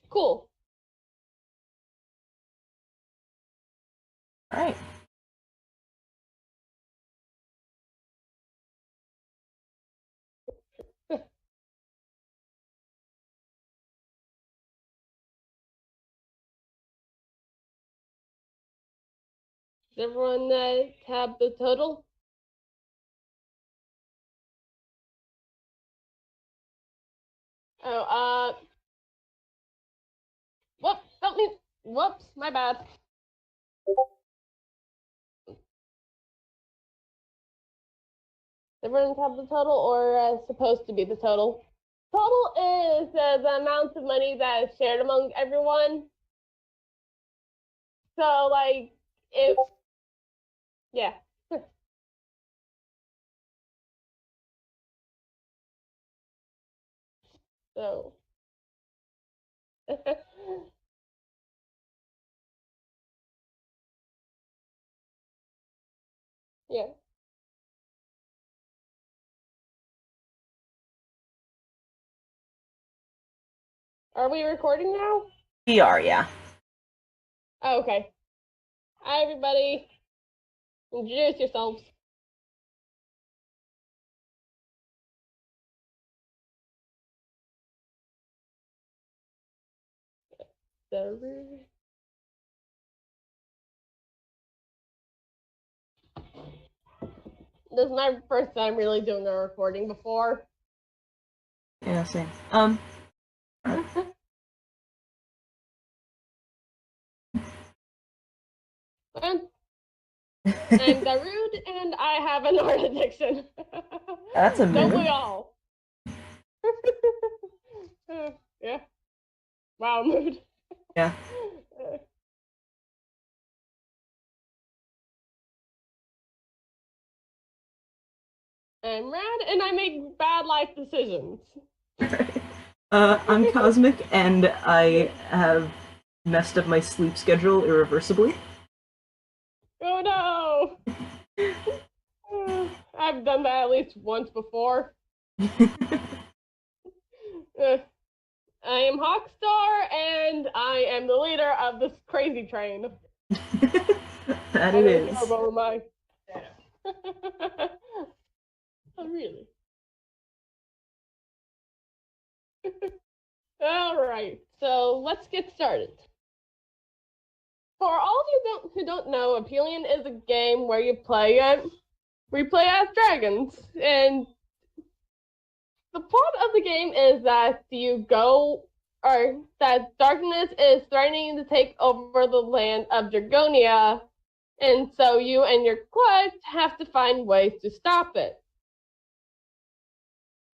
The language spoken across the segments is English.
Cool. All right. Does everyone have the total? Oh, whoops, my bad. Does everyone have the total, or supposed to be the total? Total is the amount of money that is shared among everyone. So, like, if, yeah. So, yeah. Are we recording now? We are, yeah. Oh, okay. Hi, everybody. Introduce yourselves. This is my first time really doing a recording before. Yeah, same. I'm Darude, and I have an art addiction. That's a mood. Don't we all? Yeah. Wow, mood. Yeah. I'm Rad, and I make bad life decisions. I'm Cosmic, and I have messed up my sleep schedule irreversibly. Oh no! I've done that at least once before. I am Hawkstar, and I am the leader of this crazy train. That it is. Over my... Oh, really? All right, so let's get started. For all of you who don't know, Epyllion is a game where you play as dragons, and the plot of the game is that that darkness is threatening to take over the land of Dragonia, and so you and your quest have to find ways to stop it.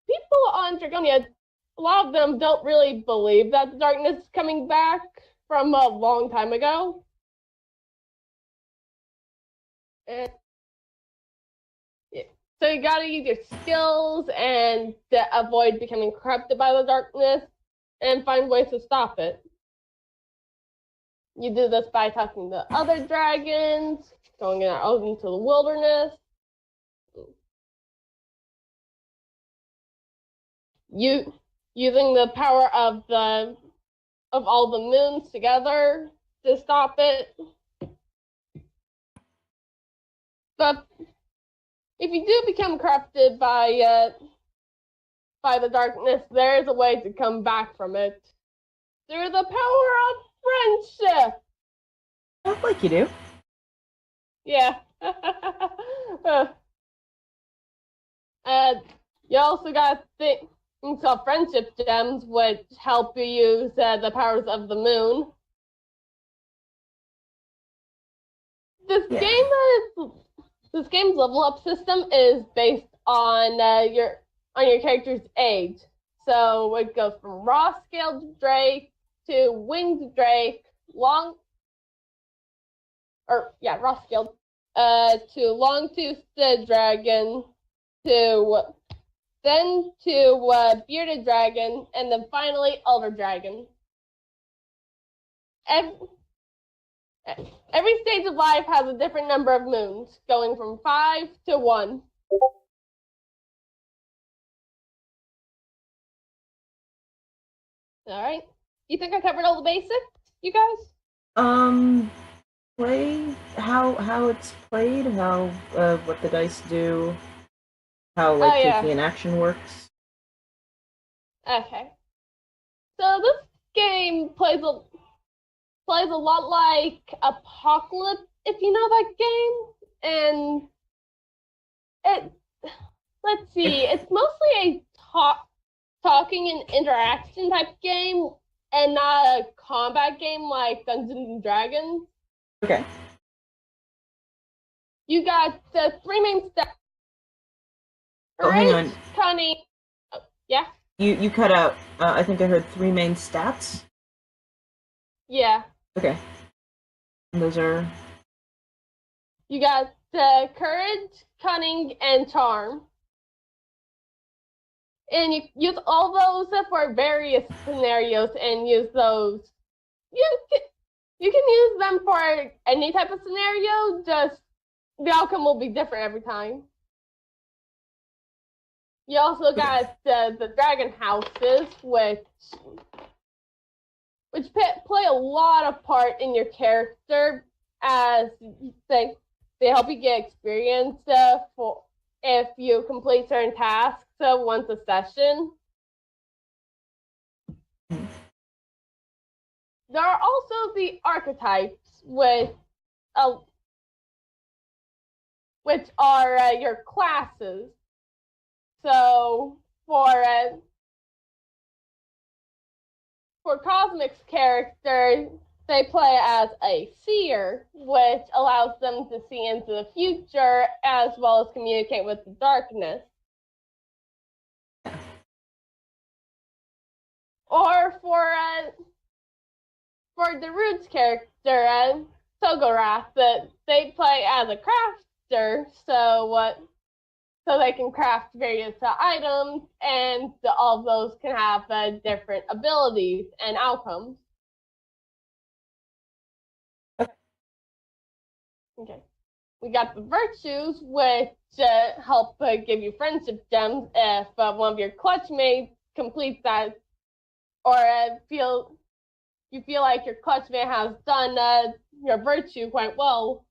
People on Dragonia, a lot of them don't really believe that the darkness is coming back from a long time ago. And so you gotta use your skills and to avoid becoming corrupted by the darkness and find ways to stop it. You do this by talking to other dragons, going out into the wilderness. Using the power of all the moons together to stop it. But if you do become corrupted by the darkness, there is a way to come back from it through the power of friendship. Like you do. Yeah. You also got things called friendship gems, which help you use the powers of the moon. This game's level up system is based on your character's age. So it goes from raw scaled Drake to winged Drake, raw scaled, to long-toothed dragon, to bearded dragon, and then finally elder dragon. Every stage of life has a different number of moons, going from 5 to 1. All right. You think I covered all the basics, you guys? Play how it's played, how what the dice do, how Oh, taking yeah. an action works. Okay. So this game plays a lot like Apocalypse, if you know that game. And it, let's see, it's mostly a talking and interaction type game, and not a combat game like Dungeons and Dragons. Okay. You got the three main steps. Oh, hang on. Cunning. Oh, yeah? You cut out. I think I heard 3 main stats. Yeah. Okay. And those are. You got the courage, cunning, and charm. And you use all those for various scenarios and use those. You can use them for any type of scenario, just the outcome will be different every time. You also got the dragon houses, which play a lot of part in your character, as they help you get experience for if you complete certain tasks once a session. There are also the archetypes, which are your classes. So for Cosmic's character, they play as a seer, which allows them to see into the future as well as communicate with the darkness. Or for DaRude's character, Togorath, they play as a crafter, so they can craft various items, and all of those can have different abilities and outcomes. Okay. We got the virtues, which help give you friendship gems if one of your clutch mates completes that, or you feel like your clutch mate has done your virtue quite well.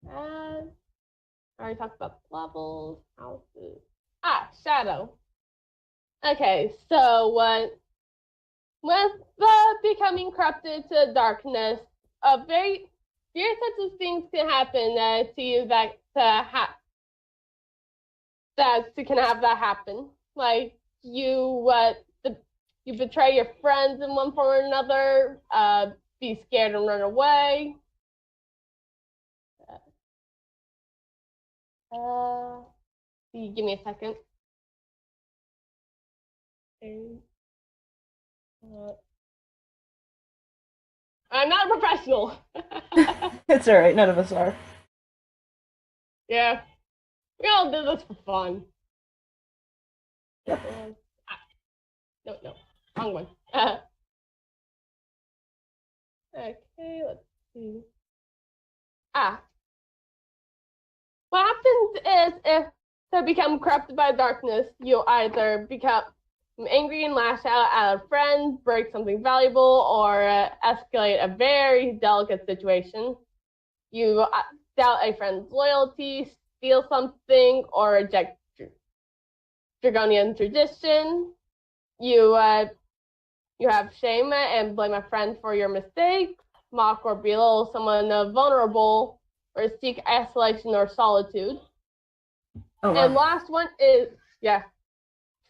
I already talked about levels, houses. Shadow. Okay, so with becoming corrupted to darkness, various such of things can happen to you that can have that happen. Like you betray your friends in one form or another, be scared and run away. Give me a second. I'm not a professional. It's alright, none of us are. Yeah. We all do this for fun. Yep. No. Wrong one. Okay, let's see. What happens is if they become corrupted by darkness, you'll either become angry and lash out at a friend, break something valuable, or escalate a very delicate situation. You doubt a friend's loyalty, steal something, or reject Dragonian tradition. You have shame and blame a friend for your mistakes, mock or belittle someone vulnerable, or seek isolation or solitude. Oh, wow. And last one is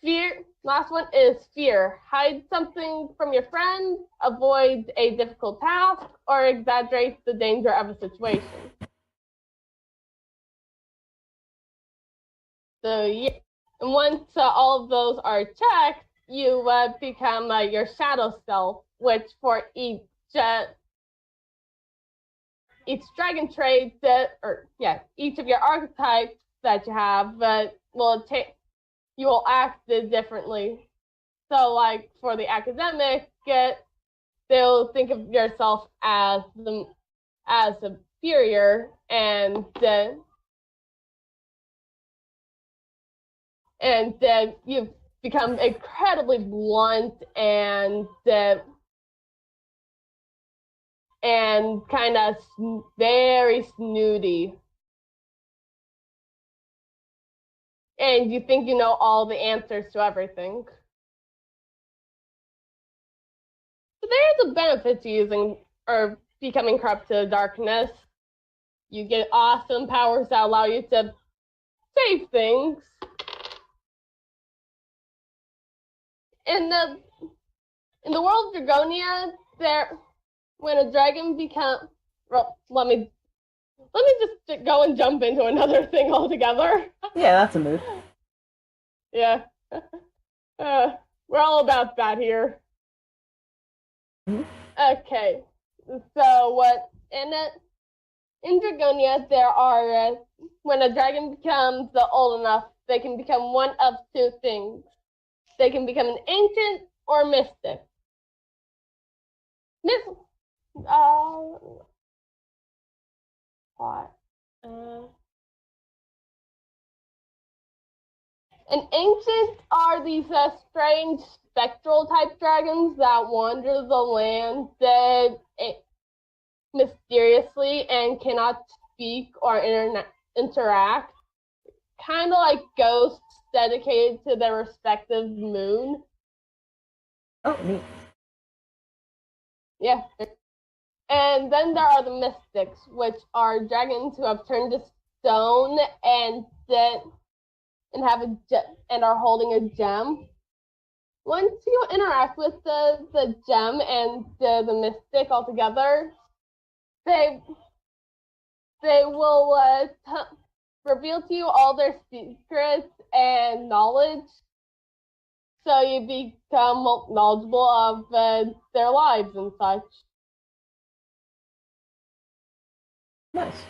fear. Last one is fear. Hide something from your friend, avoid a difficult task, or exaggerate the danger of a situation. So yeah, and once all of those are checked, you become your shadow self, which for each dragon trait each of your archetypes that you have you will act differently. So like for the academic, they'll think of yourself as superior, and and you've become incredibly blunt and kind of very snooty. And you think you know all the answers to everything. But there is a benefit to using or becoming corrupt to the darkness. You get awesome powers that allow you to save things. In the world of Dragonia, when a dragon becomes, well, let me just go and jump into another thing altogether. Yeah, that's a move. Yeah. We're all about that here. Mm-hmm. Okay. So what in Dragonia there are when a dragon becomes old enough, they can become one of two things. They can become an ancient or mystic. What? An ancient are these strange spectral type dragons that wander the land mysteriously and cannot speak or interact. Kind of like ghosts dedicated to their respective moon. Oh, neat. Yeah. And then there are the mystics, which are dragons who have turned to stone and are holding a gem. Once you interact with the gem and the mystic altogether, they will reveal to you all their secrets and knowledge, so you become knowledgeable of their lives and such. Nice.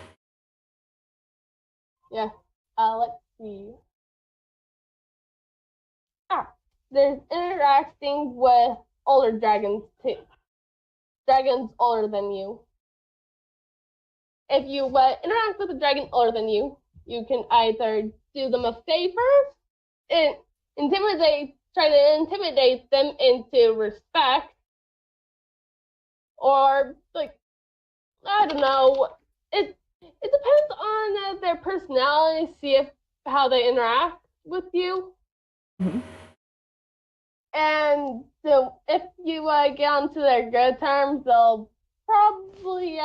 Yeah. Let's see. There's interacting with older dragons too. Dragons older than you. If you interact with a dragon older than you, you can either do them a favor and try to intimidate them into respect, or I don't know. It depends on their personality. See how they interact with you. Mm-hmm. And so if you get onto their good terms, they'll probably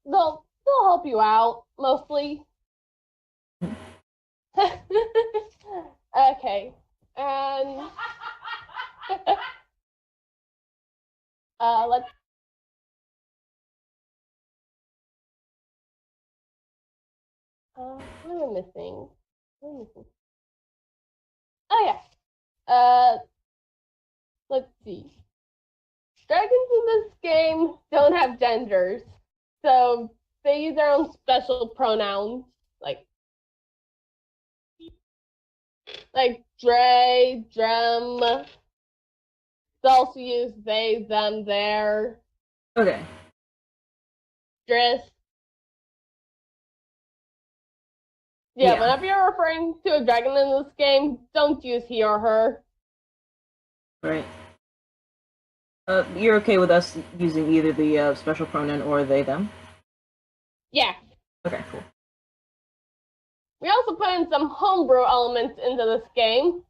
they'll help you out mostly. Okay, and let's. What am I missing? Oh yeah. Let's see. Dragons in this game don't have genders, so they use their own special pronouns, like Dre, Drum. They also use they, them, their. Okay. Driss. Yeah, whenever you're referring to a dragon in this game, don't use he or her. Right. You're okay with us using either the special pronoun or they, them? Yeah. Okay, cool. We also put in some homebrew elements into this game.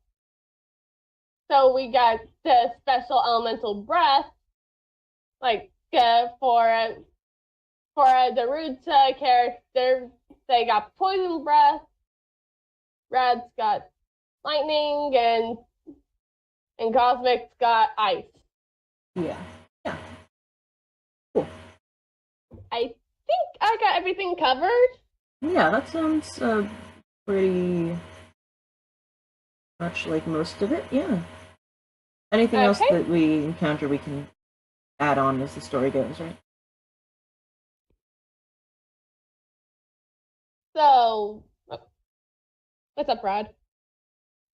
So we got the special elemental breath, like for the Rude character, they got poison breath. Rad's got lightning, and Cosmic's got ice. Yeah. Cool. I think I got everything covered. Yeah, that sounds pretty much like most of it. Yeah. Anything else that we encounter, we can add on as the story goes, right? So, what's up, Rod?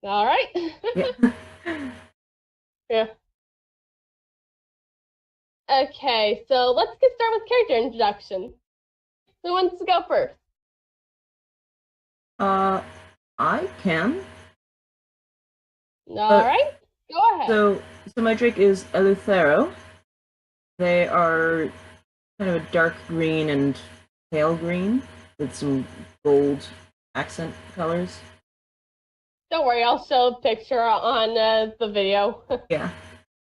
All right. Yeah. Yeah. Okay, so let's get started with character introduction. Who wants to go first? I can. Alright, go ahead. So my drake is Eleuthero. They are kind of a dark green and pale green with some gold accent colors. Don't worry, I'll show a picture on the video. Yeah.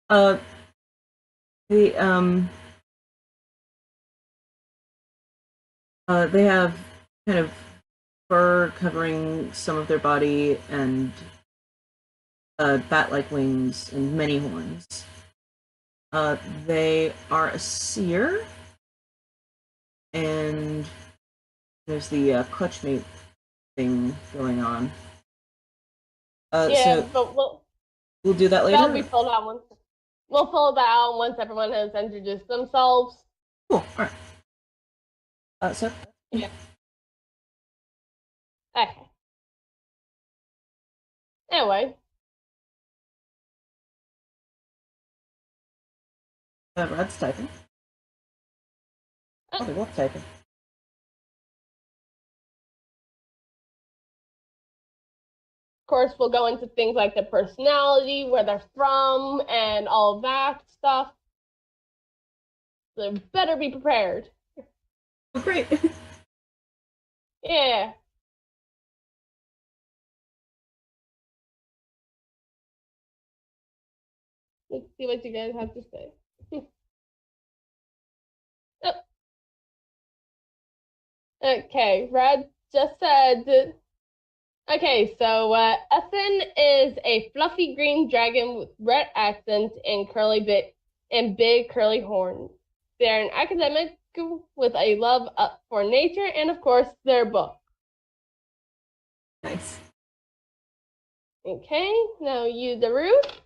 Uh, they they have kind of fur covering some of their body and bat-like wings and many horns. They are a seer, and there's the clutchmate thing going on. Yeah, so but we'll do that later. that'll be filled out once. We'll fill that out once everyone has introduced themselves. Cool. All right. So. Yeah. Okay. Anyway. Rad's typing. Oh, they're both typing. Of course, we'll go into things like the personality, where they're from, and all of that stuff. So better be prepared. Oh, great. Yeah. Let's see what you guys have to say. Oh. Okay, Red just said. Okay, so Eythn is a fluffy green dragon with red accents and big curly horns. They're an academic with a love for nature and, of course, their book. Nice. Okay, now you, Darude.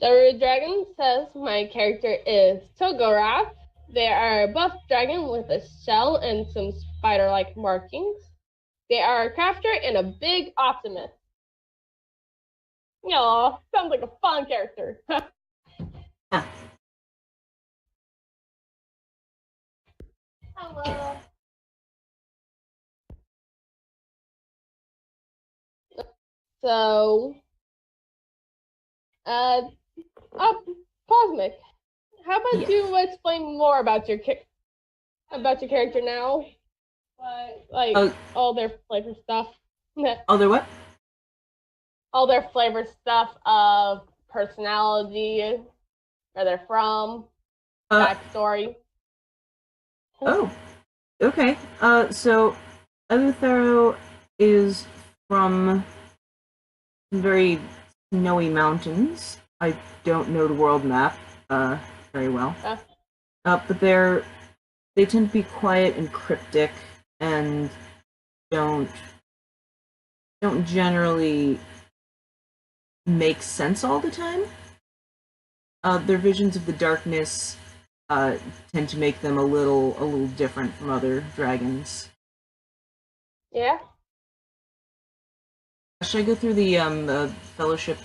DaRudeDragon says, my character is Togorath. They are a buff dragon with a shell and some spider-like markings. They are a crafter and a big optimist. Aw, sounds like a fun character. Hello. So, Cosmic, how about you explain more about your character now? Like all their flavor stuff. All their what? All their flavor stuff of personality, where they're from, backstory. Oh, okay. So Eleuthero is from very snowy mountains. I don't know the world map very well. But they tend to be quiet and cryptic and don't generally make sense all the time. Their visions of the darkness tend to make them a little different from other dragons. Yeah. Should I go through the fellowship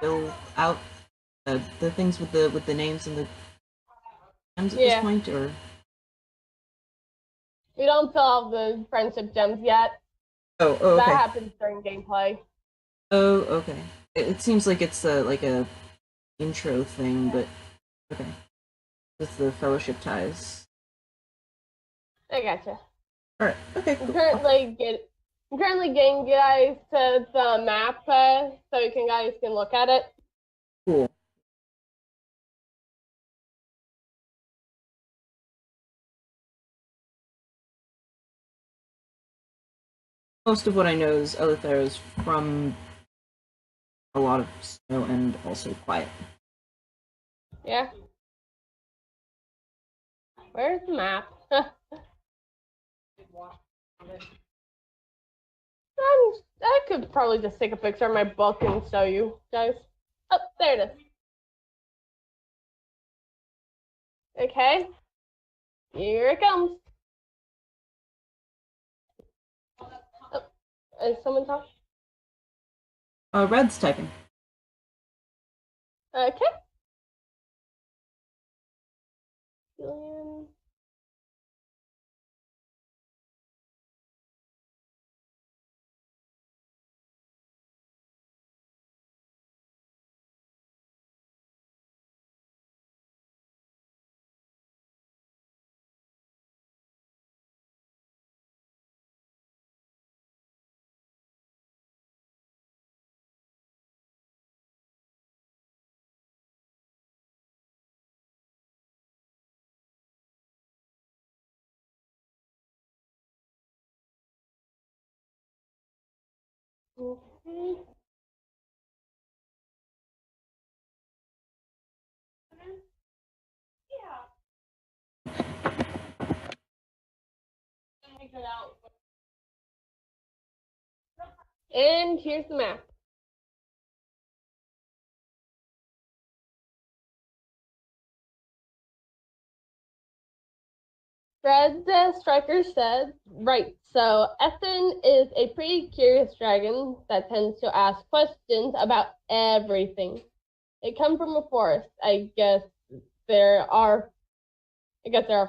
fill out the things with the names and the gems at this point, or we don't fill out the friendship gems yet. Oh, okay. That happens during gameplay. Oh, okay. It seems like it's like a intro thing, but okay. It's the fellowship ties. I gotcha. All right. Okay. Cool. I'm currently getting you guys to the map so you guys can look at it. Cool. Most of what I know is Eleuthero is from a lot of snow and also quiet. Yeah. Where's the map? could probably just take a picture of my book and show you guys. Oh, there it is. Okay. Here it comes. Oh, is someone talking? Red's typing. Okay. Epyllion. Okay. And here's the map. RadicalStriker said, right, so Eythn is a pretty curious dragon that tends to ask questions about everything. They come from a forest. I guess there are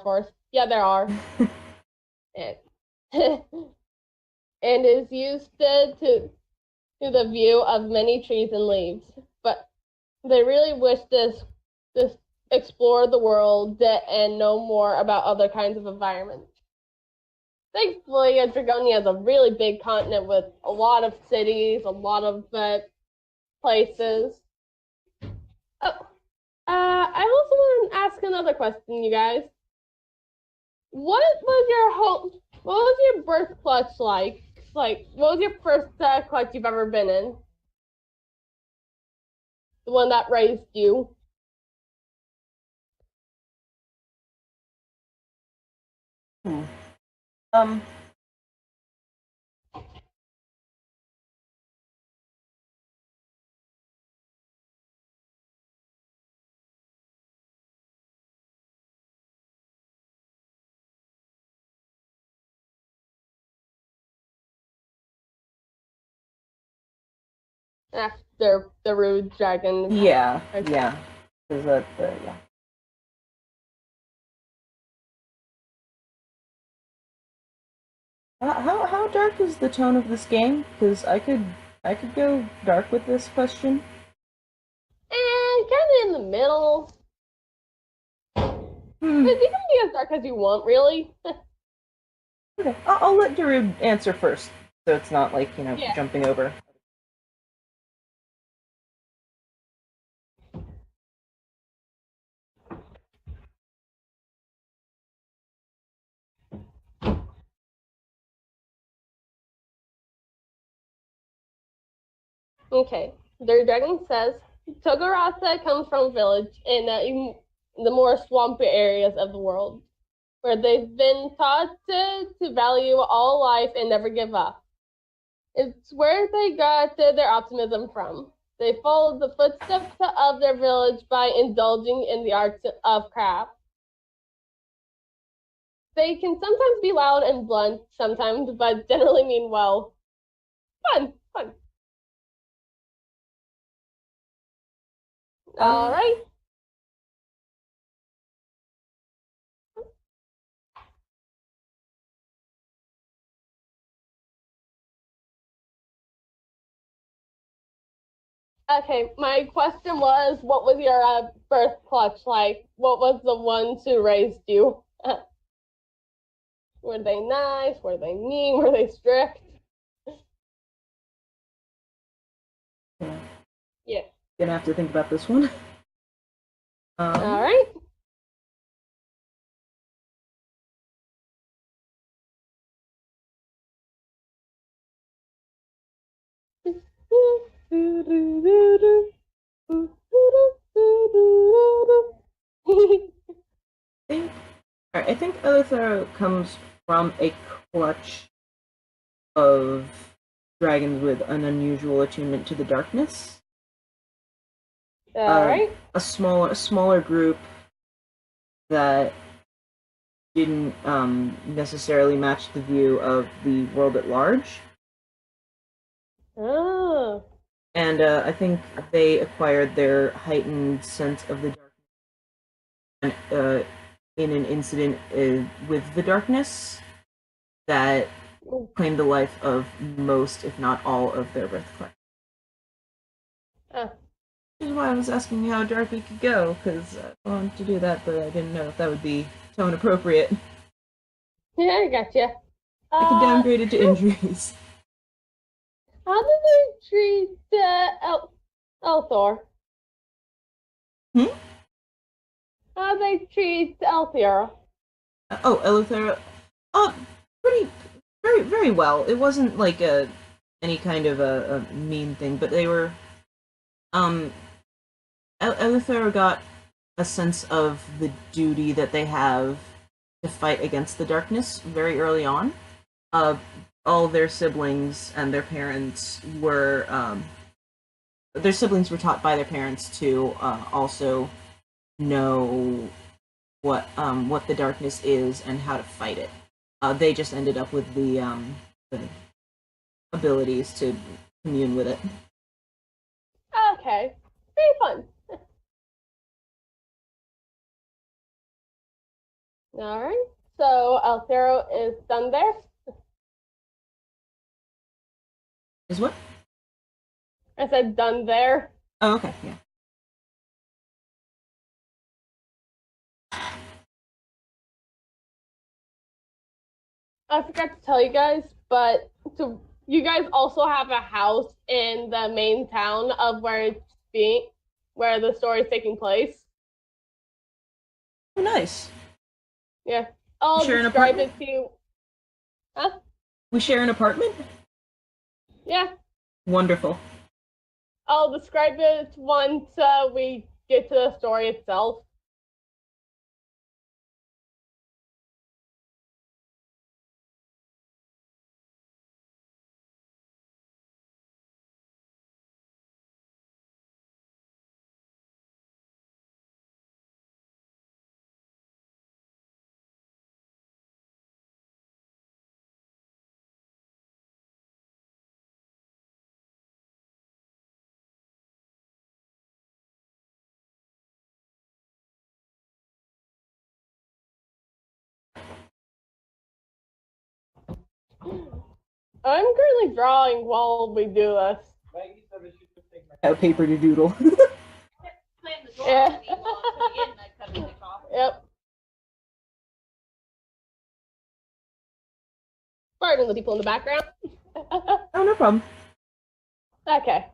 forests. Yeah, there are. And is used to the view of many trees and leaves. But they really wish this explore the world and know more about other kinds of environments. Thankfully, Dragonia is a really big continent with a lot of cities, a lot of places. Oh, I also want to ask another question, you guys. What was your birth clutch like? Like, what was your first clutch you've ever been in? The one that raised you? After the DaRudeDragon. Yeah, yeah. Is that yeah. How dark is the tone of this game? Because I could go dark with this question. And kind of in the middle. You can be as dark as you want, really. Okay, I'll let Darude answer first, so it's not like, jumping over. Okay, DaRudeDragon says Togorath comes from a village in the more swampy areas of the world, where they've been taught to value all life and never give up. It's where they got their optimism from. They followed the footsteps of their village by indulging in the arts of craft. They can sometimes be loud and blunt, sometimes, but generally mean well. Fun. All right. Okay, my question was, what was your birth clutch like? What was the ones who raised you? Were they nice? Were they mean? Were they strict? Yeah. Gonna have to think about this one. All right. I think Eleuthero comes from a clutch of dragons with an unusual attunement to the darkness. Alright. A smaller group that didn't necessarily match the view of the world at large. Oh. And I think they acquired their heightened sense of the darkness in an incident with the darkness that claimed the life of most, if not all, of their birthplace. Which is why I was asking how dark we could go, because I wanted to do that, but I didn't know if that would be tone appropriate. Yeah, I gotcha. I could downgrade it to injuries. How did they treat Elthor? How did they treat Eleuthero? Oh, Eleuthero. Oh, very well. It wasn't like any kind of a mean thing, but they were. Eleuthero got a sense of the duty that they have to fight against the darkness very early on. All their siblings and their parents were. Their siblings were taught by their parents to also know what the darkness is and how to fight it. They just ended up with the abilities to commune with it. Okay, very fun. Alright, so Eleuthero is done there. Is what? I said done there. Oh, okay, yeah. I forgot to tell you guys, but you guys also have a house in the main town of where the story is taking place. Oh, nice. Yeah, I'll describe it to you. Huh? We share an apartment? Yeah. Wonderful. I'll describe it once we get to the story itself. I'm currently drawing while we do this. A paper to doodle. Yeah. Yep. Pardon the people in the background. Oh, no problem. Okay.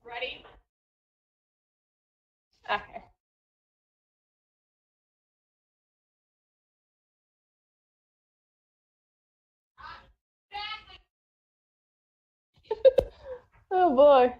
Ready? Okay. Oh boy.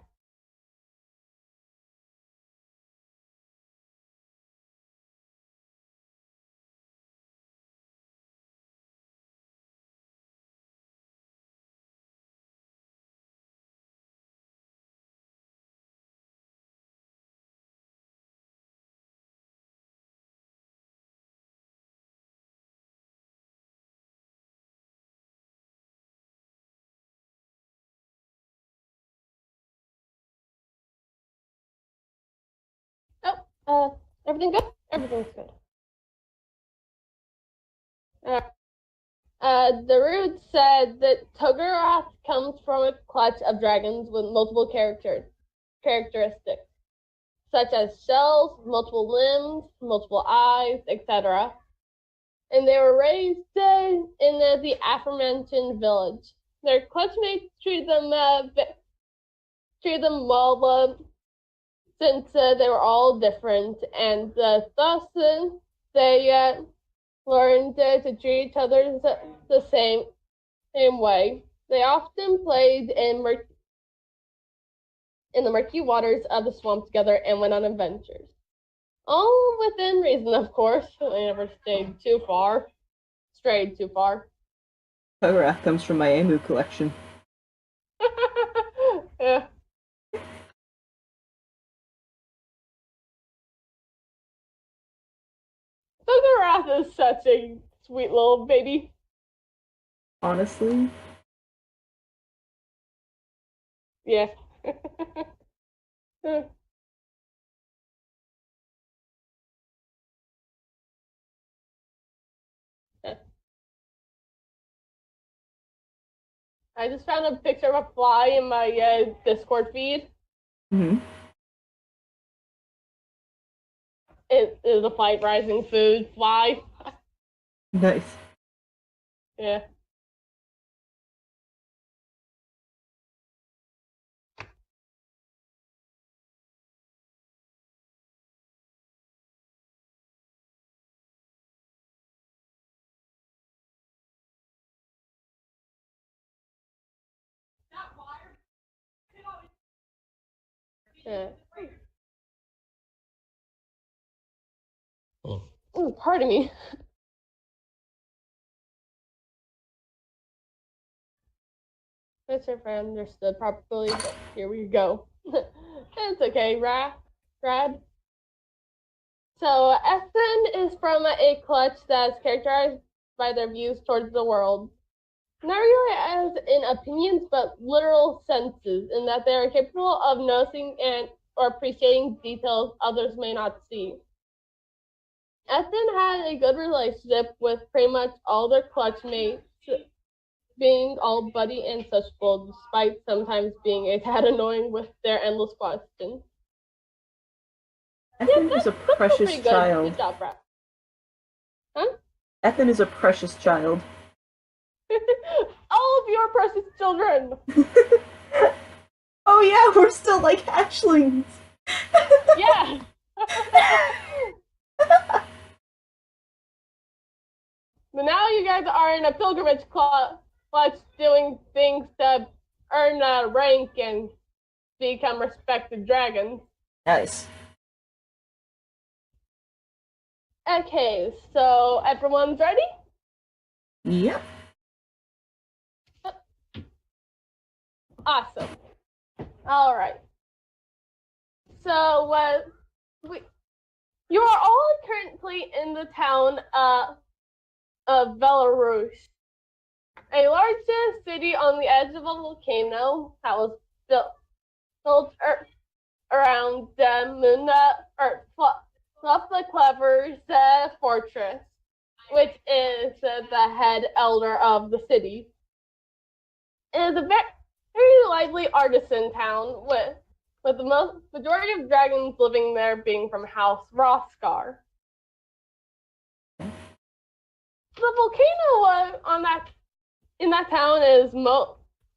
Everything good? Everything's good. Darude said that Togorath comes from a clutch of dragons with multiple characteristics, such as shells, multiple limbs, multiple eyes, etc. And they were raised in the aforementioned village. Their clutchmates treated them well, since they were all different, and thus they learned to treat each other the same way. They often played in the murky waters of the swamp together and went on adventures. All within reason, of course. They never strayed too far. Togorath comes from my Emu collection. Yeah. Togorath is such a sweet little baby. Honestly? Yeah. I just found a picture of a fly in my Discord feed. Mm-hmm. It is a fight rising food fly. Nice. Yeah. Yeah. Ooh, pardon me. That's if I understood properly, but here we go. It's okay, Rad. So, Eythn is from a clutch that's characterized by their views towards the world. Not really as in opinions, but literal senses, in that they are capable of noticing or appreciating details others may not see. Eythn had a good relationship with pretty much all their clutch mates, being all buddy and sociable, despite sometimes being a tad annoying with their endless questions. Eythn is a precious child. Good job, Brad. Huh? Eythn is a precious child. All of your precious children! Oh yeah, we're still like hatchlings! Yeah! But now you guys are in a pilgrimage clutch doing things to earn a rank and become respected dragons. Nice. Okay, so everyone's ready? Yep. Awesome. All right. So, you are all currently in the town of Belarus, a large city on the edge of a volcano that was built around Fluff the Clever's fortress, which is the head elder of the city. It is a very lively artisan town with the majority of dragons living there being from House Rothskar. The volcano in that town is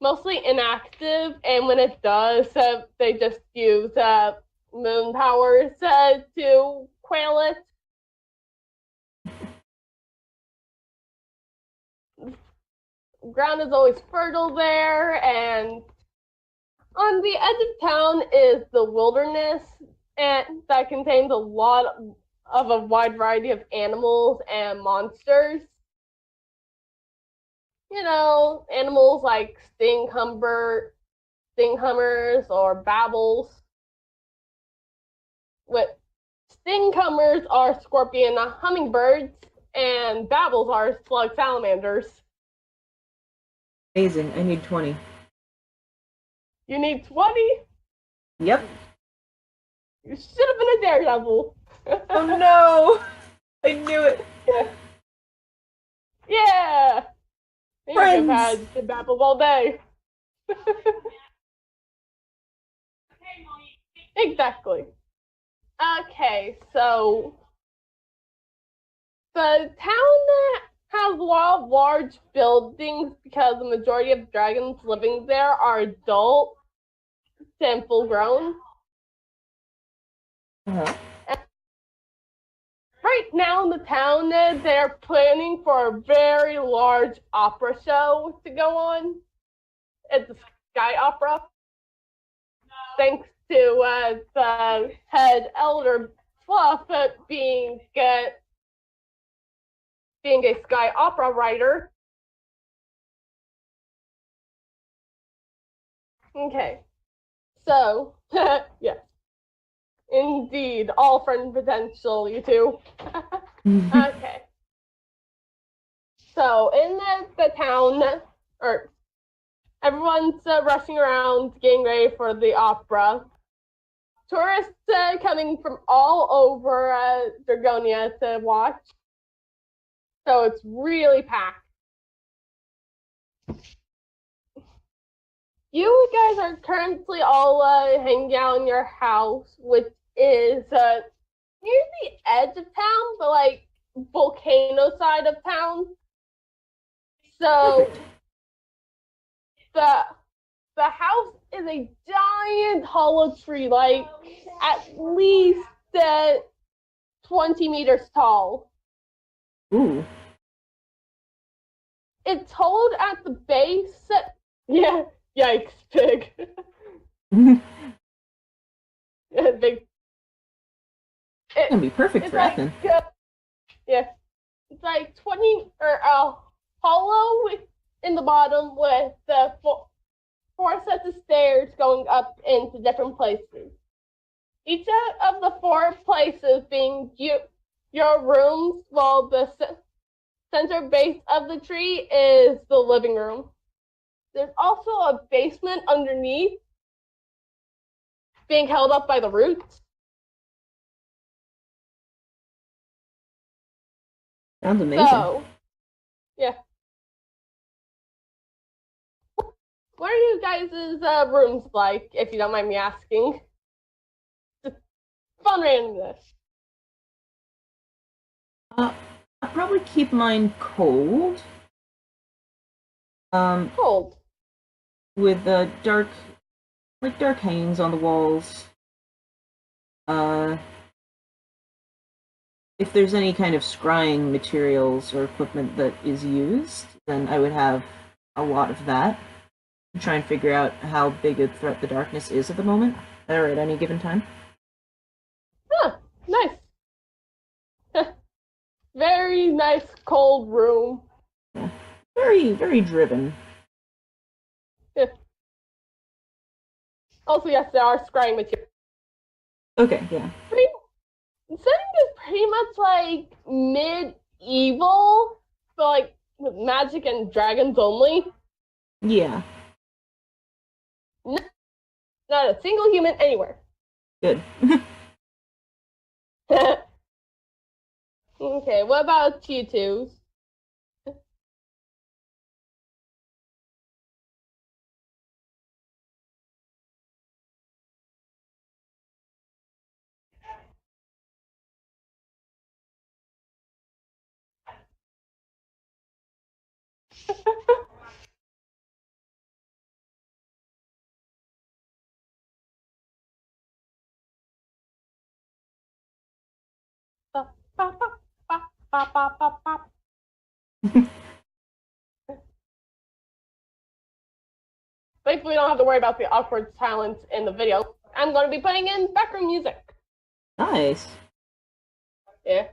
mostly inactive, and when it does, they just use moon powers to quail it. Ground is always fertile there, and on the edge of town is the wilderness, and that contains a lot of a wide variety of animals and monsters. You know, animals like stinghummers or babbles. Stinghummers are scorpion hummingbirds, and babbles are slug salamanders. Amazing. I need 20. You need 20? Yep. You should have been a daredevil. Oh no! I knew it. Yeah. You could have Friends! had the babble all day. Exactly. Okay, so the town has a lot of large buildings because the majority of dragons living there are adult and full grown. Uh-huh. Right now in the town, they're planning for a very large opera show to go on. It's a sky opera. Thanks to the head elder Fluff being a sky opera writer. Okay, so yes, indeed, all friend potential, you two. Okay, so in the town, or everyone's rushing around, getting ready for the opera. Tourists coming from all over Dragonia to watch. So it's really packed. You guys are currently all hanging out in your house, which is near the edge of town, but like volcano side of town. So the house is a giant hollow tree, like at least 20 meters tall. Ooh. It's told at the base. Yeah, yikes, pig. Big. It's gonna be perfect for like, Eythn. Yeah, it's like 20 or hollow in the bottom with the four sets of stairs going up into different places. Each of the four places being your rooms, while the center base of the tree is the living room. There's also a basement underneath being held up by the roots. Sounds amazing. So, yeah. What are you guys' rooms like, if you don't mind me asking? Just fun randomness. I'll probably keep mine cold. Cold. With dark hangings on the walls. If there's any kind of scrying materials or equipment that is used, then I would have a lot of that. Try and figure out how big a threat the darkness is at the moment, or at any given time. Huh, nice. Very nice cold room. Yeah. Very, very driven. Yeah. Also, yes, there are scrying materials. Okay, yeah. The setting is pretty much like medieval, but like with magic and dragons only. Yeah. Not a single human anywhere. Good. Okay, what about you two? Thankfully, we don't have to worry about the awkward silence in the video. I'm going to be putting in background music. Nice. Yeah.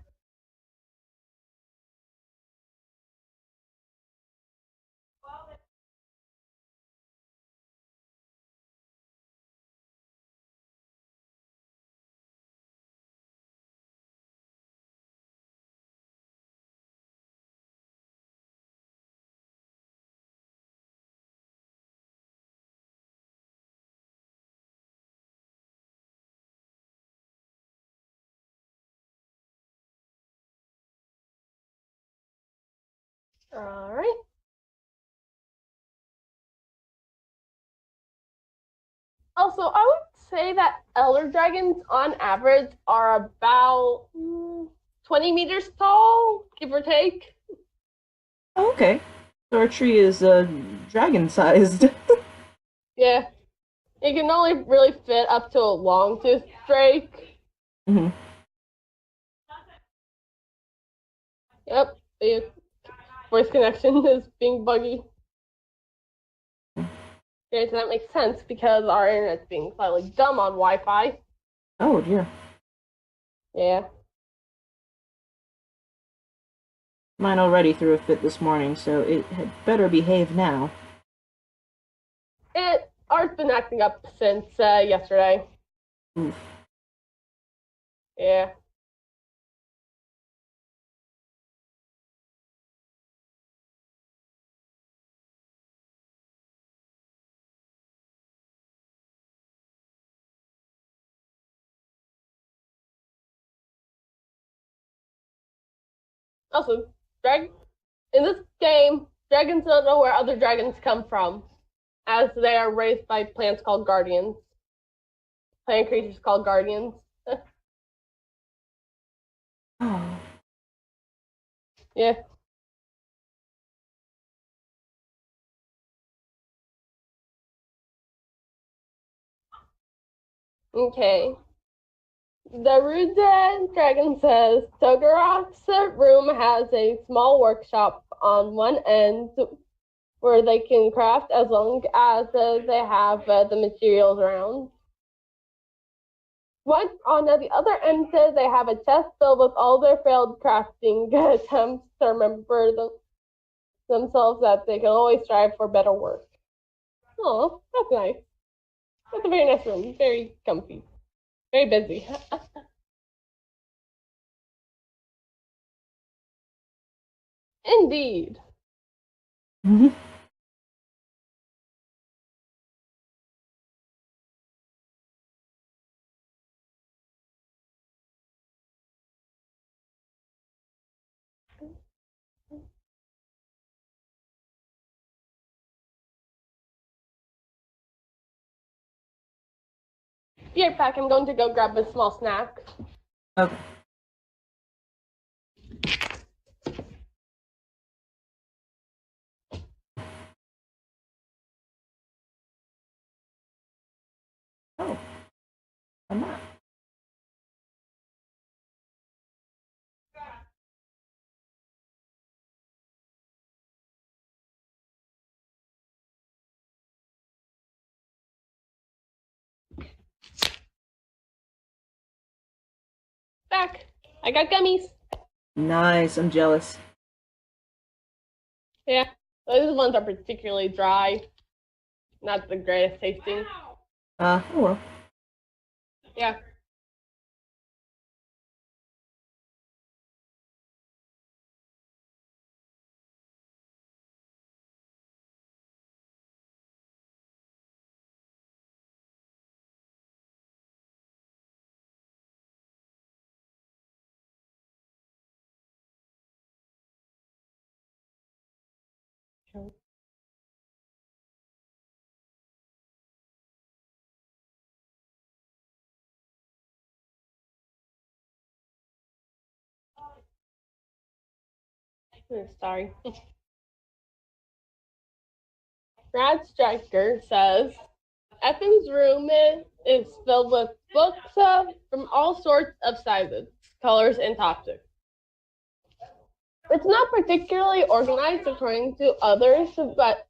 All right. Also, I would say that elder dragons, on average, are about 20 meters tall, give or take. Oh, okay. So our tree is dragon-sized. Yeah, it can only really fit up to a long-toothed drake. Hmm. Yep, the voice connection is being buggy. Okay, so that makes sense because our internet's being slightly dumb on Wi-Fi. Oh dear. Yeah. Mine already threw a fit this morning, so it had better behave now. Ours been acting up since yesterday. Oof. Yeah. Also, in this game, dragons don't know where other dragons come from, as they are raised by plants called guardians. Plant creatures called guardians. Oh. Yeah. Okay. The DaRudeDragon says Togorath's room has a small workshop on one end where they can craft as long as they have the materials around. One on the other end says they have a chest filled with all their failed crafting attempts to remember themselves that they can always strive for better work. Oh, that's nice. That's a very nice room. Very comfy. Very busy. Indeed. Mhm. Be right back. I'm going to go grab a small snack. Okay. Oh, I'm not. Back. I got gummies. Nice. I'm jealous. Yeah. Those ones are particularly dry. Not the greatest tasting. Oh well. Yeah. Sorry. RadStriker says Ethan's room is filled with books from all sorts of sizes, colors, and topics. It's not particularly organized according to others, but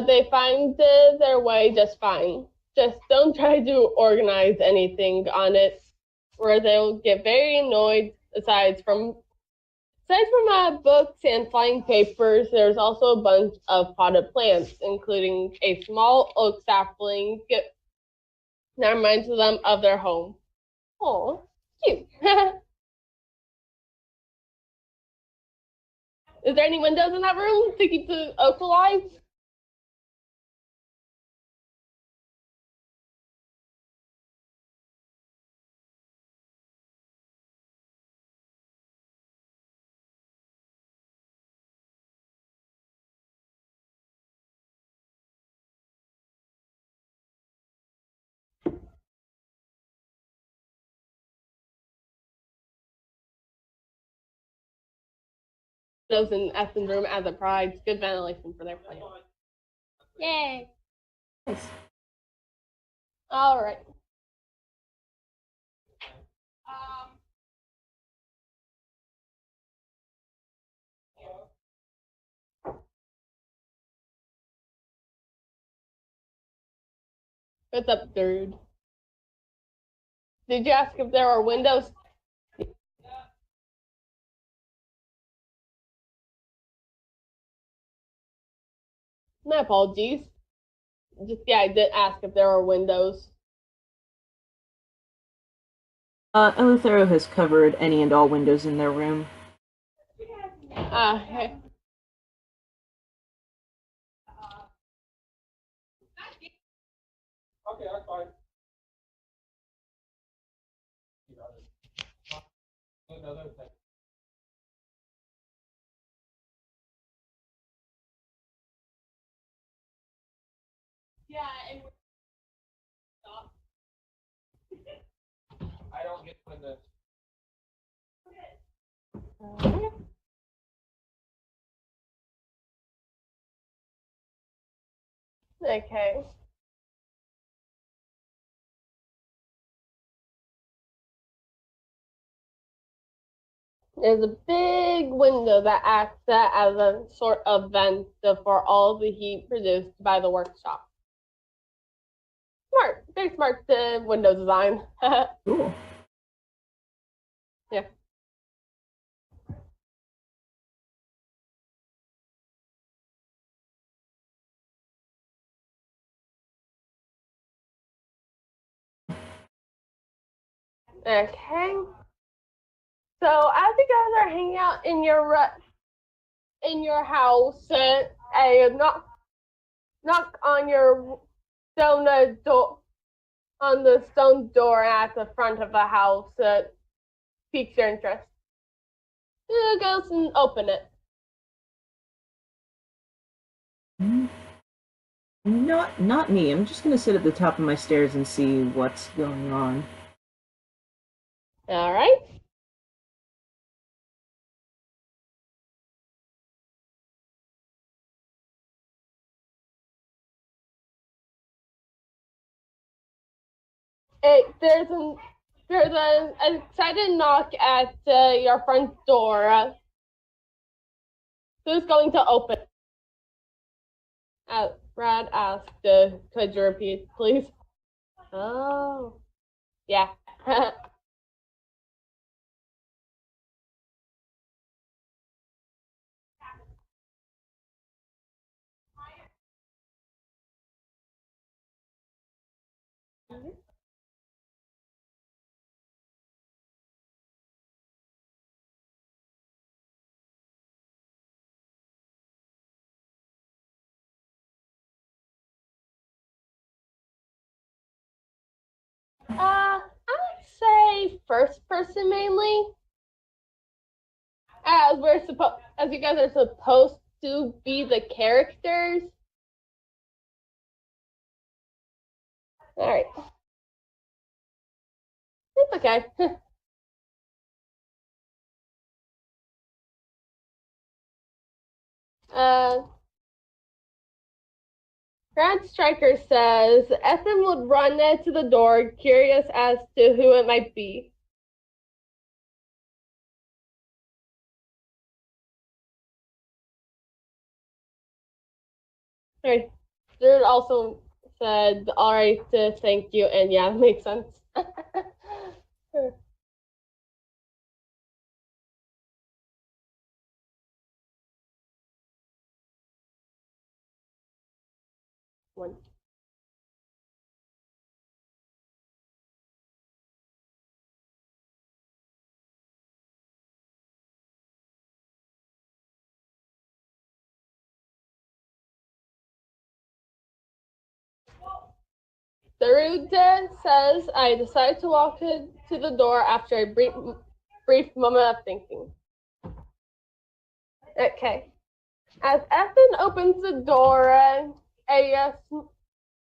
they find their way just fine. Just don't try to organize anything on it, or they'll get very annoyed. Aside from books and flying papers, there's also a bunch of potted plants, including a small oak sapling that reminds them of their home. Oh, cute. Is there any windows in that room to keep the oak alive? windows in Ethan's room as it provides good ventilation for their plants. Yay! Nice. All right. What's up, dude? Did you ask if there are windows? My apologies. I did ask if there are windows. Eleuthero has covered any and all windows in their room. Hey. Okay, that's fine. Another thing. Yeah, and stop. I don't get when the Okay. There's a big window that acts as a sort of vent for all the heat produced by the workshop. Smart, very smart window design. Cool. Yeah. Okay. So as you guys are hanging out in your house, a knock on your stone door on the stone door at the front of the house piques your interest. You go and open it. Not me. I'm just gonna sit at the top of my stairs and see what's going on. All right. There's an excited knock at your front door. Who's going to open? Brad asked, could you repeat, please? Oh, yeah. I would say first person mainly, as you guys are supposed to be the characters. All right, it's okay. RadStriker says Eythn would run to the door, curious as to who it might be. Alright. Dude also said, alright, thank you, and yeah, makes sense. One. Darude says, I decided to walk to the door after a brief moment of thinking. Okay. As Eythn opens the door, a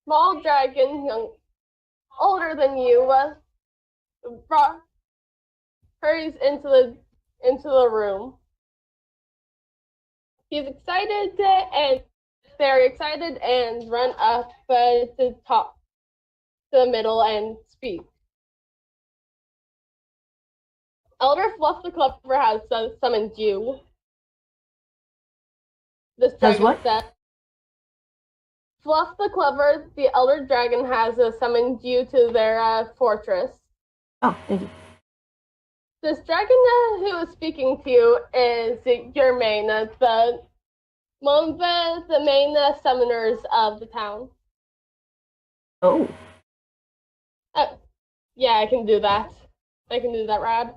small dragon, older than you, hurries into the room. he's excited and very excited and run up to top to the middle and speak. Elder Fluff the Clever has summoned you. This dragon what? said. Fluff the Clever, the Elder Dragon, has summoned you to their fortress. Oh, thank you. This dragon who is speaking to you is your main, one of the main summoners of the town. Oh. Yeah, I can do that. I can do that, Rad.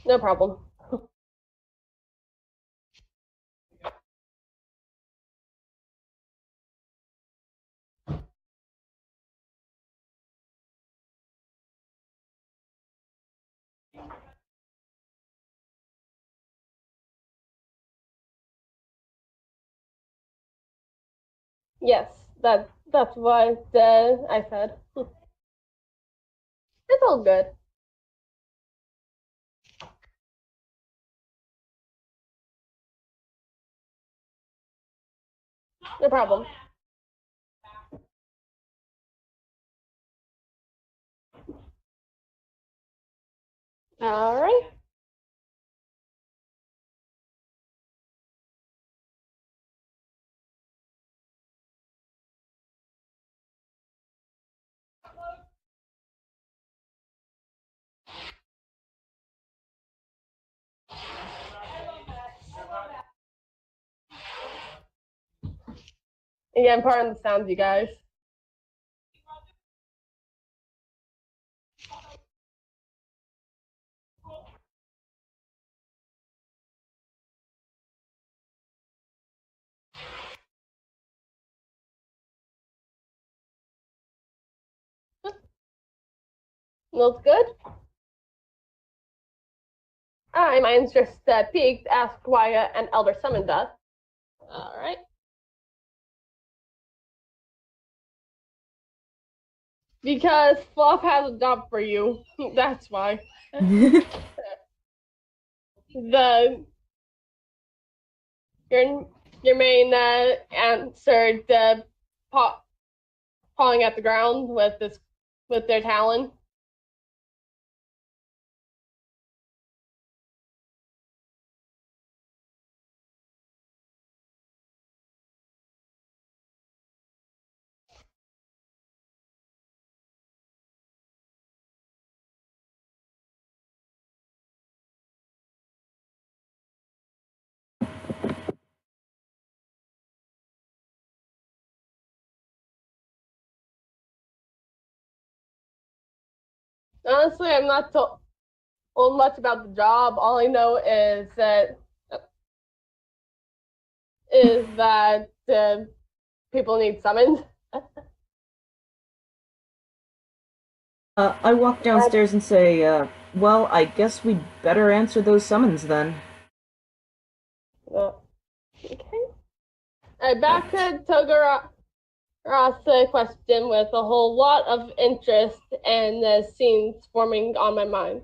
No problem. Yes, that's what I said. It's all good. No problem. All right. Again, pardon the sounds, you guys. Looks good. Mine's just peaked. Ask why an elder summoned us. All right. Because Fluff has a job for you. That's why. Your main answered pawing at the ground with their talon. Honestly, I'm not told much about the job. All I know is that people need summoned. I walk downstairs and say, well, I guess we'd better answer those summons then. Okay. Back to Togorath's question with a whole lot of interest and scenes forming on my mind.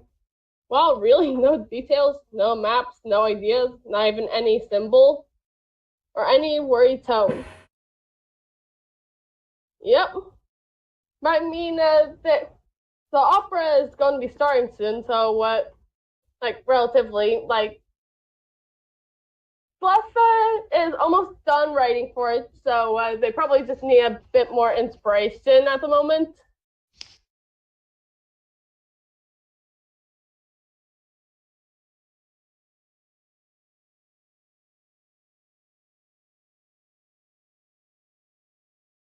Wow, really? No details, no maps, no ideas, not even any symbol or any worried tone. Yep. But I mean, the opera is going to be starting soon, so relatively, Fluff is almost done writing for it, so they probably just need a bit more inspiration at the moment.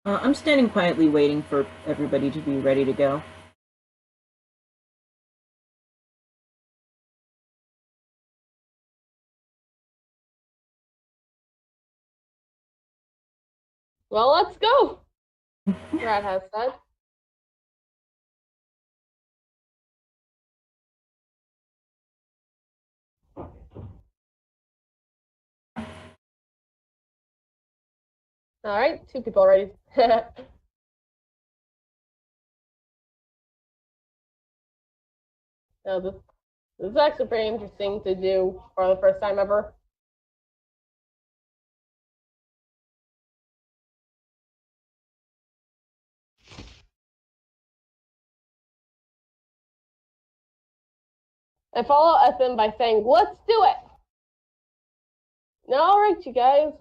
I'm standing quietly waiting for everybody to be ready to go. Well, let's go, Rad has said. Alright, 2 people already. No, this is actually pretty interesting to do for the first time ever. I follow Eythn by saying, let's do it! Now, alright, you guys.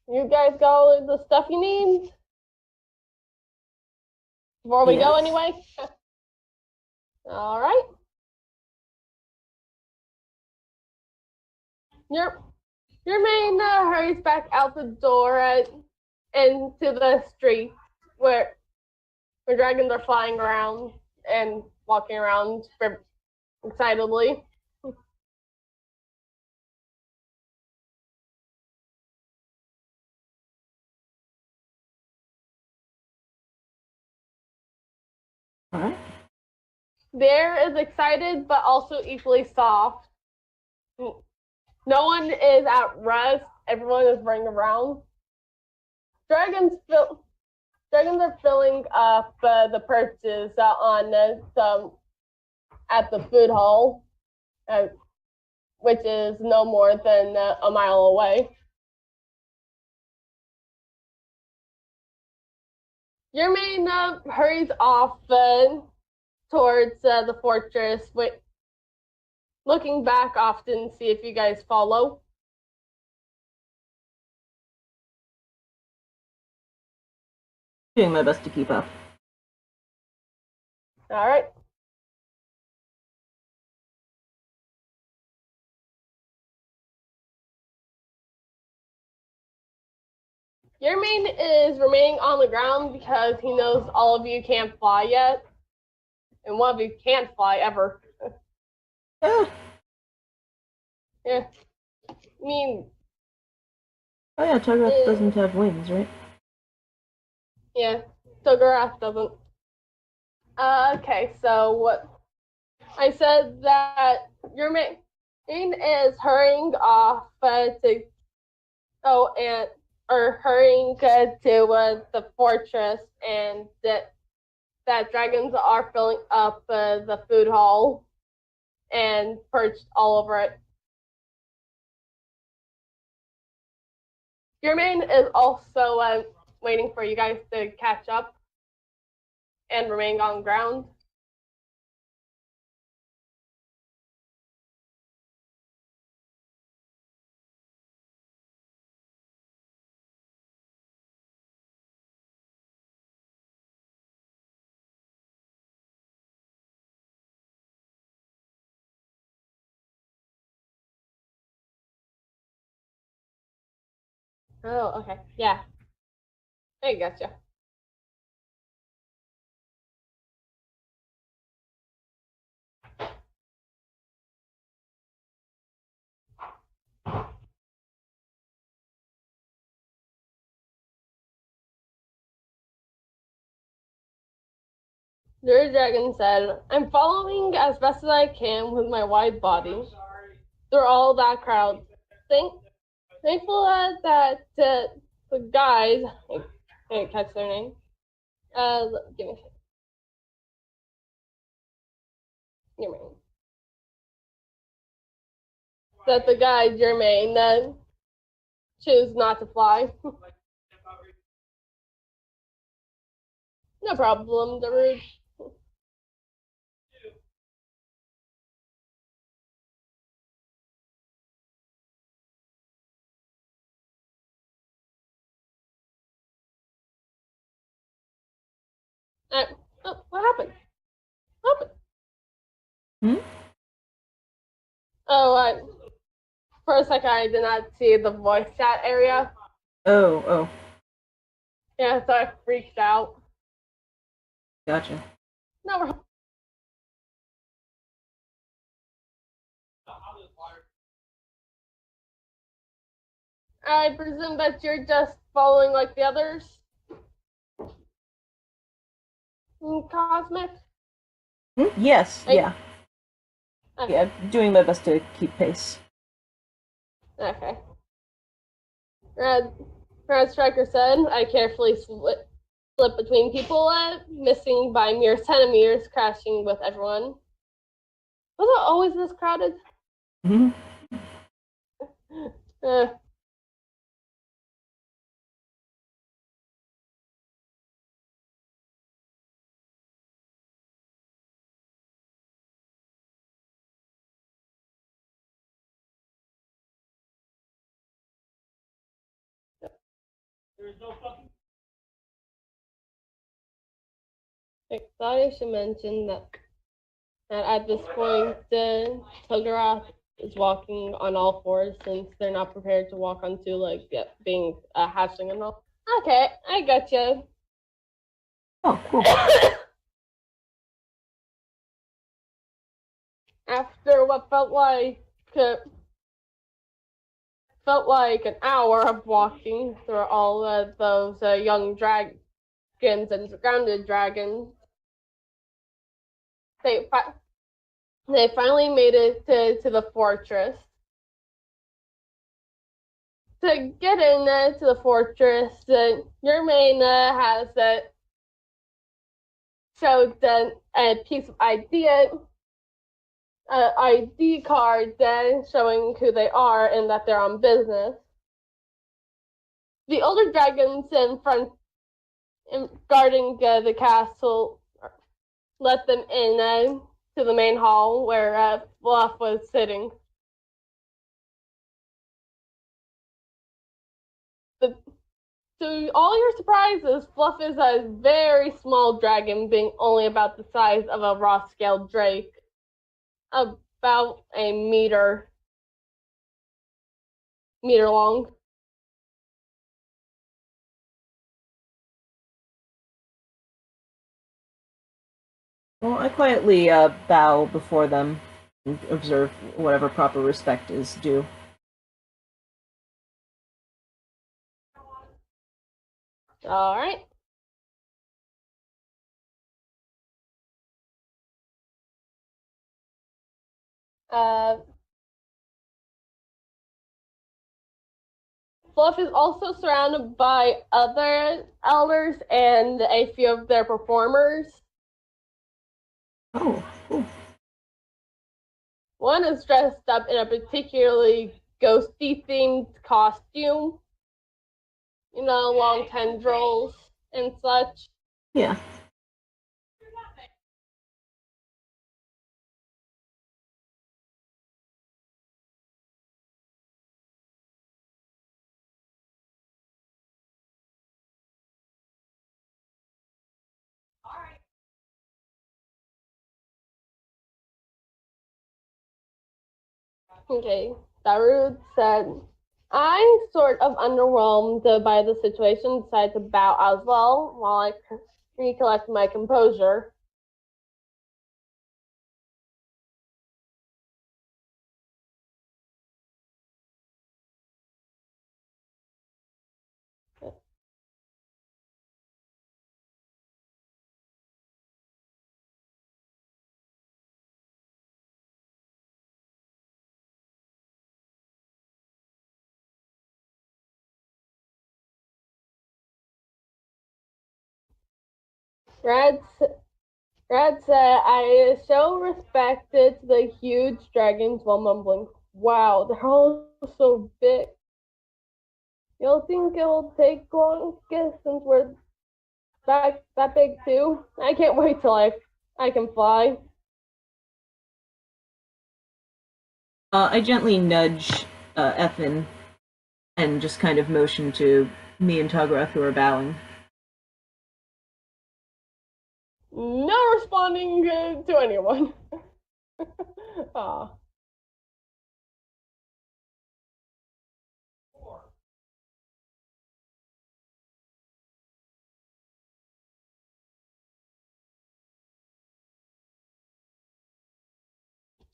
You guys got all the stuff you need? Before we go, anyway? Alright. Your main hurries back out the door into the street where dragons are flying around and walking around excitedly. Alright. There is excited, but also equally soft. No one is at rest. Everyone is running around. Dragons are filling up the perches at the food hall, which is no more than a mile away. Your main hurries off towards the fortress, looking back often to see if you guys follow. Doing my best to keep up. All right. Your main is remaining on the ground because he knows all of you can't fly yet. And one of you can't fly ever. Yeah. Yeah. I mean... Oh yeah, Togorath doesn't have wings, right? Yeah, Togorath doesn't. Okay, so what... I said that your main is hurrying off hurrying to the fortress, and that dragons are filling up the food hall and perched all over it. Your main is also waiting for you guys to catch up and remain on ground. Oh, okay. Yeah. I gotcha. DaRudeDragon said, I'm following as best as I can with my wide body through all that crowd. Thankful that the guys, I can't catch their name. Give me a second. Jermaine. That the guy Jermaine then choose not to fly. No problem, Darude. Oh, what happened? What happened? Oh, for a second I did not see the voice chat area. Oh. Yeah, so I freaked out. Gotcha. No, I presume that you're just following like the others? Cosmic? Yes, yeah. Okay. Yeah, doing my best to keep pace. Okay. RadicalStriker said. I carefully slip between people, missing by mere centimeters, crashing with everyone. Was it always this crowded? Mm-hmm. There's no fucking. I thought I should mention that at this point, Togorath is walking on all fours since they're not prepared to walk on two legs yet, being a hatchling and all. Okay, I got you. Oh, cool. After what felt like an hour of walking through all of those young dragons and grounded dragons, they finally made it to the fortress. To get in to the fortress, your main has showed a piece of ID card showing who they are and that they're on business. The older dragons in front guarding the castle let them in to the main hall where Fluff was sitting. To all your surprises, Fluff is a very small dragon, being only about the size of a raw-scaled drake. About a meter long. Well, I quietly bow before them and observe whatever proper respect is due. All right. Fluff is also surrounded by other elders and a few of their performers. Oh, cool. One is dressed up in a particularly ghosty themed costume. You know, long tendrils and such. Yeah. Okay, Darude said, I'm sort of underwhelmed by the situation, decided to bow as well while I recollect my composure. Rad said, I show respect to the huge dragons while mumbling, wow, they're all so big. You'll think it'll take long since we're that big too? I can't wait till I can fly. I gently nudge Eythn and just kind of motion to me and Togorath who are bowing. No responding to anyone. Aw.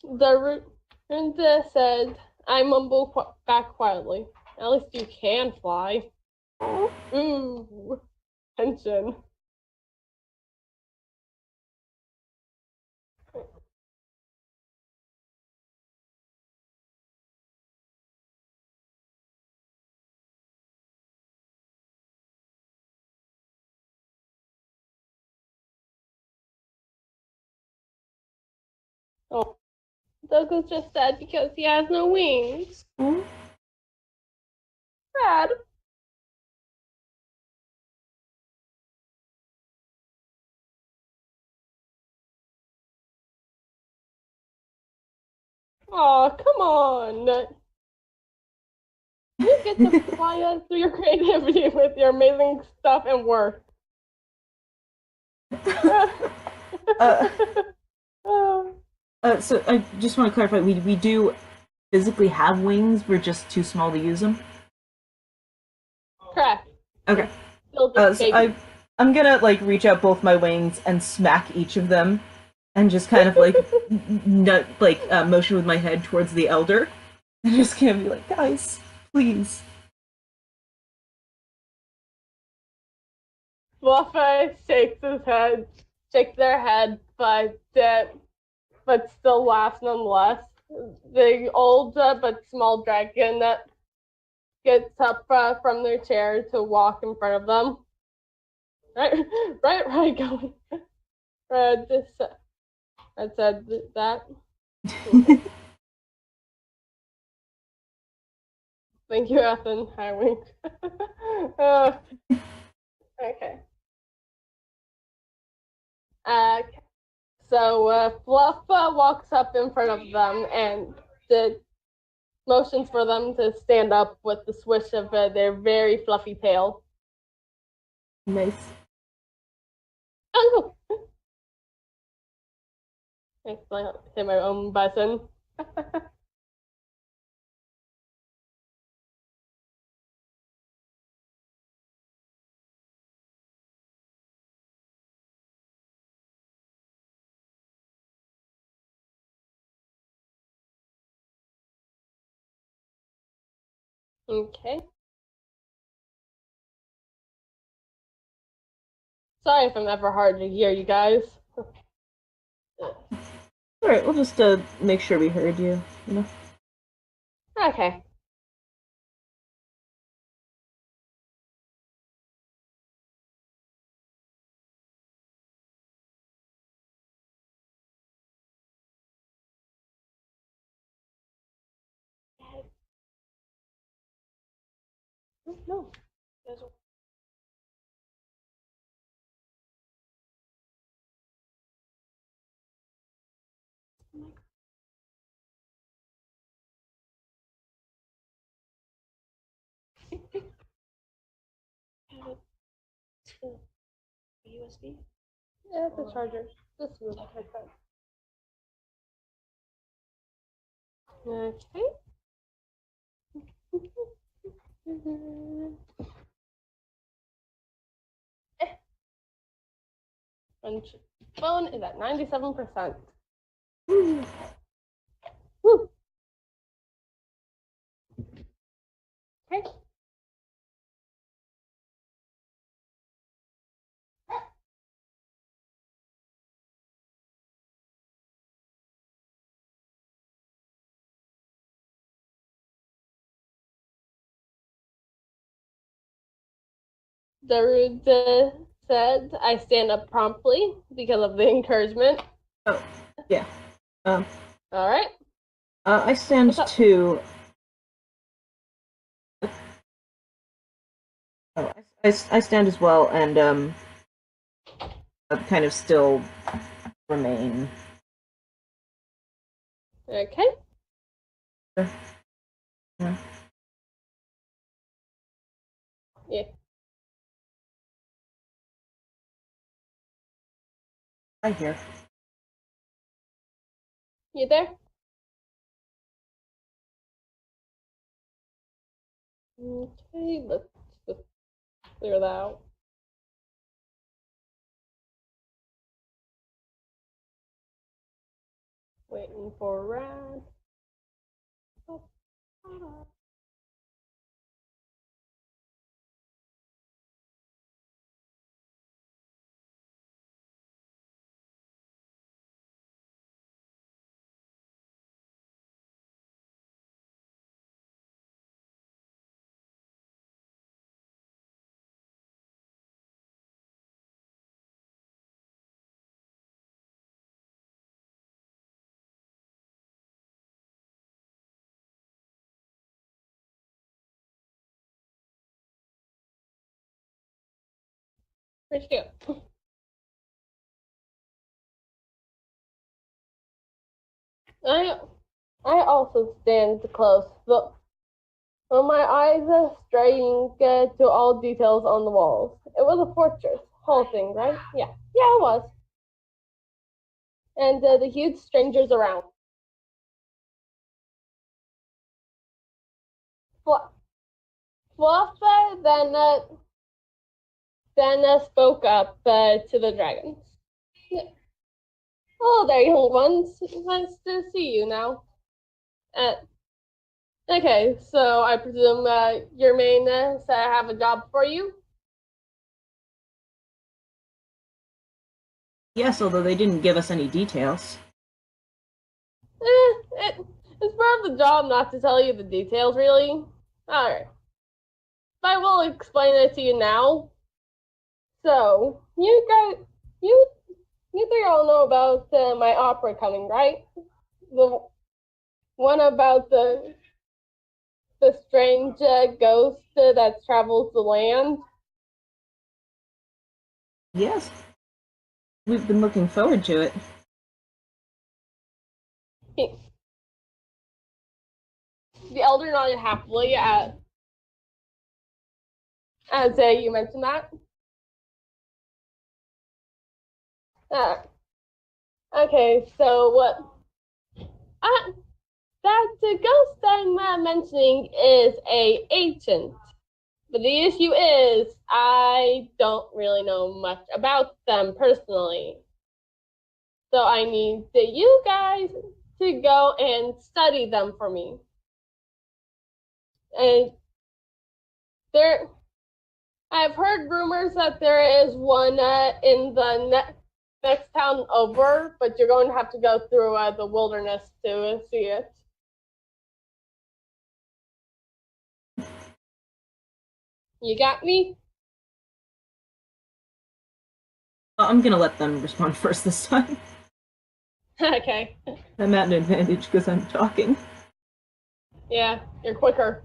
The Rinda said, I mumble back quietly. At least you can fly. Ooh, tension. Oh, Douglas just sad because he has no wings. Hmm? Sad. Oh, come on. You get to fly us through your creativity with your amazing stuff and work. uh, so I just want to clarify, we do physically have wings, we're just too small to use them? Correct. Okay. Still just So baby. I'm gonna, like, reach out both my wings and smack each of them, and just kind of, like, motion with my head towards the elder. And just gonna be like, guys, please. Fluffy shakes their head, but still laughs nonetheless. The old but small dragon gets up from their chair to walk in front of them. Right, going. I said that. Okay. Thank you, Eythn. I wink. Okay. So Fluff walks up in front of them and motions for them to stand up with the swish of their very fluffy tail. Nice. Oh no! I hit my own button. Okay. Sorry if I'm ever hard to hear, you guys. Alright, we'll just make sure we heard you, you know? Okay. No. USB? Yeah, the charger. This one. Okay. And phone is at 97%. Woo. Okay. Darude said, I stand up promptly because of the encouragement. Oh, yeah. All right. I stand too. Oh, I stand as well, and kind of still remain. Okay. Yeah. Yeah. I hear. You there? Okay, let's just clear that out. Waiting for Rad. Where'd you go? I also stand close, but my eyes are straying to all details on the walls. It was a fortress, whole thing, right? Yeah, it was. And the huge strangers around. Fluff then spoke up to the dragons. Hello there, young ones. Nice to see you now. Okay, so I presume your main said I have a job for you? Yes, although they didn't give us any details. It's part of the job not to tell you the details, really. Alright. But I will explain it to you now. So, you three all know about my opera coming, right? The one about the strange ghost that travels the land. Yes. We've been looking forward to it. The elder nodded happily as you mentioned that. Okay, so what? That the ghost I'm mentioning is a ancient. But the issue is, I don't really know much about them personally. So I need you guys to go and study them for me. And I've heard rumors that there is one in the next town over, but you're going to have to go through the wilderness to see it. You got me? I'm gonna let them respond first this time. Okay. I'm at an advantage because I'm talking. Yeah, you're quicker.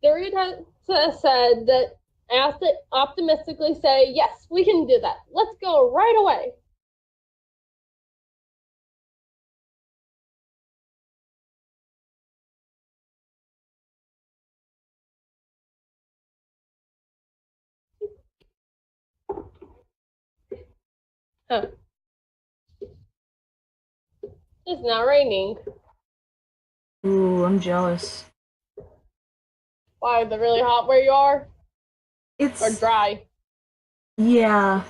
DaRude has said that asked it optimistically say, yes, we can do that. Let's go right away. Huh. It's not raining. Ooh, I'm jealous. Why, is it really hot where you are? It's... Or dry? Yeah.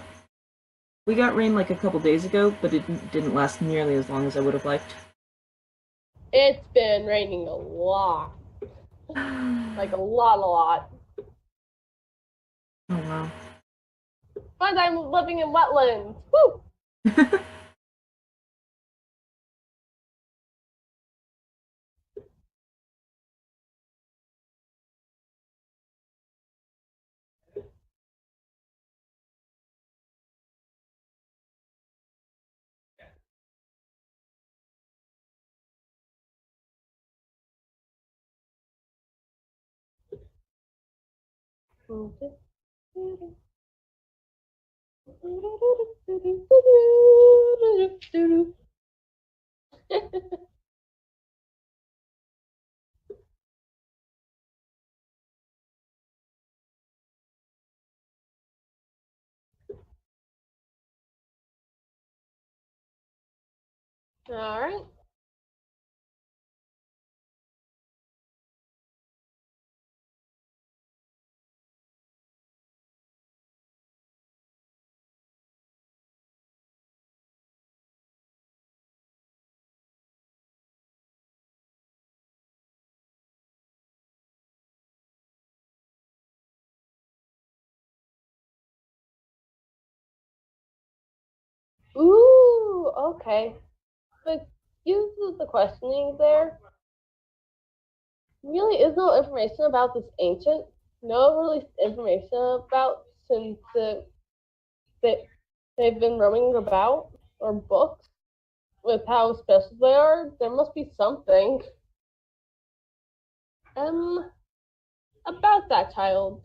We got rain like a couple days ago, but it didn't last nearly as long as I would have liked. It's been raining a lot. Like a lot. Oh, wow. Fun time living in wetlands. Woo! All right. Ooh, okay. But use the questioning there. really is no information about this ancient. No released information about since they've been roaming about, or books with how special they are. There must be something. About that child.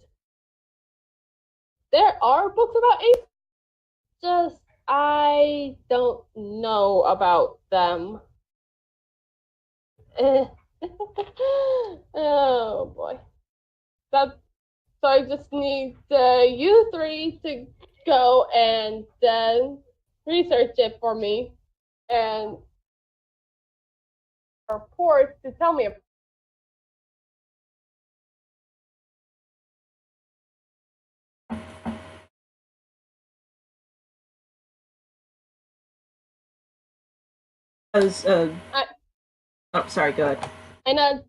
There are books about apes, just I don't know about them. Oh boy. That so I just need you three to go and research it for me and report to tell me. I was, oh, sorry, go ahead. I know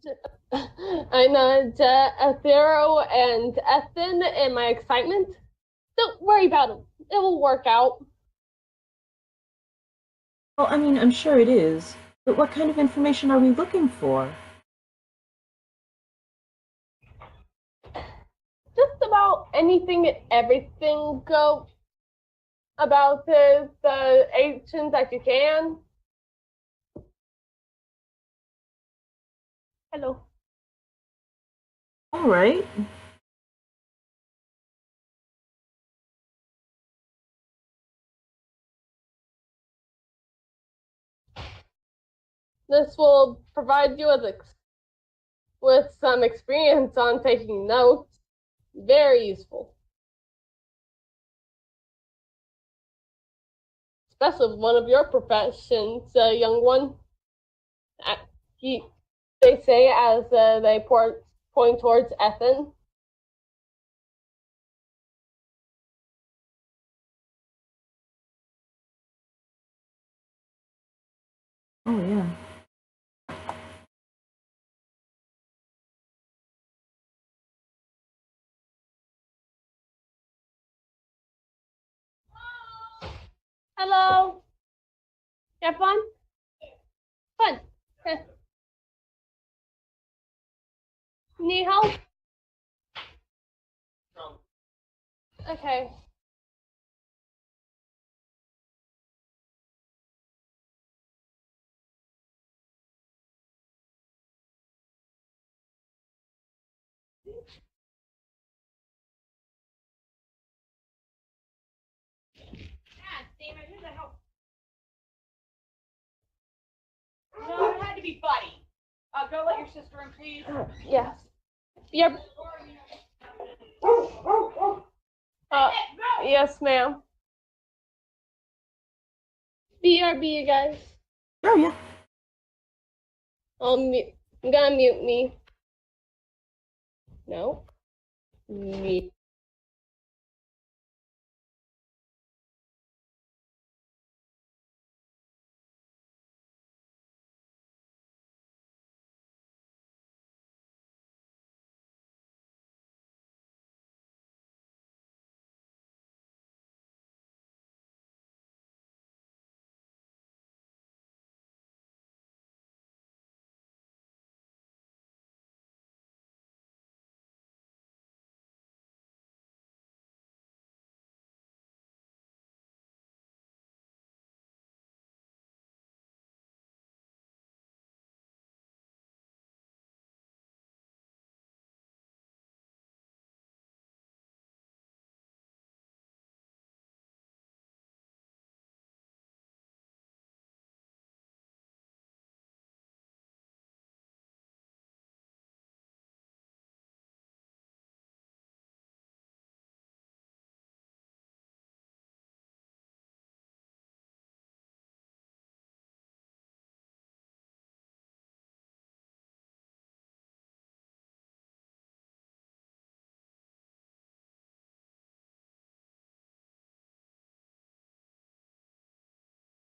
Eleuthero and Eythn and my excitement. Don't worry about them. It will work out. Well, I mean, I'm sure it is. But what kind of information are we looking for? Just about anything and everything go about the ancient that you can. Hello. All right. This will provide you with some experience on taking notes. Very useful. Especially with one of your professions, young one. They say as they point towards Eythn. Oh, yeah. Hello. You have fun? Fun. Need help? Okay. Damn it, who the hell? No, it had to be Buddy. Go let your sister in, please. Yes. Yep. Yes, ma'am. BRB, you guys. Oh, yeah. I'm gonna mute me. No. Me.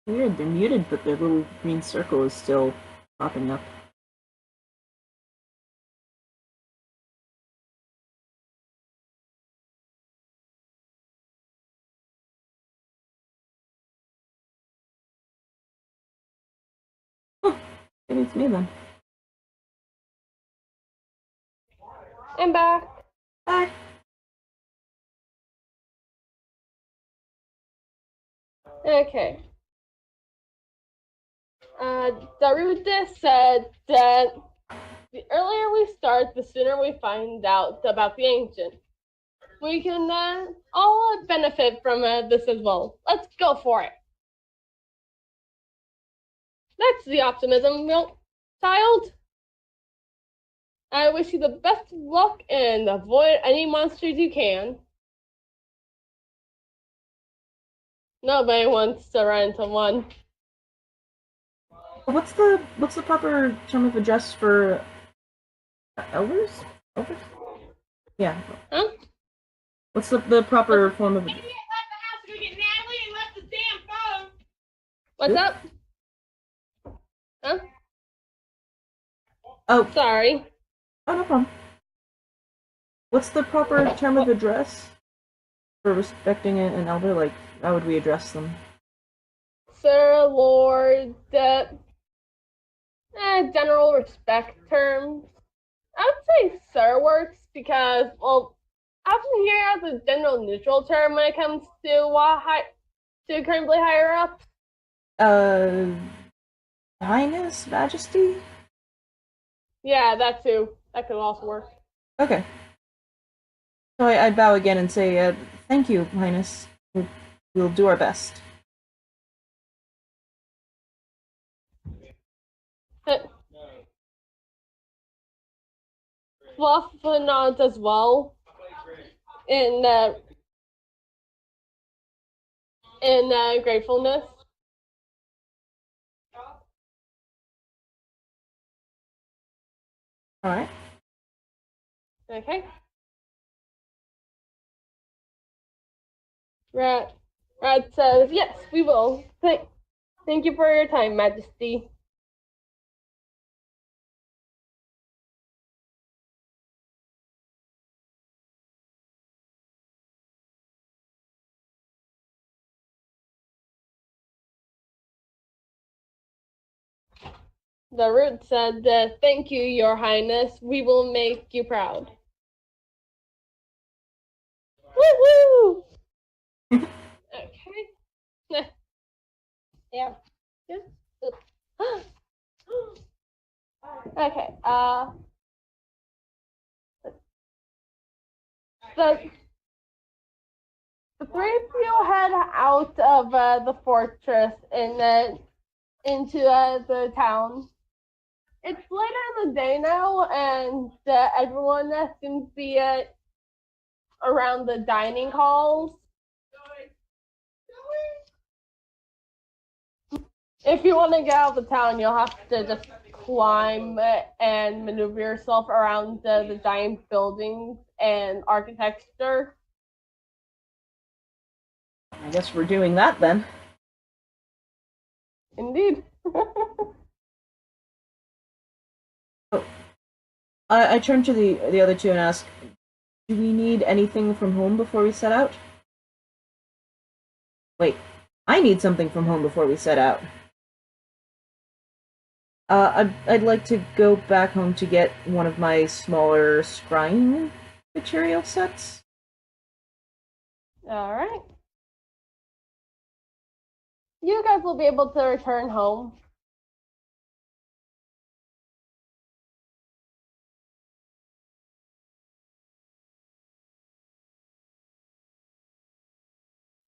Weird, they're muted, but their little green circle is still popping up. Huh, maybe it's me then. I'm back. Bye. Okay. Darude said that the earlier we start, the sooner we find out about the ancient. We can all benefit from this as well. Let's go for it. That's the optimism, child. I wish you the best of luck and avoid any monsters you can. Nobody wants to run into one. What's the proper term of address for elders? Elders? Yeah. Huh? What's the proper form of? Idiot left the house to go get Natalie and left the damn phone. What's Oop. up? Huh? Oh, Sorry. oh, no problem. What's the proper term of address for respecting an elder? Like, how would we address them? Sir, Lord, general respect terms. I would say Sir works because, well, I often hear it as a general neutral term when it comes to currently higher up. Highness, Majesty? Yeah, that too. That could also work. Okay. So I bow again and say, thank you, Highness. We'll do our best. Fluff nods as well. In gratefulness. Alright. Okay. Rat says, yes, we will. Thank you for your time, Majesty. The root said, thank you, Your Highness. We will make you proud. Woo-hoo! Okay. Yeah. Okay. The three of you head out of the fortress and into the town. It's later in the day now, and everyone seems to be around the dining halls. If you want to get out of the town, you'll have to just climb and maneuver yourself around the giant buildings and architecture. I guess we're doing that then. Indeed. I turn to the other two and ask, do we need anything from home before we set out? Wait, I need something from home before we set out. I'd like to go back home to get one of my smaller scrying material sets. Alright. You guys will be able to return home.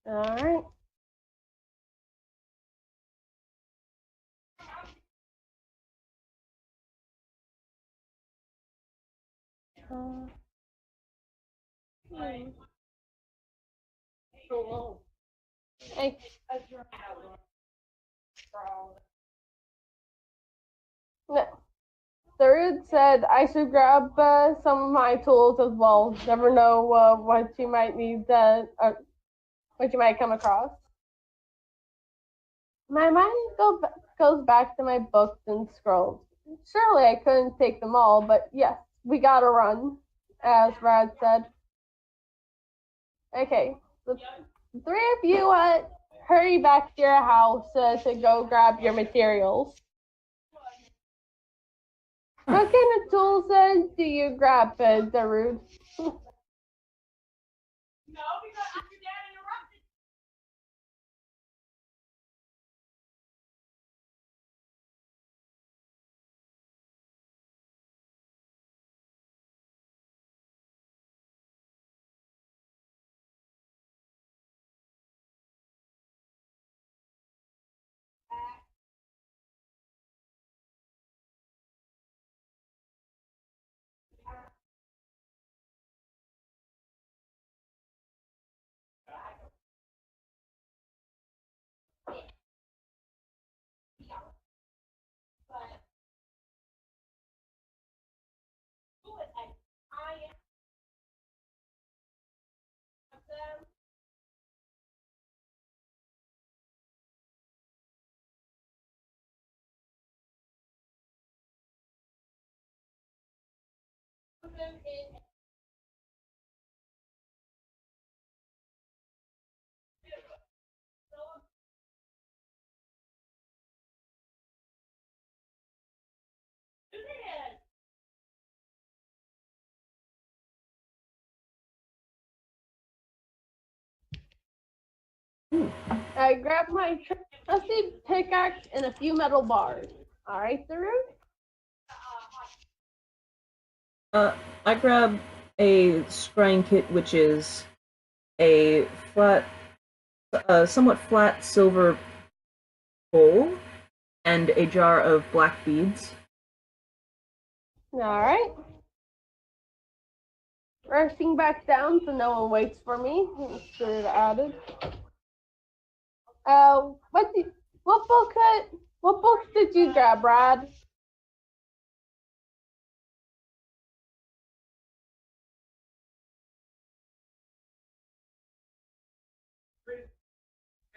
Alright. Hey. No. Third said I should grab some of my tools as well. Never know what you might need, what you might come across. My mind goes back to my books and scrolls. Surely I couldn't take them all, but yes, we gotta run, as Rad said. Okay, the three of you hurry back to your house to go grab your materials. What kind of tools do you grab, Darude? No, because your dad interrupted. I grab my trusty pickaxe and a few metal bars. Alright, Darude? I grab a scrying kit, which is a flat, somewhat flat silver bowl and a jar of black beads. Alright. Rushing back down so no one waits for me. Sure it added. What books did you grab, Brad?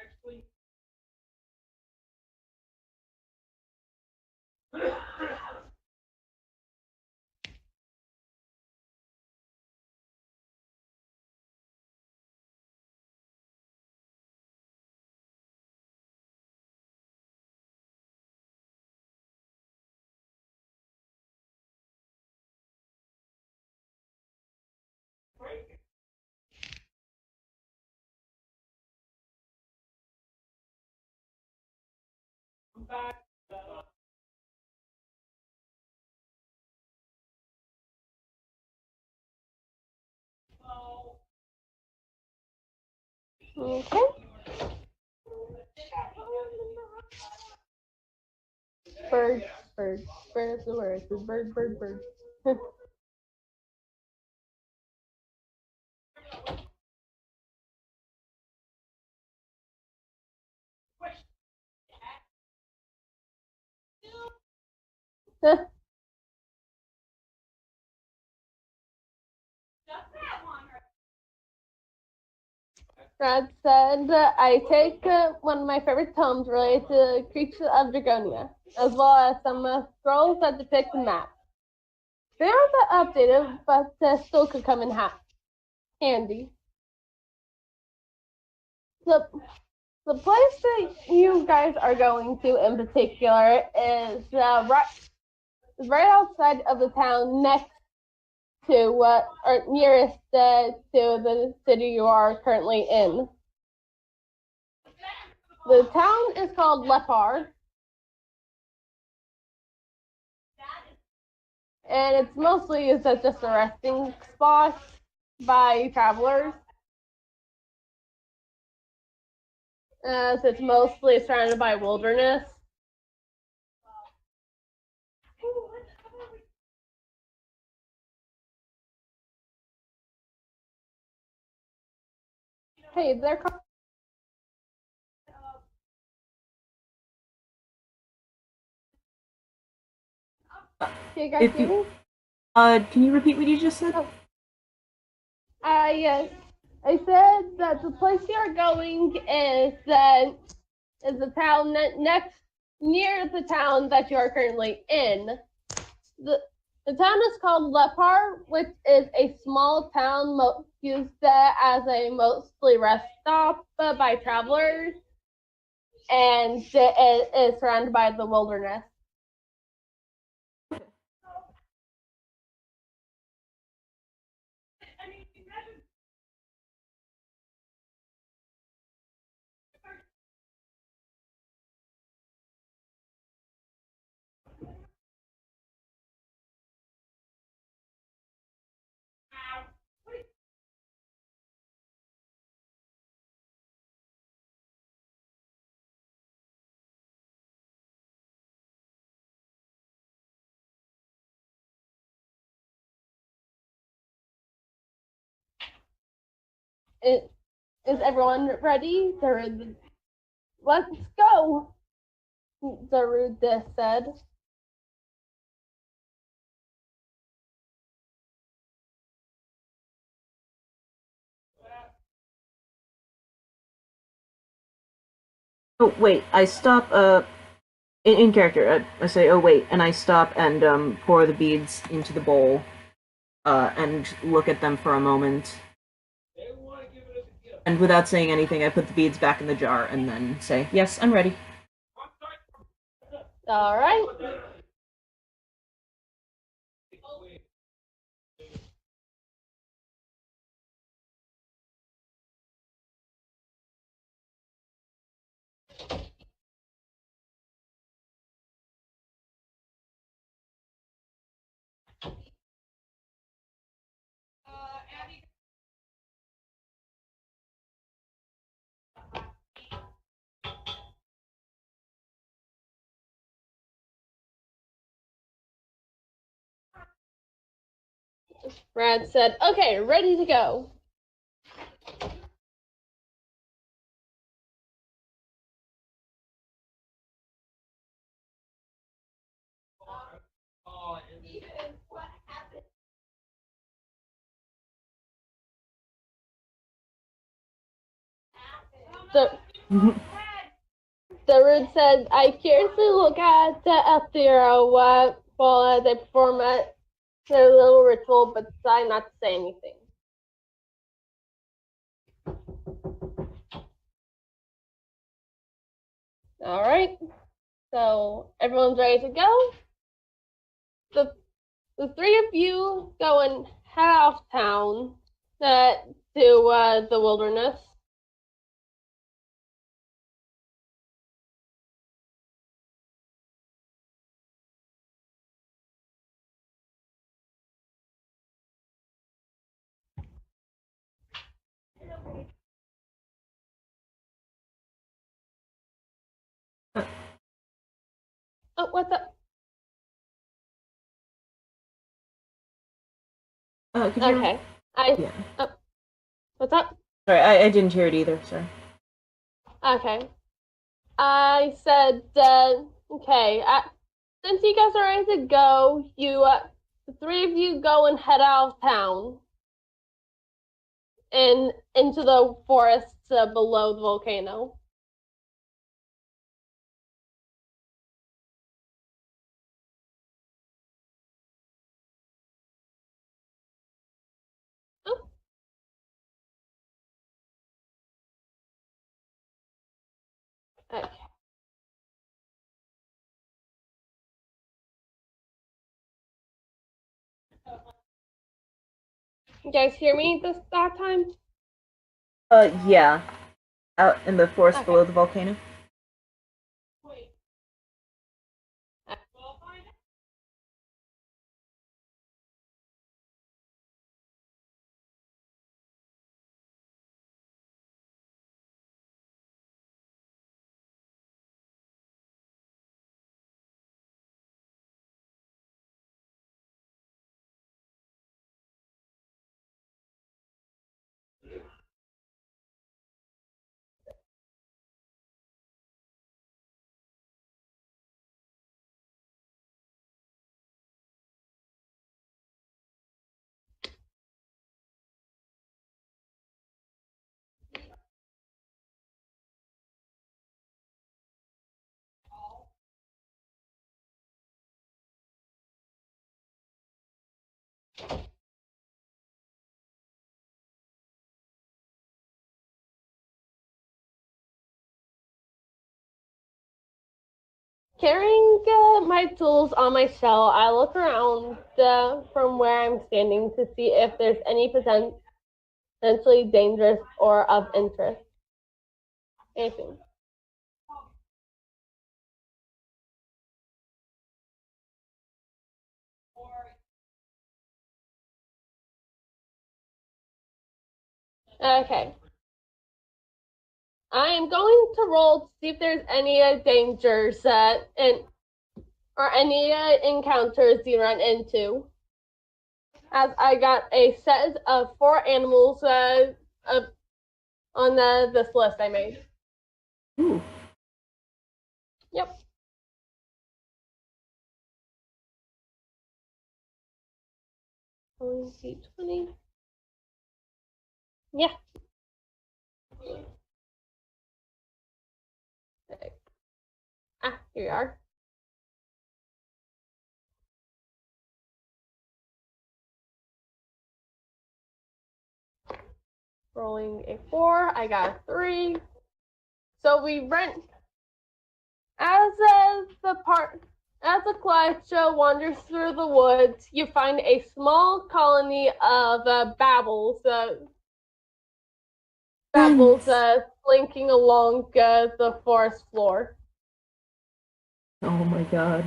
Actually, I'm back. Okay. Bird, bird, bird, the word, bird, bird, bird. Brad said, I take one of my favorite tomes related to creatures of Dragonia, as well as some scrolls that depict the map. They aren't that updated, but still could come in handy. The place that you guys are going to in particular is right outside of the town next to or nearest to the city you are currently in. The town is called Lepar, and it's mostly used as just a resting spot by travelers. So it's mostly surrounded by wilderness. Hey, they're can you guys hear me? Can you repeat what you just said? Yes. I said that the place you're going is the town next near the town that you are currently in. The town is called Lepar, which is a small town used as a mostly rest stop by travelers, and it is surrounded by the wilderness. Is everyone ready? Let's go, Darude said. Oh, wait, I stop, in character, I say, oh, wait, and I stop and, pour the beads into the bowl, and look at them for a moment. And without saying anything, I put the beads back in the jar and then say, yes, I'm ready. Alright. Brad said, okay, ready to go. Darude said, I curiously look at the Eleuthero while they perform their little ritual, but decide not to say anything. Alright, so everyone's ready to go. The three of you go and head off town to the wilderness. Oh, what's up? Could you... Okay. Yeah. Oh, what's up? Sorry, I didn't hear it either, sorry. Okay. I said, okay, since you guys are ready to go, the three of you go and head out of town and into the forests below the volcano. Oh. Okay. You guys hear me that time? Yeah. Out in the forest Okay. below the volcano. Carrying my tools on my shell, I look around from where I'm standing to see if there's any potentially dangerous or of interest. Anything. Okay. I am going to roll to see if there's any dangers or any encounters you run into. As I got a set of 4 animals on this list I made. Ooh. Yep. D20. Yeah. Ah, here you are. Rolling a 4, I got a 3. So we rent as the Clyde wanders through the woods, you find a small colony of babbles slinking along the forest floor. Oh my god.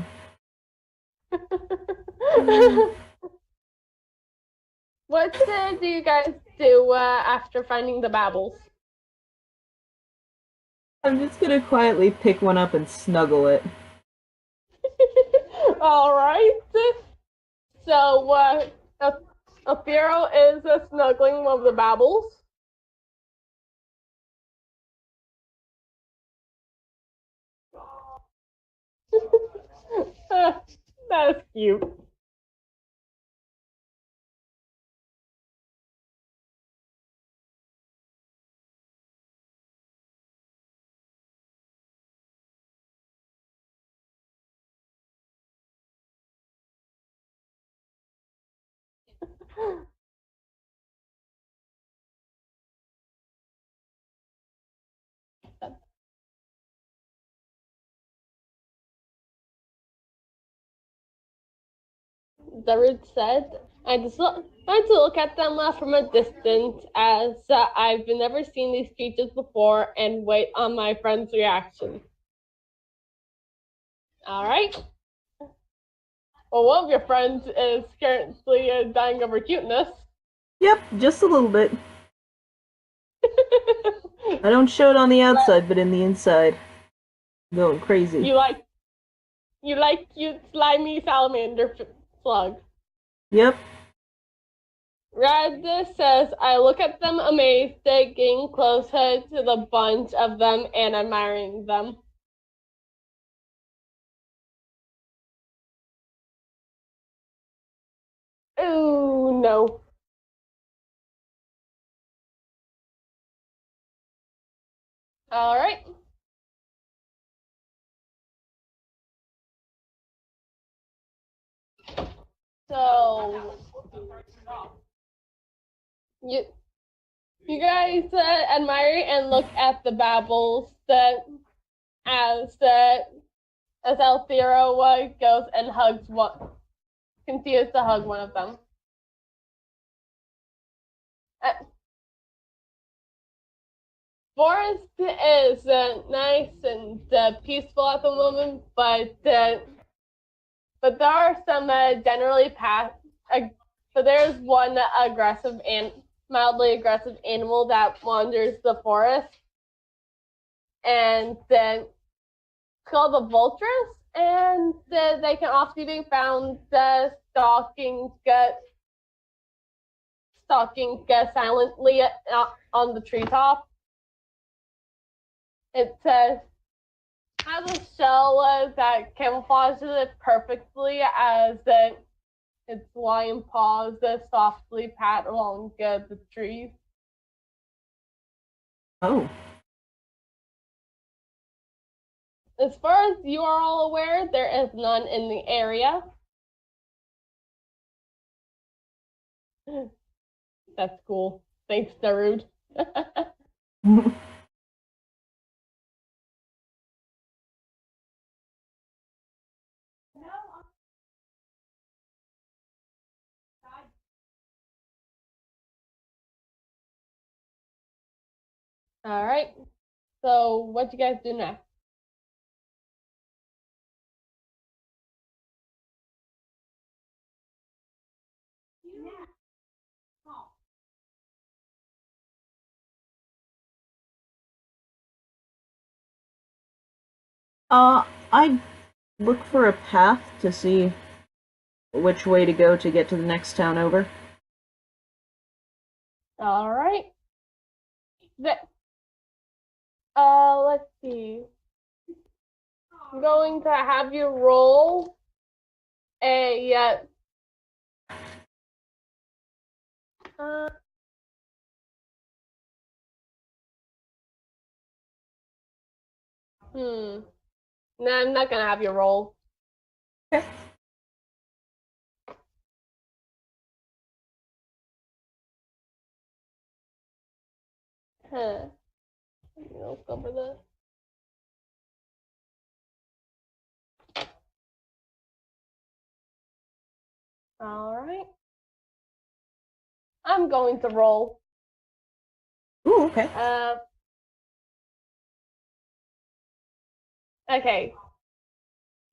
What do you guys do after finding the babbles? I'm just gonna quietly pick one up and snuggle it. Alright. So, Eleuthero is snuggling one of the babbles. That's cute. Darude said, I just like to look at them from a distance as I've never seen these creatures before and wait on my friend's reaction. Alright. Well, one of your friends is currently dying of her cuteness. Yep, just a little bit. I don't show it on the outside, but in the inside. I'm going crazy. You like cute, slimy salamander slug. Yep. Rad says, I look at them amazed, getting closer to the bunch of them and admiring them. Ooh, no. Alright. So, you guys admire and look at the babbles as Eleuthero goes and continues to hug one of them. Forest is nice and peaceful at the moment, but there are some but there's one mildly aggressive animal that wanders the forest, and then it's called the vultures, and they can often be found stalking silently on the treetop. It has a shell that camouflages it perfectly as its lion paws softly pat along the trees. Oh. As far as you are all aware, there is none in the area. That's cool. Thanks, Darude. Alright. So, what you guys do next? I look for a path to see which way to go to get to the next town over. Alright. Let's see. I'm going to have you roll a no, I'm not gonna have you roll. Okay. Huh. Let's go for this. Alright. I'm going to roll. Ooh, okay. Okay.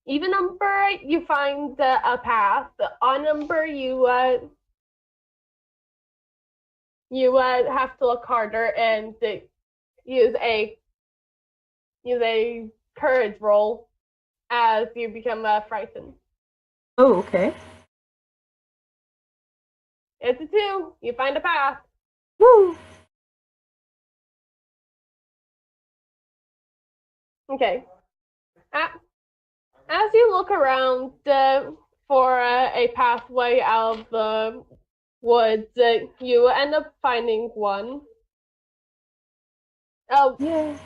Even number, you find a path. The odd number, you have to look harder and use a courage roll as you become frightened. Oh, okay. It's a 2. You find a path. Woo! Okay. As you look around for a pathway out of the woods, you end up finding one. Oh, Yeah.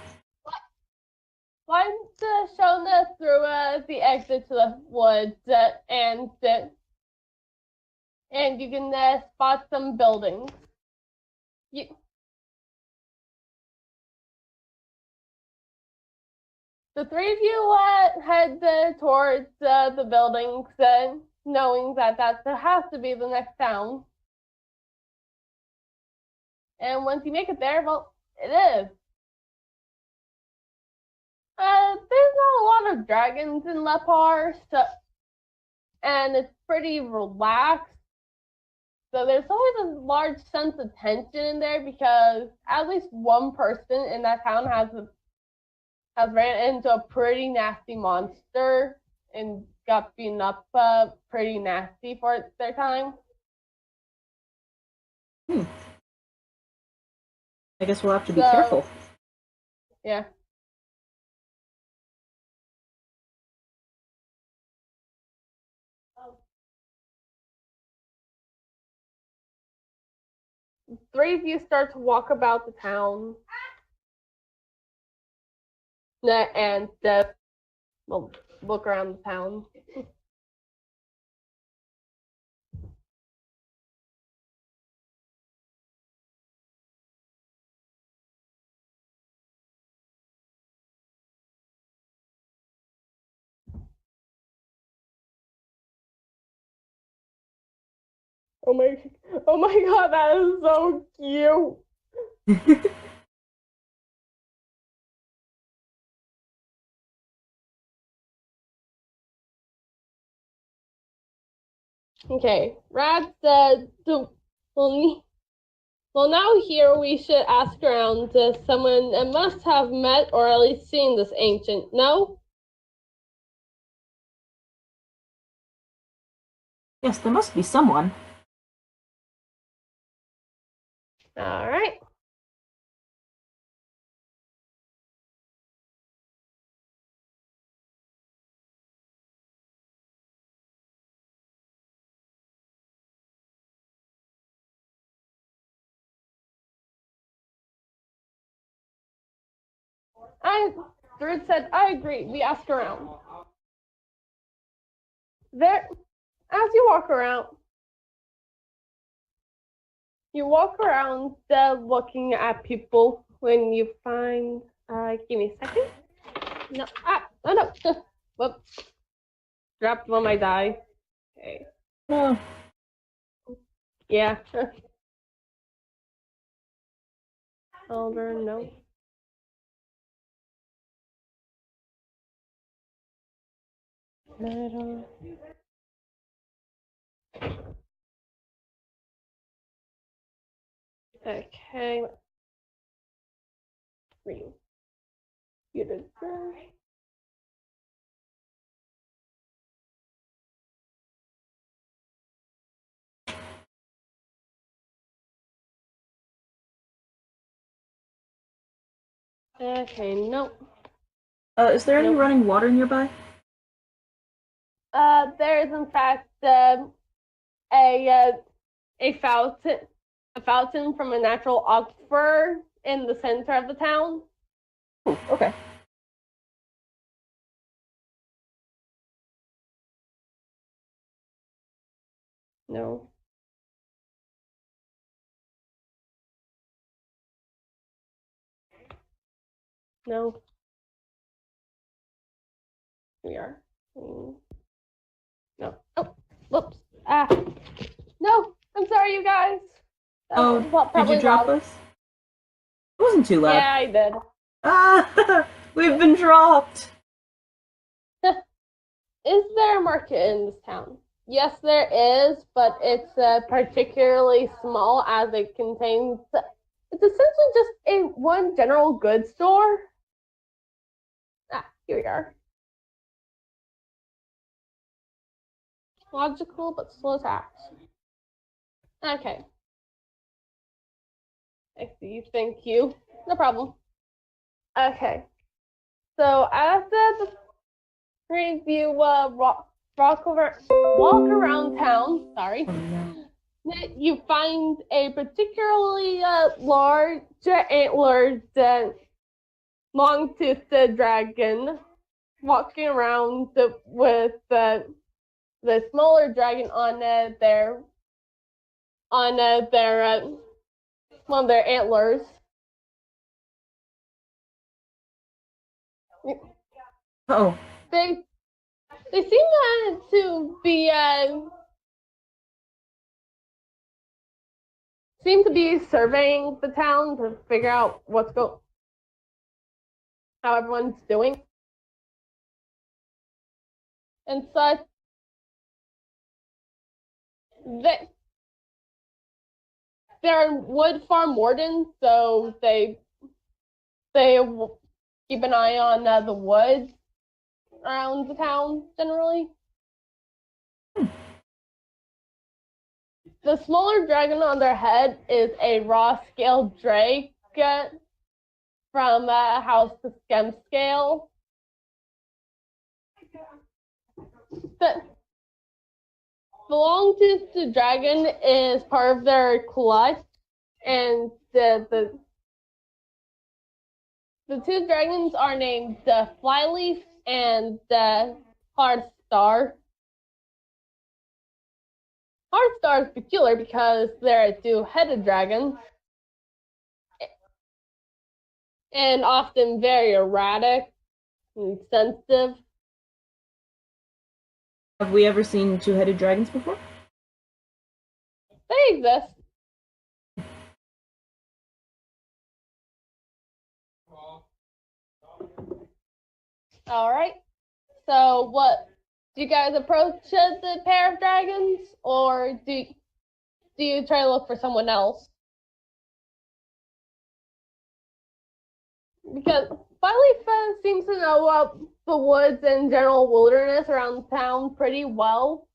once shown through the exit to the woods, and you can spot some buildings. The three of you head towards the buildings, knowing that has to be the next town. And once you make it there, well, it is. There's not a lot of dragons in Lepar, and it's pretty relaxed. So there's always a large sense of tension in there because at least one person in that town has ran into a pretty nasty monster and got beaten up pretty nasty for their time. I guess we'll have to be careful. Yeah. Three of you start to walk about the town. And well, look around the town. Oh my god, that is so cute. Okay, Rad said, well, now here we should ask around someone that must have met or at least seen this ancient. No? Yes, there must be someone. All right. Druid said, I agree. We ask around. There, as you walk around, looking at people when you find. Give me a second. No, oh no. Whoops. Dropped one of my die. Okay. No. Yeah. Elder, no. Metal. Okay. Read. You did that. Okay, nope. Is there any Nope. running water nearby? There is in fact a fountain from a natural aquifer in the center of the town. Oh, okay. No. No. We are. No. Oh, whoops. Ah. No. I'm sorry, you guys. That was Did probably you drop loud. us? It wasn't too loud. Yeah, I did. Ah, we've been dropped. Is there a market in this town? Yes, there is, but it's particularly small as it contains. It's essentially just a one general goods store. Ah, here we are. Logical but slow tax. Okay. I see. Thank you. No problem. Okay. So after the review, walk around town. Sorry. Oh, no. You find a particularly large antlered long-toothed dragon walking around with the smaller dragon on one of their antlers. Oh, They seem to be surveying the town to figure out how everyone's doing and such. They're wood farm wardens, so they keep an eye on the woods around the town generally. The smaller dragon on their head is a raw-scaled drake from House the Scale. The long-toothed dragon is part of their clutch, and the two dragons are named Flyleaf and Hardstar. Hardstar is peculiar because they're a two-headed dragon and often very erratic and sensitive. have we ever seen two-headed dragons before? They exist. All right. So, what do you guys approach the pair of dragons, or do you try to look for someone else? Because Flyleaf seems to know the woods and general wilderness around town pretty well.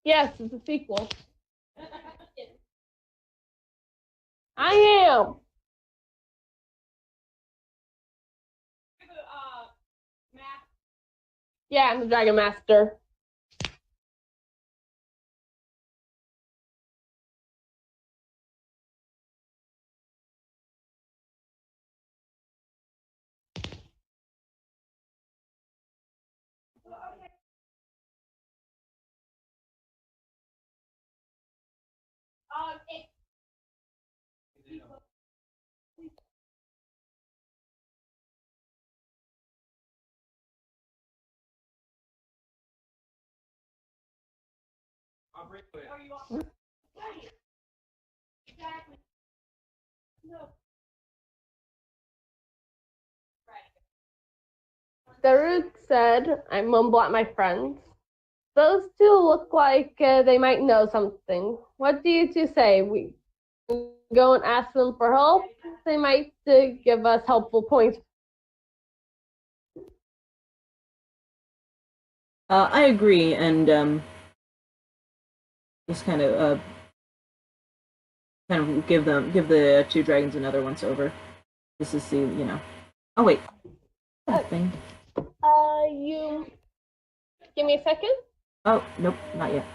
Yes, it's a sequel. I am. Yeah, I'm the Dragon Master. Darude said, I mumble at my friends. Those two look like they might know something. What do you two say? We go and ask them for help, they might give us helpful points. I agree, and just kind of give the two dragons another once over, just to see, you know. Oh wait, thing. You give me a second. Oh nope, not yet.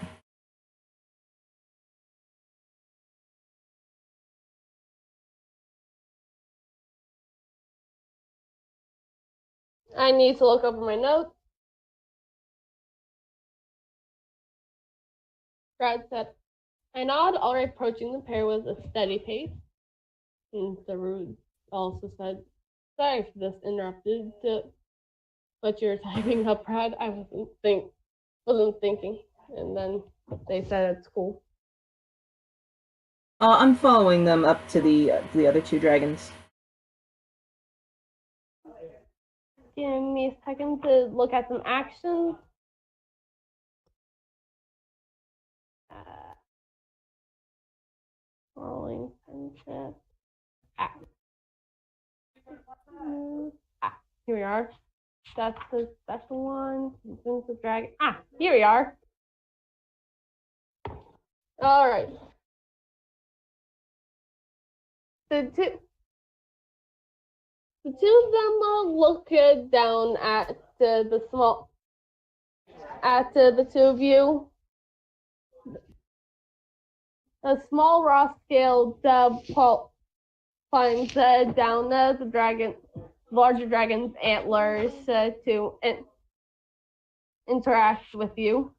I need to look over my notes. Brad said, I nod, already approaching the pair with a steady pace. And Darude also said, sorry for this interrupted, but you're typing up, Brad. I wasn't thinking. And then they said it's cool. I'm following them up to the other two dragons. Give me a second to look at some actions. Rolling friendship. Here we are. That's the special one. Consumes the dragon. Here we are. All right. The two of them look down at the two of you. A small raw scaled climbs down the larger dragon's antlers to interact with you.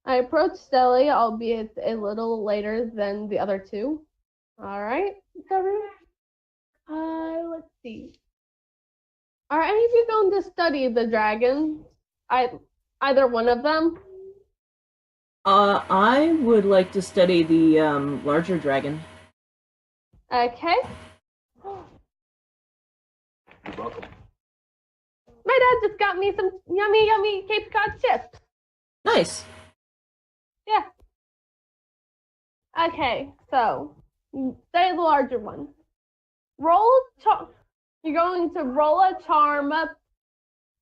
I approach steadily, albeit a little later than the other two. All right, Darude. Let's see. Are any of you going to study the dragon? Either one of them? I would like to study the larger dragon. Okay. You're welcome. My dad just got me some yummy Cape Cod chips. Nice. Yeah. Okay, so study the larger one. You're going to roll a charm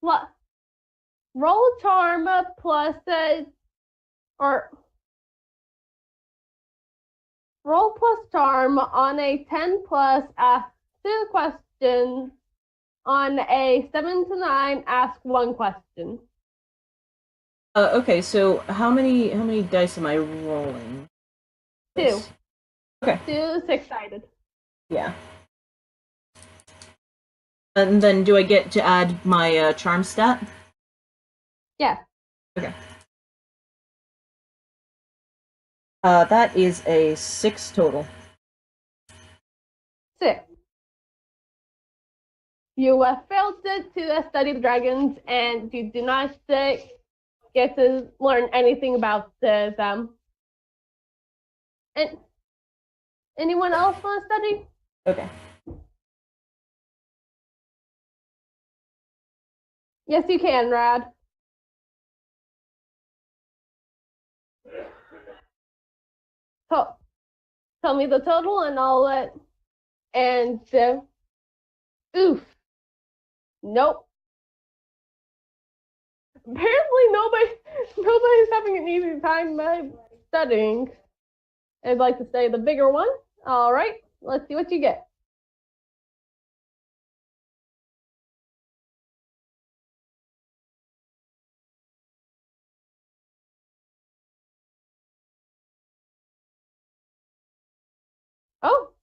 plus roll plus charm on a 10 plus, ask 2 questions. On a 7 to 9, ask 1 question. Okay, so how many dice am I rolling? 2. Okay. 2 6-sided. Yeah. And then do I get to add my charm stat? Yeah. Okay. That is a 6 total. 6. You failed to study the dragons, and you do not get to learn anything about them. And anyone else want to study? Okay. Yes, you can, Rad. Tell me the total, and I'll let. And oof. Nope. Apparently nobody's having an easy time studying. I'd like to say the bigger one. All right, let's see what you get.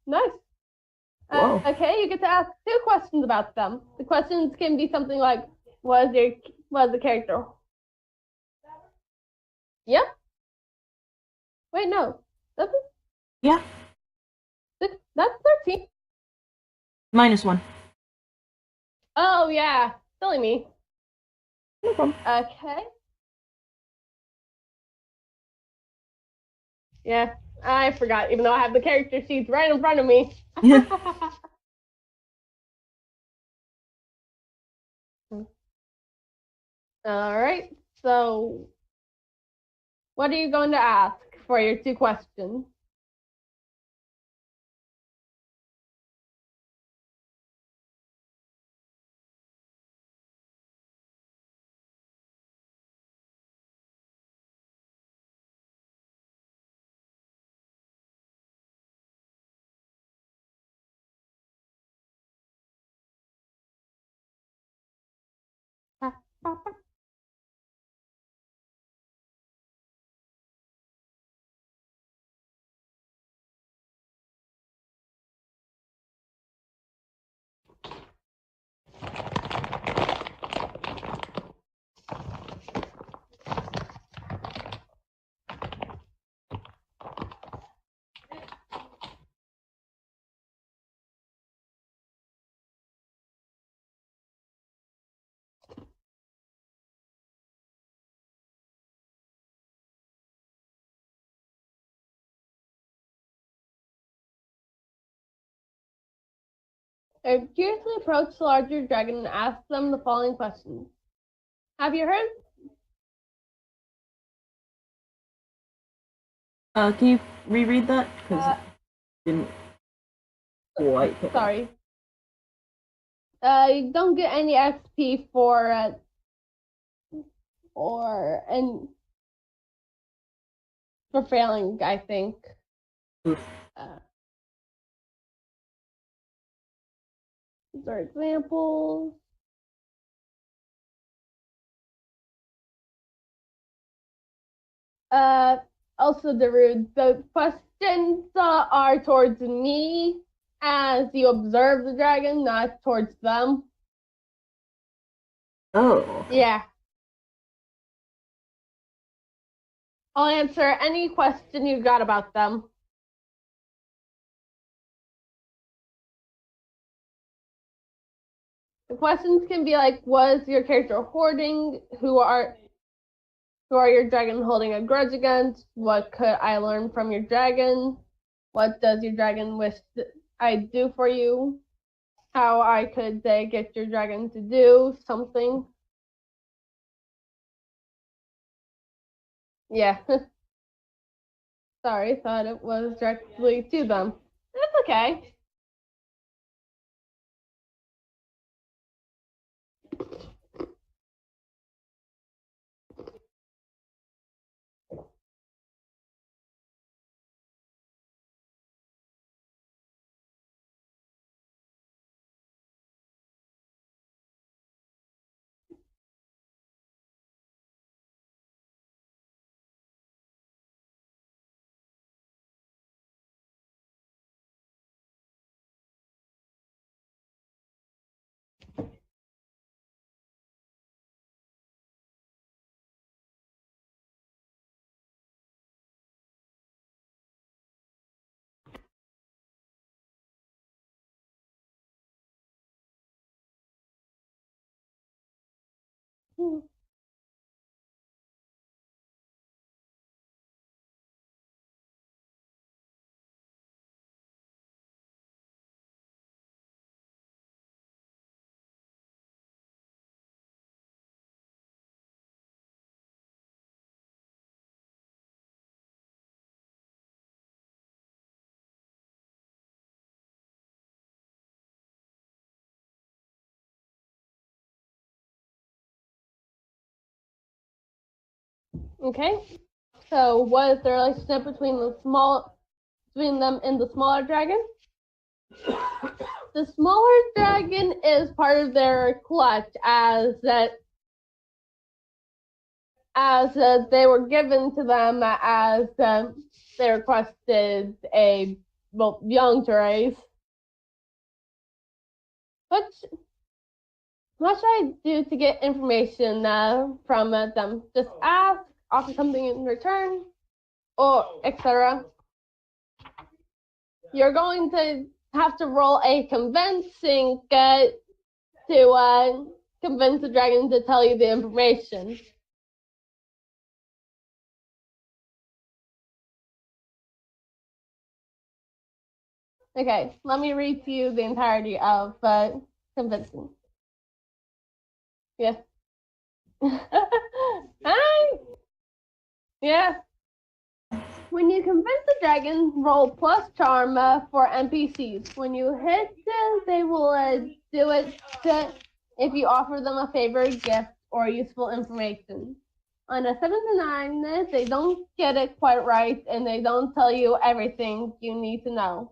Nice. Whoa. Okay, you get to ask 2 questions about them. The questions can be something like, was the character? Yep. Wait, no. That's it? Yeah. That's 13. -1. Oh, yeah. Silly me. No problem. Okay. Yeah, I forgot, even though I have the character sheets right in front of me. Alright, so what are you going to ask for your 2 questions? I curiously approach the larger dragon and ask them the following questions. Have you heard? Can you reread that? Because I didn't quite pick up. Sorry. You don't get any XP for failing, I think. Oof. These are examples. Also, the questions are towards me as you observe the dragon, not towards them. Oh. Yeah. I'll answer any question you got about them. The questions can be like, was your character hoarding? Who are your dragon holding a grudge against? What could I learn from your dragon? What does your dragon wish I do for you? How I could get your dragon to do something. Yeah. Sorry, thought it was directly to them. That's okay. Okay. So what is the relationship between them and the smaller dragon? The smaller dragon is part of their clutch as they were given to them as they requested a well, young to raise. What should I do to get information from them? Just ask, offer something in return, or etc. You're going to have to roll a convincing to convince the dragon to tell you the information. Okay, let me read to you the entirety of convincing. Yeah. Hi. Yeah. When you convince the dragon, roll plus charm for NPCs. When you hit, they will do it if you offer them a favor, gift, or useful information. On a 7 to 9, they don't get it quite right, and they don't tell you everything you need to know.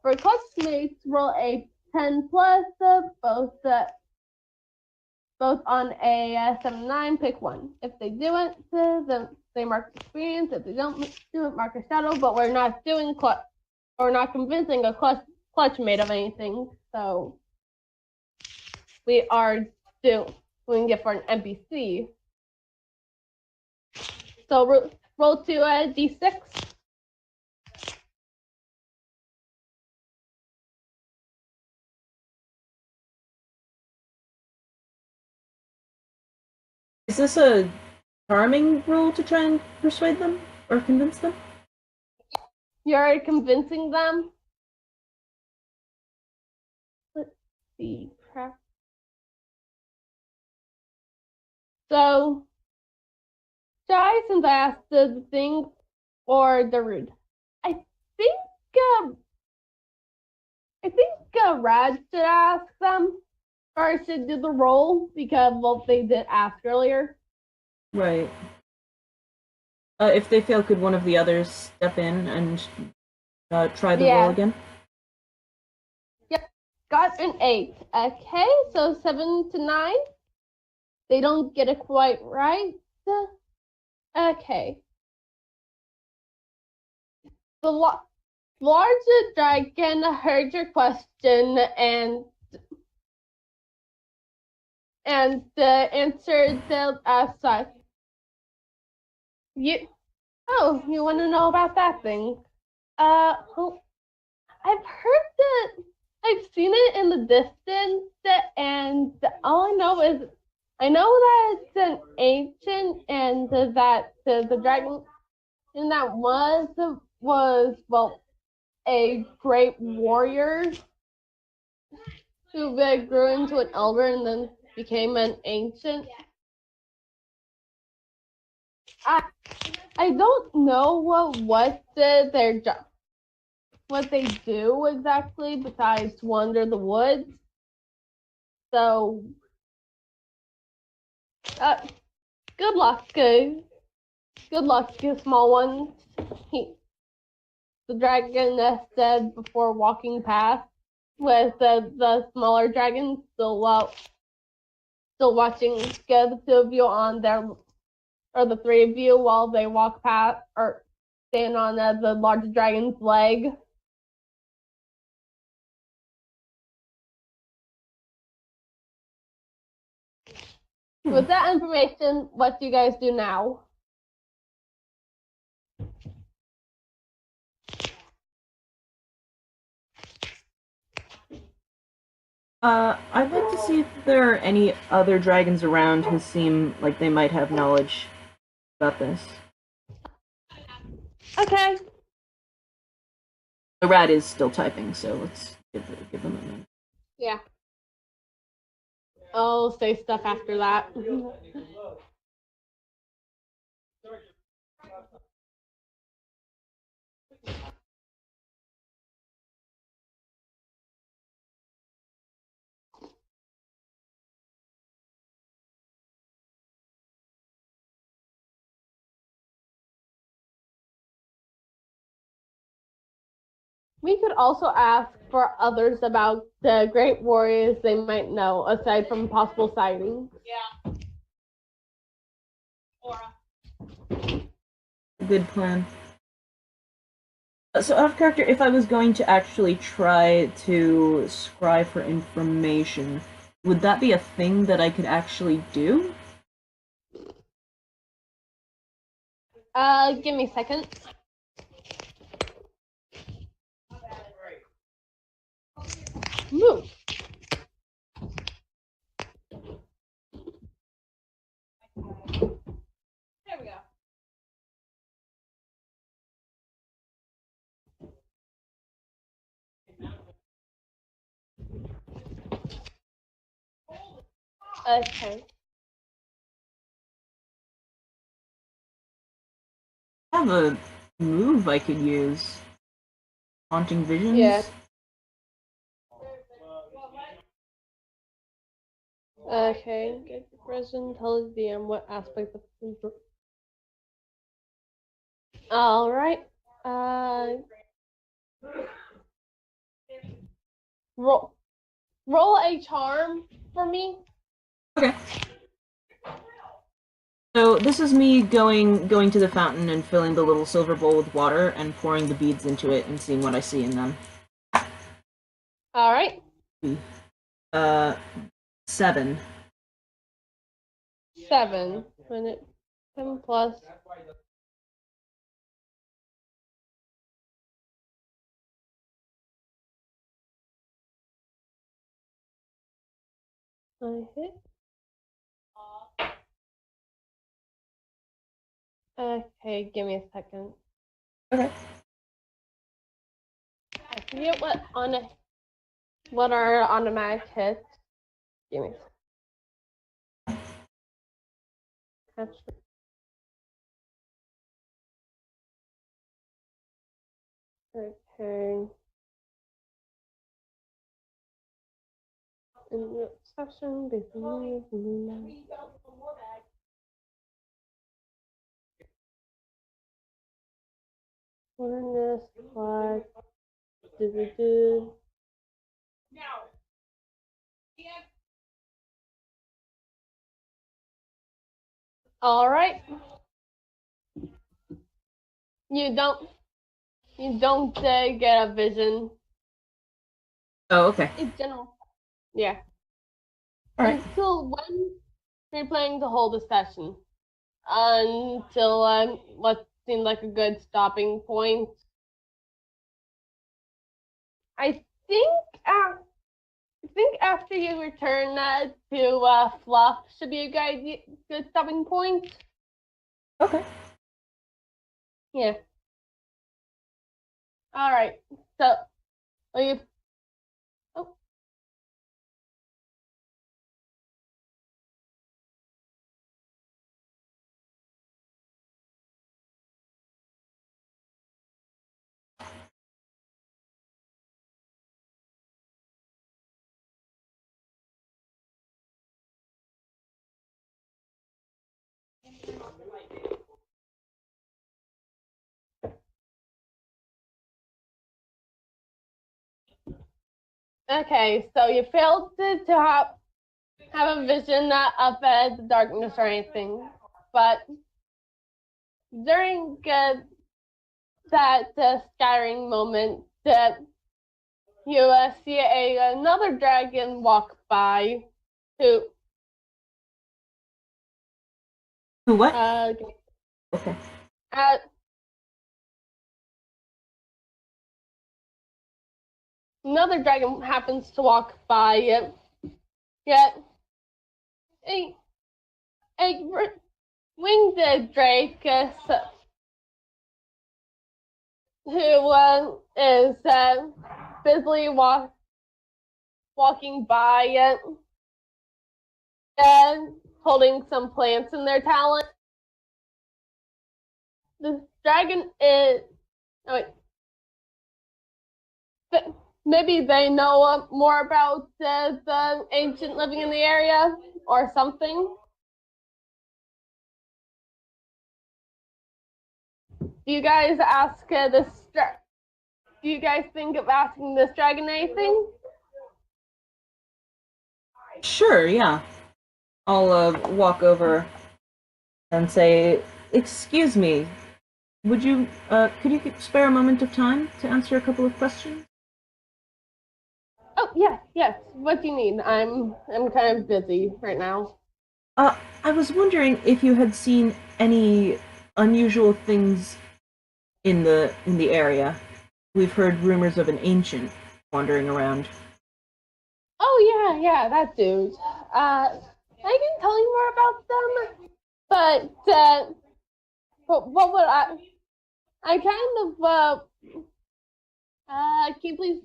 For classmates, roll a 10 plus, both on a 7 to 9, pick one. If they do it, then they mark experience. If they don't do it, mark a shadow. But we're not doing we're not convincing a clutch mate of anything. So we are doing it for an NPC. So roll to a d6. Is this a charming roll to try and persuade them or convince them? You're convincing them. Let's see. So, Shy, since I asked the thing, or Darude, I think Rad should ask them, or should do the roll because well they did ask earlier. Right. If they fail, could one of the others step in and try the roll again? Yep, got an 8. Okay, so 7 to 9. They don't get it quite right. Okay. The large dragon heard your question and answered as such. You want to know about that thing? Well, I've heard that, I've seen it in the distance, and all I know is, I know that it's an ancient, and that the dragon, and that was well, a great warrior who grew into an elder and then became an ancient. I don't know what they do exactly besides wander the woods. So, good luck. Good luck, you small ones. The dragon said before walking past, with the smaller dragons still watching the two of you on their, or the three of you while they walk past or stand on the larger dragon's leg. With that information, what do you guys do now? I'd like to see if there are any other dragons around who seem like they might have knowledge about this. Okay. The rat is still typing, so let's give them a minute. Yeah. I'll say stuff after that. We could also ask for others about the great warriors they might know, aside from possible sightings. Yeah. Aura. Good plan. So out of character, if I was going to actually try to scry for information, would that be a thing that I could actually do? Give me a second. Move. There we go. Okay. I have a move I could use. Haunting Visions? Yeah. Okay. Get the person, tell the DM what aspect of the. Alright. Roll a charm for me. Okay. So this is me going to the fountain and filling the little silver bowl with water and pouring the beads into it and seeing what I see in them. Alright. 7. 7. 7 plus. I hit. Okay, give me a second. Okay. I forget what are automatic hits. Give me a second. Okay. In the session, awareness, flag, do. Now. Yeah. All right. You don't get a vision. Oh, okay. It's general. Yeah. Alright. Until when we're planning to hold a session? Until what seemed like a good stopping point. I think after you return to Fluff should be a good stopping point. Okay. Yeah. All right. So, are you? Oh. Okay, so you failed to have a vision of the darkness or anything, but during that scattering moment, that you see another dragon walk by, who What? okay. Okay. Another dragon happens to walk by, yet a winged drake who is busily walking by and holding some plants in their talent. The dragon is. Oh, wait. But maybe they know more about the ancient living in the area or something. Do you guys ask this? Do you guys think of asking this dragon anything? Sure, yeah. I'll walk over and say, "Excuse me, Would you, could you spare a moment of time to answer a couple of questions? Oh, yes. What do you need? I'm kind of busy right now. I was wondering if you had seen any unusual things in the area. We've heard rumors of an ancient wandering around. Oh yeah, that dude. I can tell you more about them, but what would I kind of can you please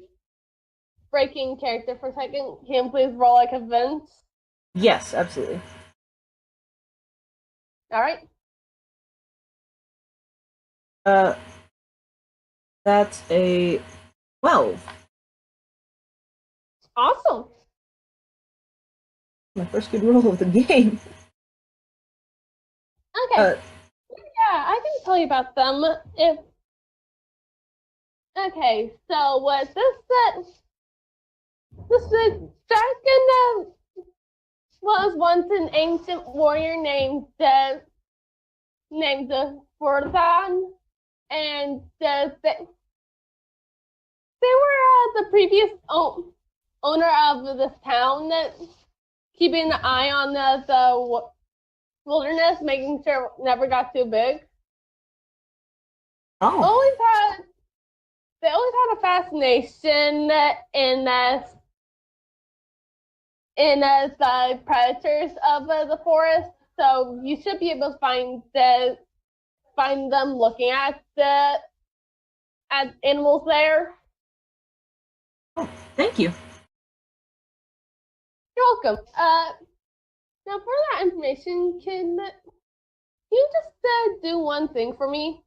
breaking character for a second? Can you please roll like events? Yes, absolutely. All right. That's a 12. Awesome. My first good roll of the game. Okay. Yeah, I can tell you about them. If okay, so what this dragon was once an ancient warrior named Forthon, and they were the previous owner of this town, keeping an eye on the wilderness, making sure it never got too big. Oh. They always had a fascination in the predators of the forest. So you should be able to find them looking at animals there. Oh, thank you. You're welcome. Now for that information, can you just do one thing for me?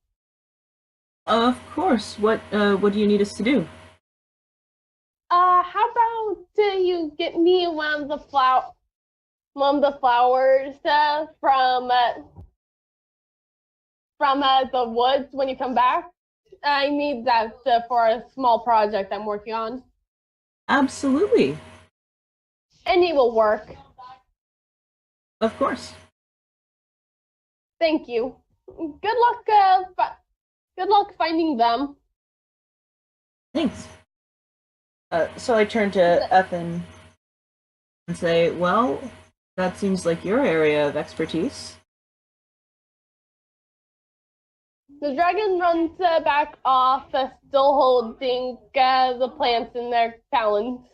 Of course. What do you need us to do? How about you get me one of the flowers from the woods when you come back? I need that for a small project I'm working on. Absolutely. Any will work. Of course. Thank you. Good luck finding them. Thanks. So I turn to Eythn and say, well, that seems like your area of expertise. The dragon runs back off, still holding the plants in their talons.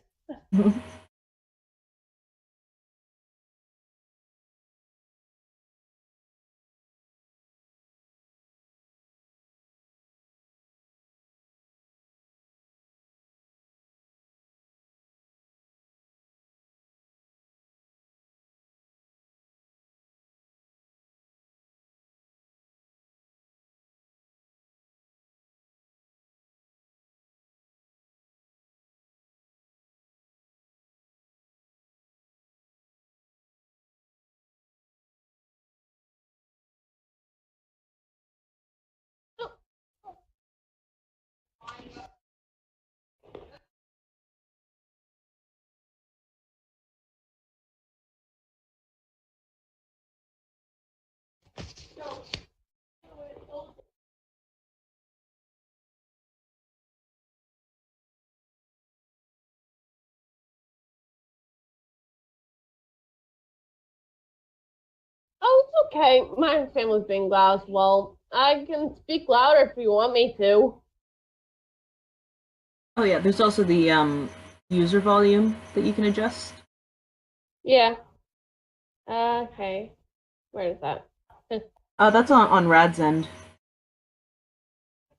Oh, it's okay. My family's being loud as well. I can speak louder if you want me to. Oh yeah, there's also the user volume that you can adjust. Yeah. Okay. Where is that? That's on Rad's end.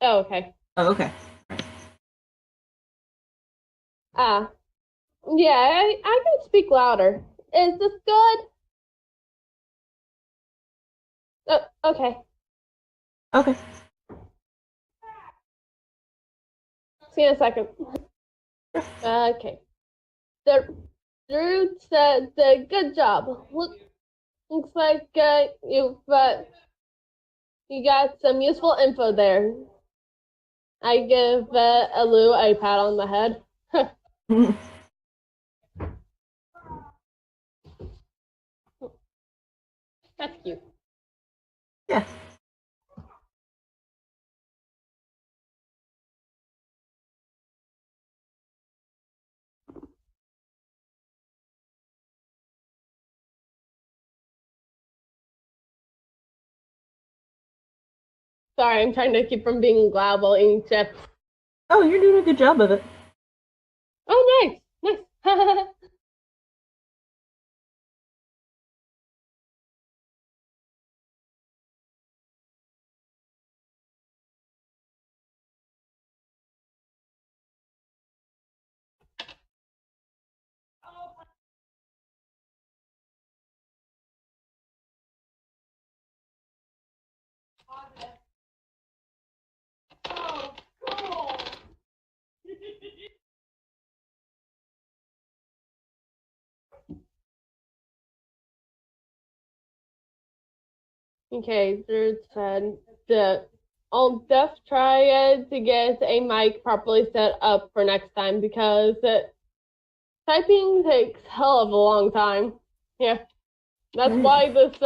Oh, okay. Oh, okay. Ah. Yeah, I can speak louder. Is this good? Okay. Okay. See you in a second. Okay. The Druid said, "Good job. Looks like you got some useful info there." I give Elu a pat on the head. That's cute. Yeah. Sorry, I'm trying to keep from being loud while eating chips. Oh, you're doing a good job of it. Oh, nice. Nice. Oh, cool. Okay, Drew said that I'll def try to get a mic properly set up for next time because typing takes hell of a long time. Yeah, that's why this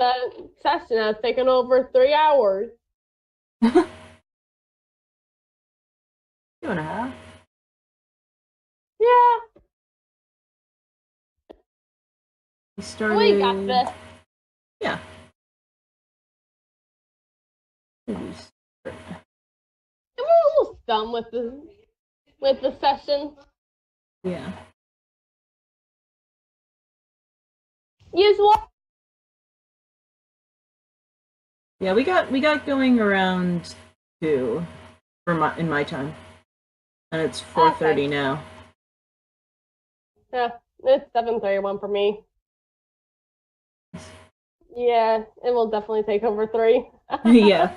session has taken over 3 hours. 2.5. Yeah, We started. we got this. Yeah. And we're almost done with the session. Yeah. Usual. Yeah, we got going around 2 in my time. And it's 4:30 now. Yeah, it's 7:31 for me. Yeah, it will definitely take over 3. Yeah.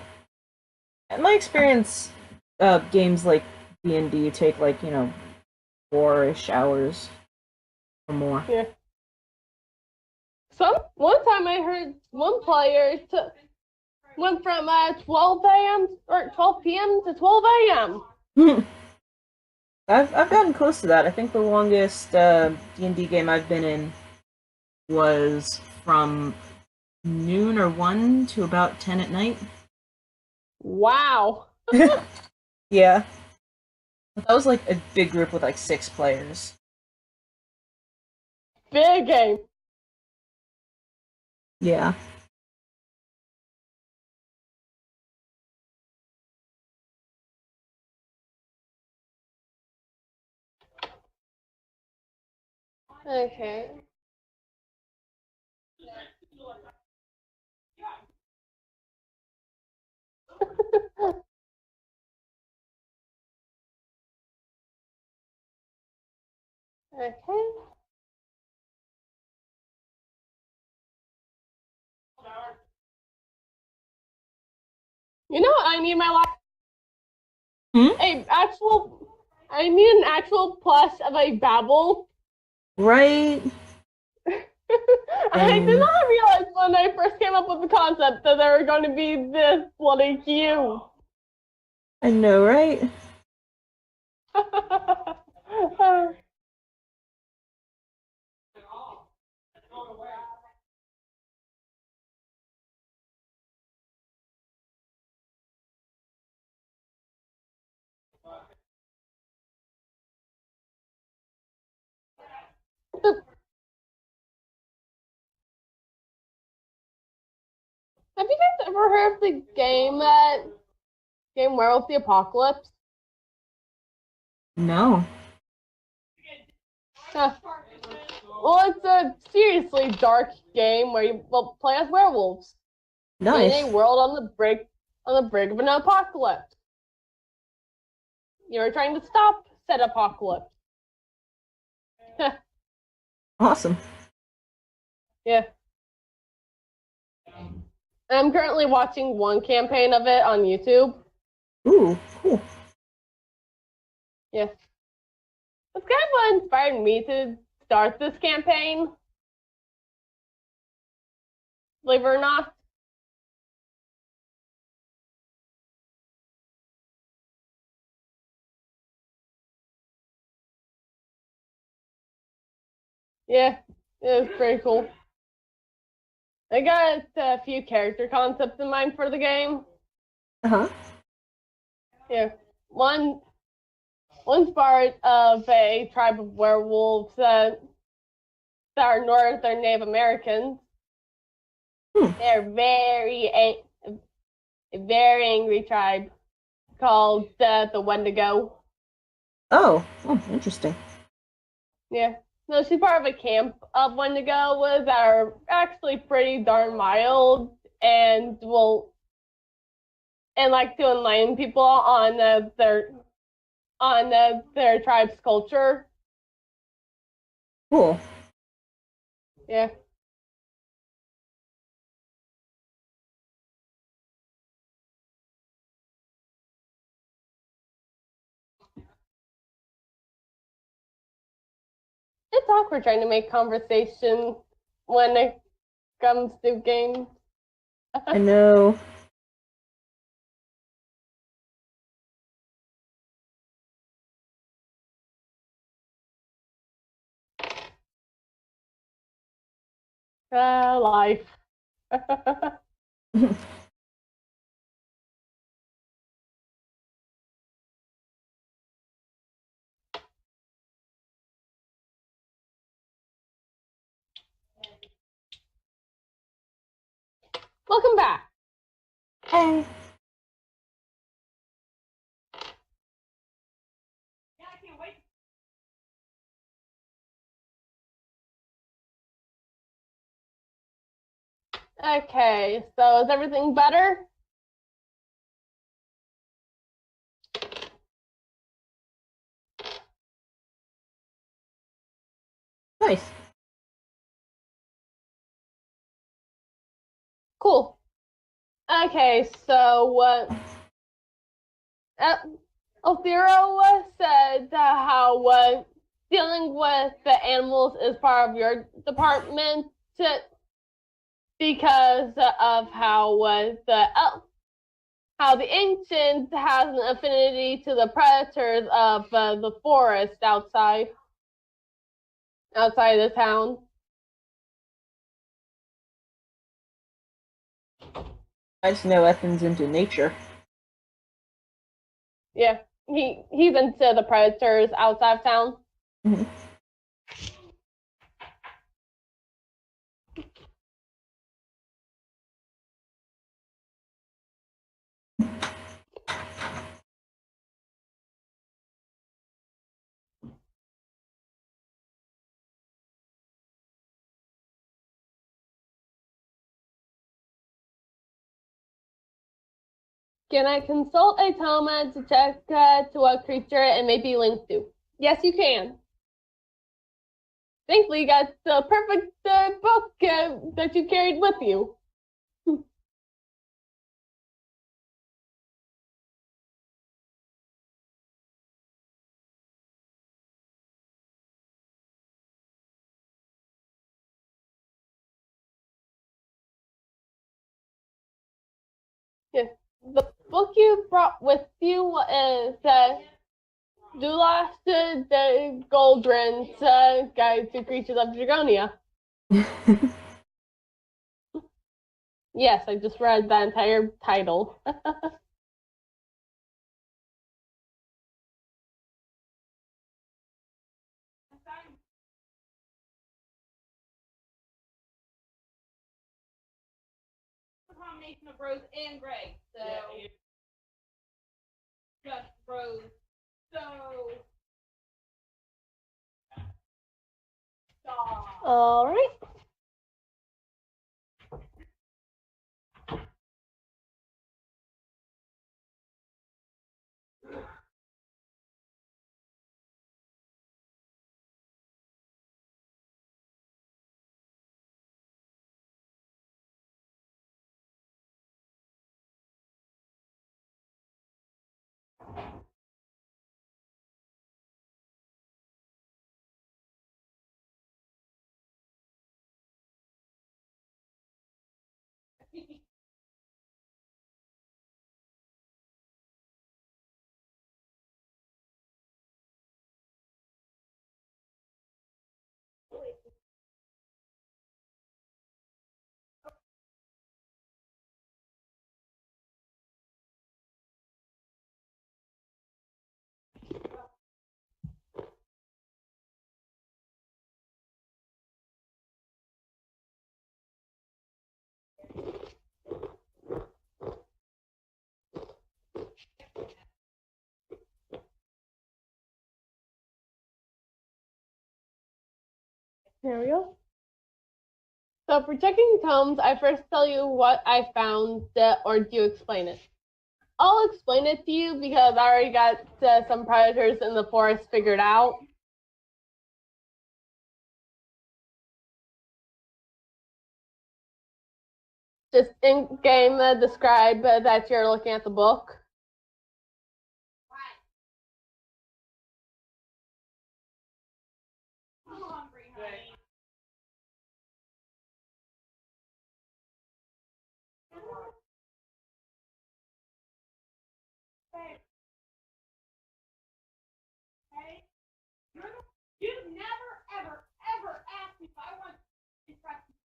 In my experience, games like D&D take 4-ish hours or more. Yeah. One time I heard one player went from 12 a.m. or 12 p.m. to 12 a.m. I've gotten close to that. I think the longest D&D game I've been in was from noon or 1 to about 10 at night. Wow. Yeah. That was like a big group with like 6 players. Big game. Yeah. Okay. Okay. You know what I need my life? I need an actual plush of a Babel. Right? I did not realize when I first came up with the concept that they were going to be this bloody cute. I know, right? Have you guys ever heard of the game Werewolf the Apocalypse? No. Huh. Well, it's a seriously dark game where you play as werewolves Nice. in a world on the brink of an apocalypse. You're trying to stop said apocalypse. Awesome. Yeah. I'm currently watching one campaign of it on YouTube. Ooh, cool. Yeah. It's kind of what inspired me to start this campaign. Believe it or not. Yeah, it was pretty cool. I got a few character concepts in mind for the game. Uh-huh. Yeah. One's part of a tribe of werewolves that are Northern Native Americans. They're very a very angry tribe called the Wendigo. Oh, interesting. Yeah. No, she's part of a camp of Wendigos that are actually pretty darn mild and like to enlighten people on their tribe's culture. Cool. Yeah. It's awkward trying to make conversation when it comes to games. I know. Life. Welcome back. Hey. Yeah, I can't wait. Okay, so is everything better? Nice. Cool. Okay, so what? Eleuthero said how dealing with the animals is part of your department because of how the ancient has an affinity to the predators of the forest outside the town. I just know Eythn's into nature. Yeah, he's into the predators outside of town. Mhm. Can I consult a toma to check to what creature it may be linked to? Yes, you can. Thankfully, you got the perfect book that you carried with you. Yeah. The book you brought with you is Dulas the Goldrin's Guide to Creatures of Dragonia. Yes, I just read that entire title. A combination of rose and gray. So just rose. So All right. There we go. So for checking tomes, I first tell you what I found, or do you explain it? I'll explain it to you because I already got some predators in the forest figured out. Just in-game describe that you're looking at the book. I'm hungry, honey. Hey. Hey. You've never, ever, ever asked me if I want instructions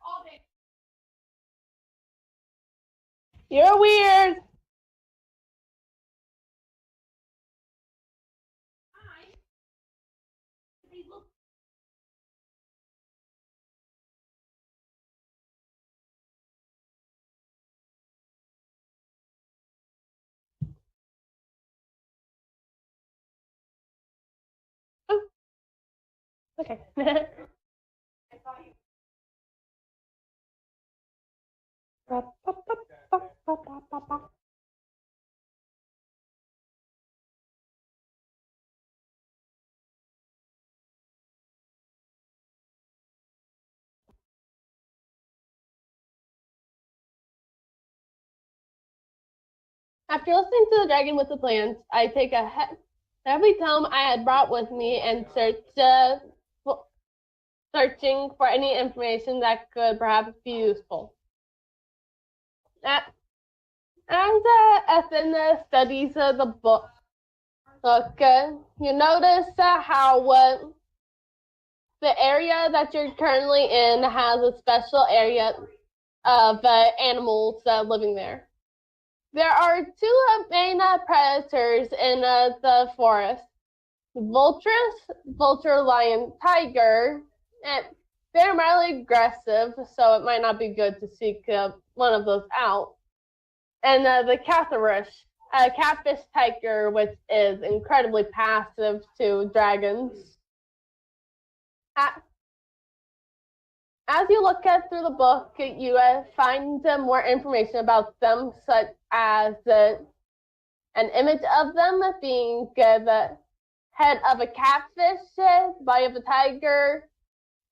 all day. You're weird. Oh. Okay. After listening to the dragon with the plans, I take a heavy tome I had brought with me and searching for any information that could perhaps be useful. As Eythn studies the book, you notice how the area that you're currently in has a special area of animals living there. There are two main predators in the forest. Vulture, lion, tiger, and they're mildly aggressive, so it might not be good to seek one of those out. And the Catharus, a catfish tiger, which is incredibly passive to dragons. As you look through the book, you find more information about them, such as an image of them being the head of a catfish, body of a tiger,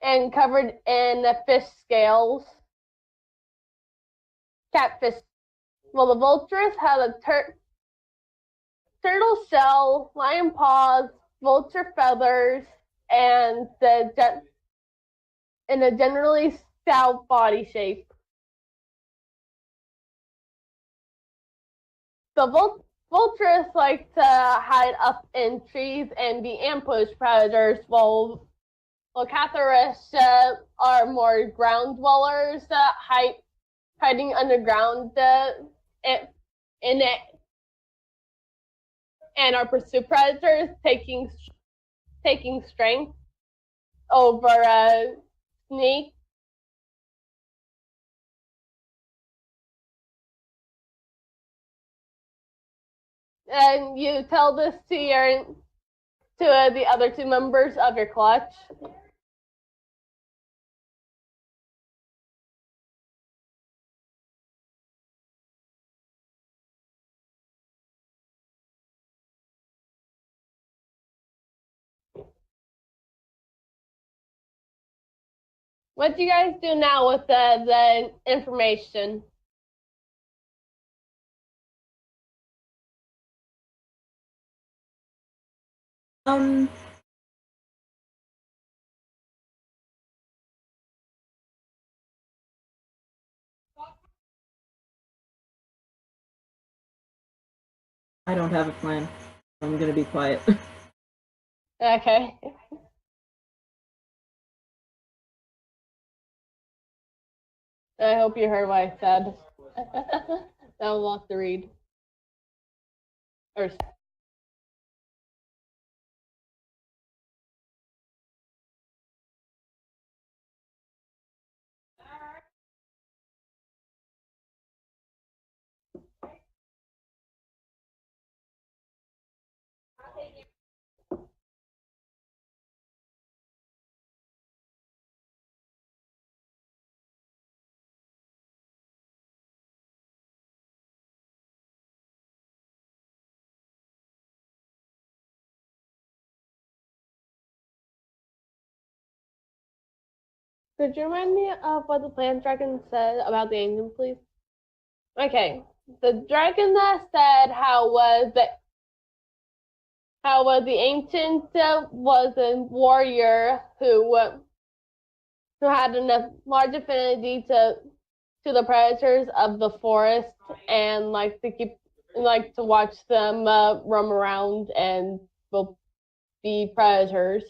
and covered in fish scales. Catfish. Well, the vultures have a turtle shell, lion paws, vulture feathers, and in a generally stout body shape. The vultures like to hide up in trees and be ambushed predators, while Catharus are more ground dwellers, hiding underground and are pursuit predators, taking strength over sneak. And you tell this to the other two members of your clutch. What do you guys do now with the information? I don't have a plan. I'm gonna be quiet. Okay. I hope you heard what I said. That was a lot to read. Or Could you remind me of what the plant dragon said about the ancient, please? Okay, the dragon that said how was the ancient was a warrior who had a large affinity to the predators of the forest and like to watch them roam around and will be predators.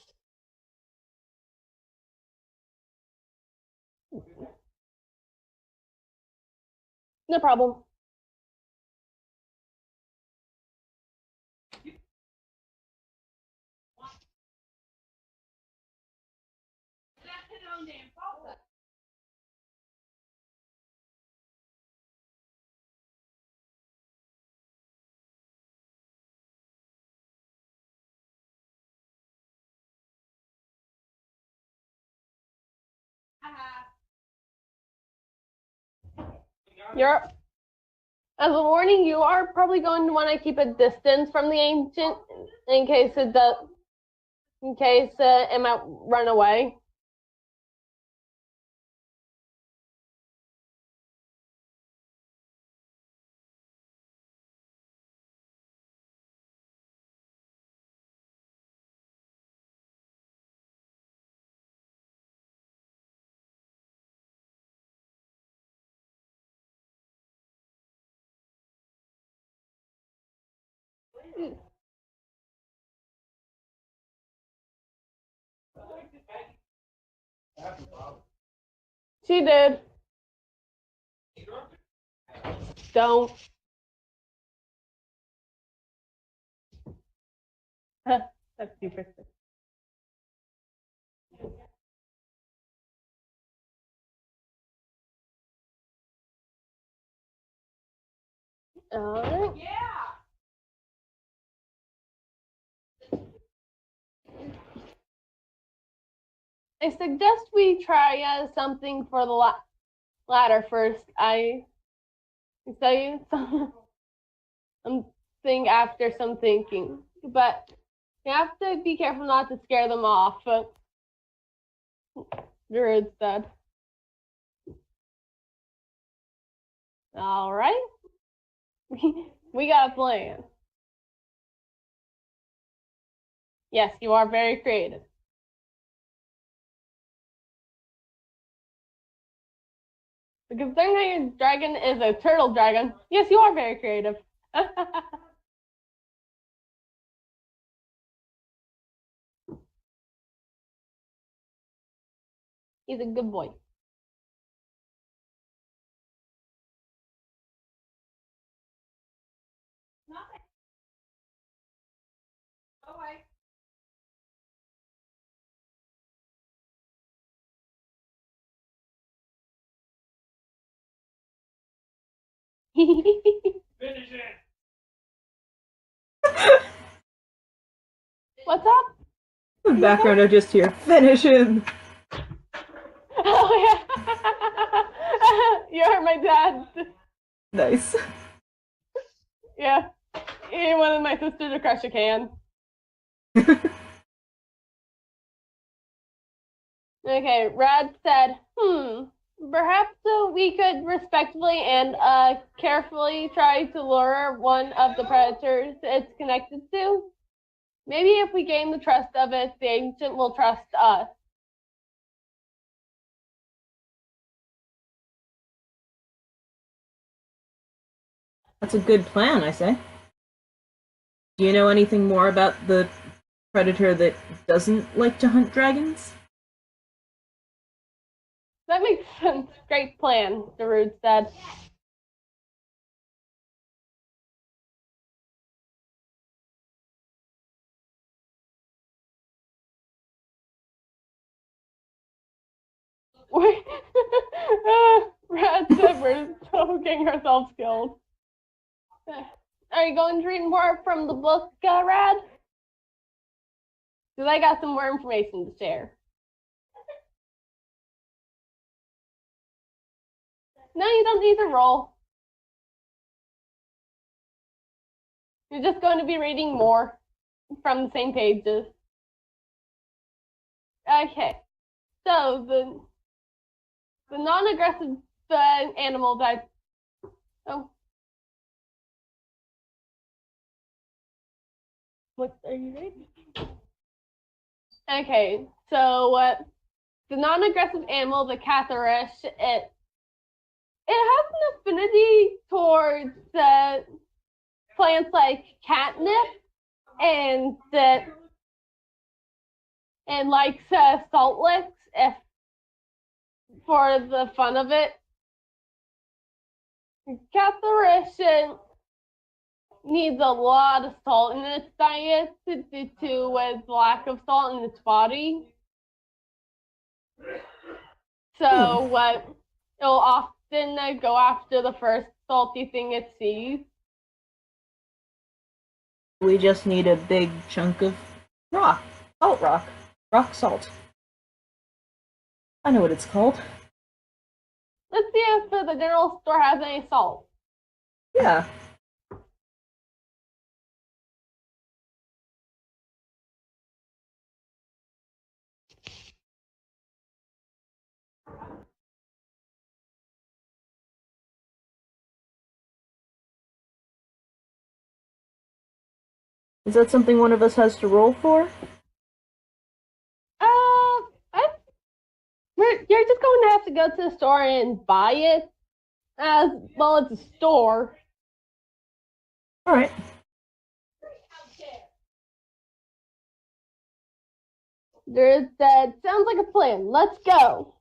No problem. As a warning, you are probably going to want to keep a distance from the ancient in case it might run away. She did. Don't. That's super sick. Alright. Yeah. I suggest we try something for the ladder first. I tell you something after some thinking, but you have to be careful not to scare them off. Druid said. All right, we got a plan. Yes, you are very creative. Because considering your dragon is a turtle dragon, yes, you are very creative. He's a good boy. Nothing. Go away. Finish it. What's up? In the background, I just hear, finish him! Oh yeah. You heard my dad. Nice. Yeah. He wanted my sister to crush a can. Okay, Rad said, perhaps we could respectfully and carefully try to lure one of the predators it's connected to. Maybe if we gain the trust of it, the ancient will trust us. That's a good plan, I say. Do you know anything more about the predator that doesn't like to hunt dragons? That makes sense. Great plan, Darude said. Rad said we're so getting ourselves killed. Are you going to read more from the book, Rad? Because I got some more information to share. No, you don't need to roll. You're just going to be reading more from the same pages. Okay. So the non-aggressive animal that. Oh. What are you ready? Okay, so the non-aggressive animal, the Catharish, it has an affinity towards plants like catnip and likes salt licks if for the fun of it. Catharish needs a lot of salt in its diet due to its lack of salt in its body. So it'll often go after the first salty thing it sees. We just need a big chunk of rock. Salt rock. Rock salt. I know what it's called. Let's see if the general store has any salt. Yeah. Is that something one of us has to roll for? You're just going to have to go to the store and buy it. As well, it's a store. Alright. That sounds like a plan. Let's go.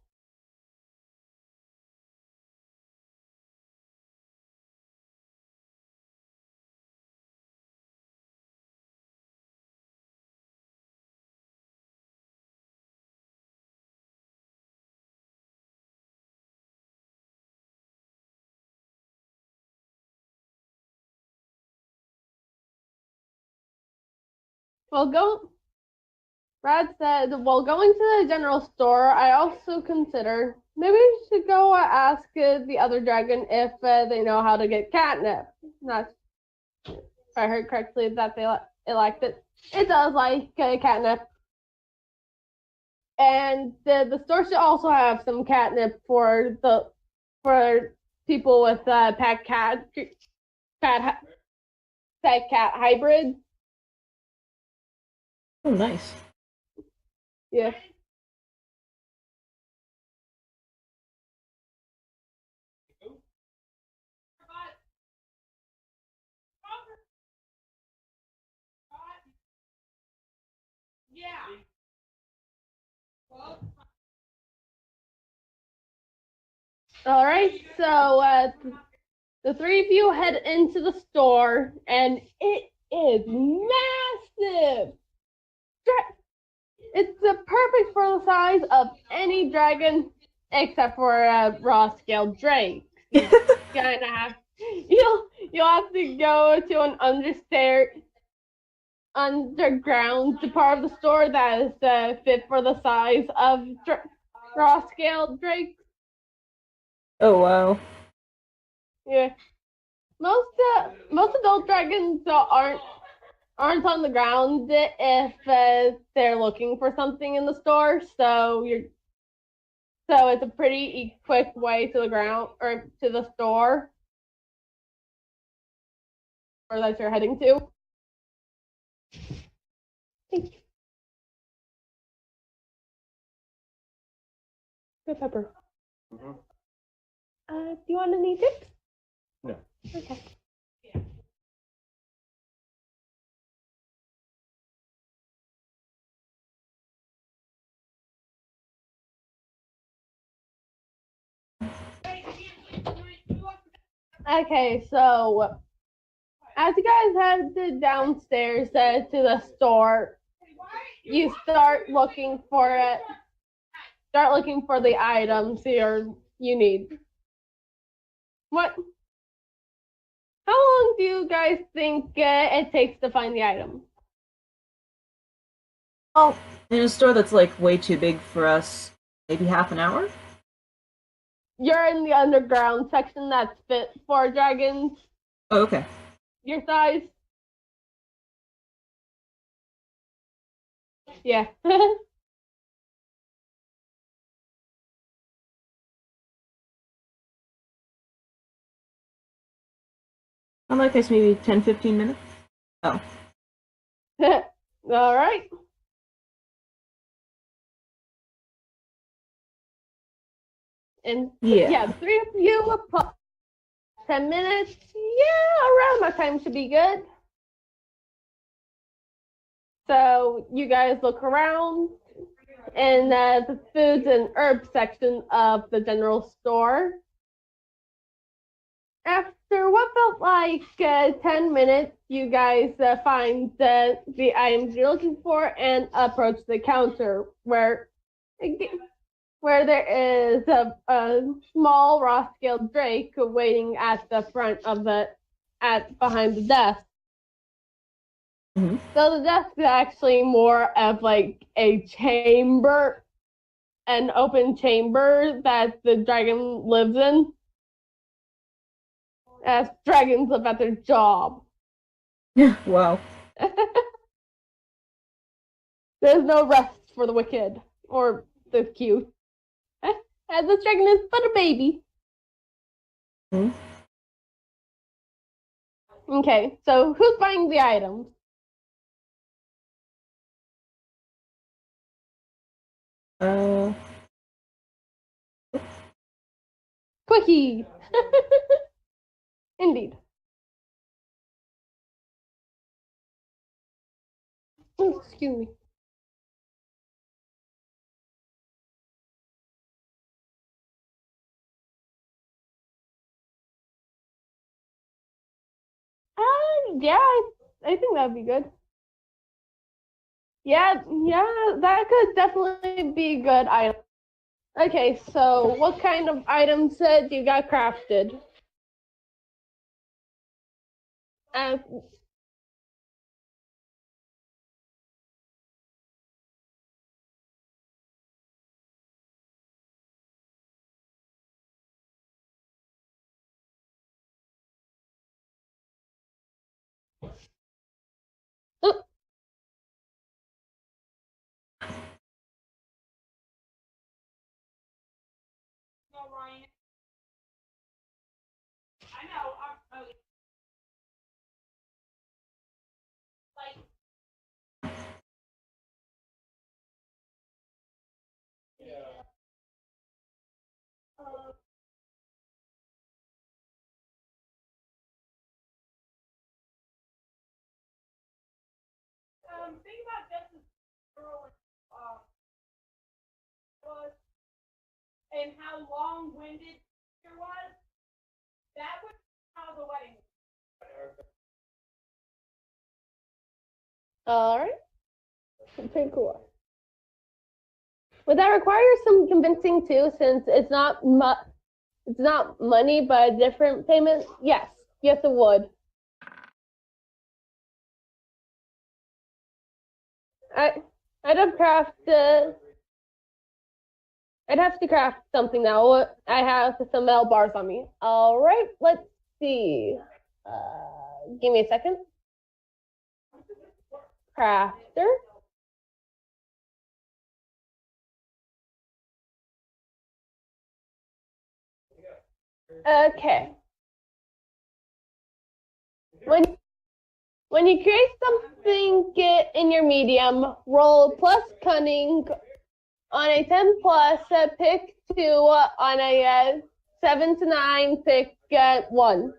Brad said, while going to the general store, I also consider maybe we should go ask the other dragon if they know how to get catnip. Not if I heard correctly that it liked it. It does like catnip. And the store should also have some catnip for people with pet cat hybrids. Oh, nice. Yeah. Yeah. All right, so the three of you head into the store, and it is massive. It's perfect for the size of any dragon, except for raw-scaled drakes. You'll have to go to an underground part of the store that is fit for the size of raw-scaled drakes. Oh, wow. Yeah. Most adult dragons aren't on the ground if they're looking for something in the store, so it's a pretty quick way to the ground or to the store or that you're heading to. Thank you. Good pepper. Mm-hmm. Do you want any tips? No. Okay. Okay, so as you guys head downstairs to the store, you start looking for the items you need. What? How long do you guys think it takes to find the item? Well, in a store that's like way too big for us, maybe half an hour? You're in the underground section that's fit for dragons. Oh, okay. Your size? Yeah. I'd like this maybe 10-15 minutes. Oh. All right. And Yeah. 3 of you, 10 minutes. Yeah, around my time should be good. So you guys look around in the foods and herbs section of the general store. After what felt like 10 minutes, you guys find the items you're looking for and approach the counter where there is a small raw-scaled drake waiting at the front of behind the desk. Mm-hmm. So the desk is actually more of like a chamber, an open chamber that the dragon lives in. As dragons live at their job. Yeah. Wow. There's no rest for the wicked or the cute. As this dragon is but a baby. Mm-hmm. Okay, so who's buying the items? Quickie! Indeed. Oh, excuse me. Yeah, I think that'd be good. Yeah, that could definitely be a good item. Okay, so what kind of items do you got crafted? Uh, oh, No, Ryan. I know. Like, Yeah. think about Justice Girl was and how long-winded it was. That was how the wedding was. all right. Pretty cool. Would that require some convincing too, since it's not money, but a different payment? Yes, it would. I'd have I'd have to craft something now. I have some metal bars on me. All right, let's see. Give me a second. Crafter. Okay. When you create something in your medium, roll plus cunning on a 10 plus, pick 2 on a 7 to 9, pick 1.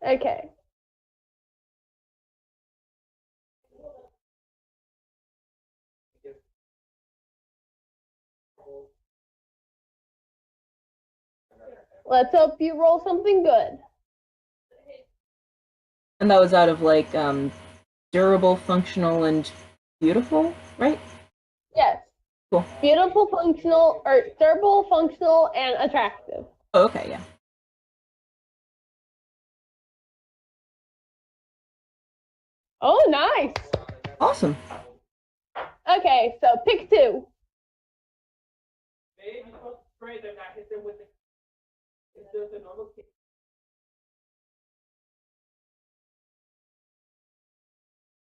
Okay. Let's hope you roll something good. And that was out of like durable, functional, and beautiful, right? Yes. Cool. Beautiful, functional, or durable, functional, and attractive. Oh, okay, yeah. Oh, nice. Awesome. Okay, so pick 2. Maybe you're supposed to spray them, not hit them with the. It's just a normal kick.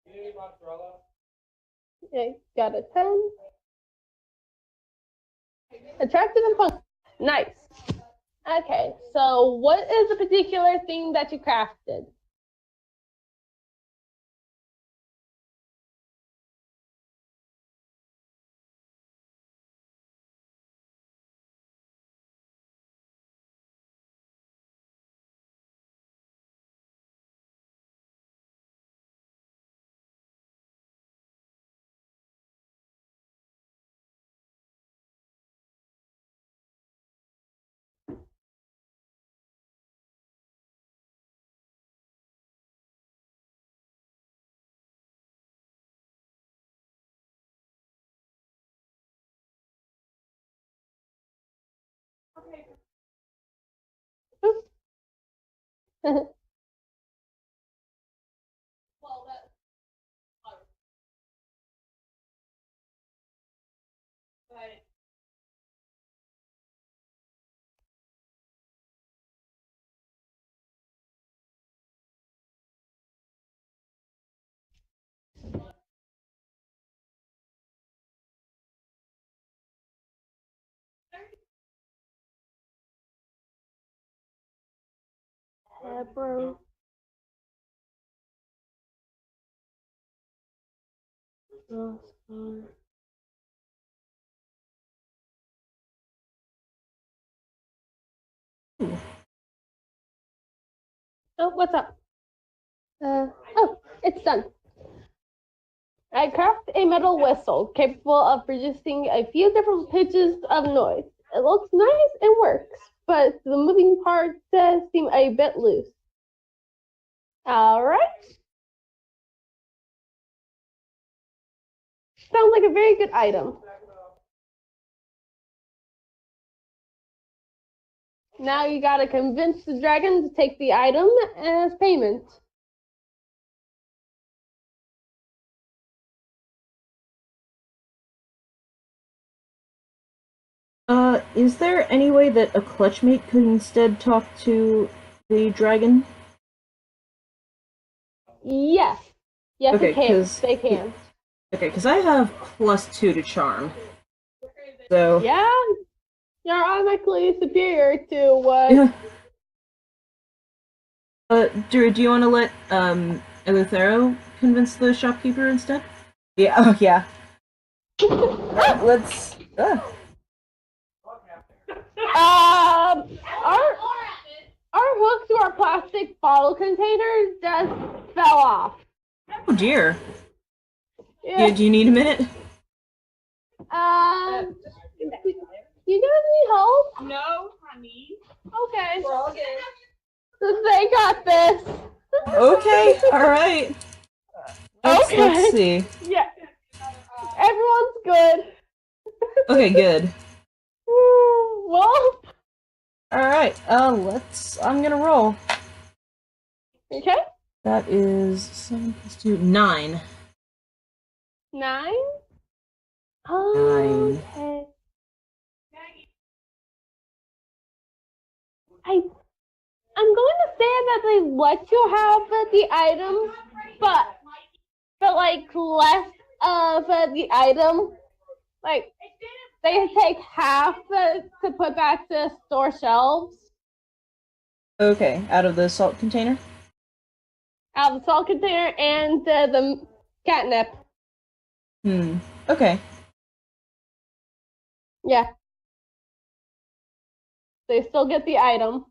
You need mozzarella? Okay, got a 10. Attractive and functional. Nice. Okay, so what is the particular thing that you crafted? Bro. Oh, what's up? Oh, it's done. I craft a metal whistle capable of producing a few different pitches of noise. It looks nice and works, but the moving parts seem a bit loose. Alright. Sounds like a very good item. Now you gotta convince the dragon to take the item as payment. Is there any way that a clutchmate could instead talk to the dragon? Yes. Yes, Okay, it can. 'cause- They can. Okay, because I have +2 to charm. So... Yeah. You're automatically superior to what... Yeah. Drew, do you want to let, Eleuthero convince the shopkeeper instead? Yeah, oh, yeah. Let's... Our hook to our plastic bottle container just fell off. Oh, dear. Yeah. Do you need a minute? You guys need help? No, honey. Okay. We're all good. They got this. Okay, alright. Let's see. Yeah. Everyone's good. Okay, good. Well. Alright, I'm gonna roll. Okay. That is 7 plus 2, 9. 9? 9. Okay. I'm going to say that they let you have the items, but like less of the item. Like they take half to put back to store shelves. Okay, out of the salt container? Out of the salt container and the catnip. Okay. Yeah. They still get the item.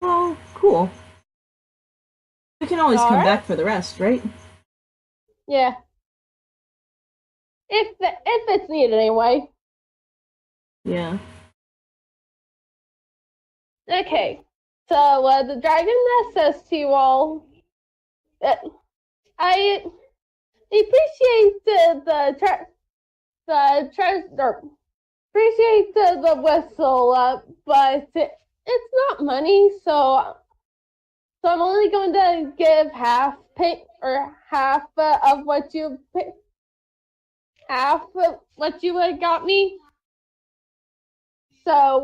Oh, cool. We can always come back for the rest, right? Yeah. If it's needed anyway. Yeah. Okay. So the dragon says to you all that I appreciate appreciate the whistle, but it's not money, so I'm only going to give half of what you got me. So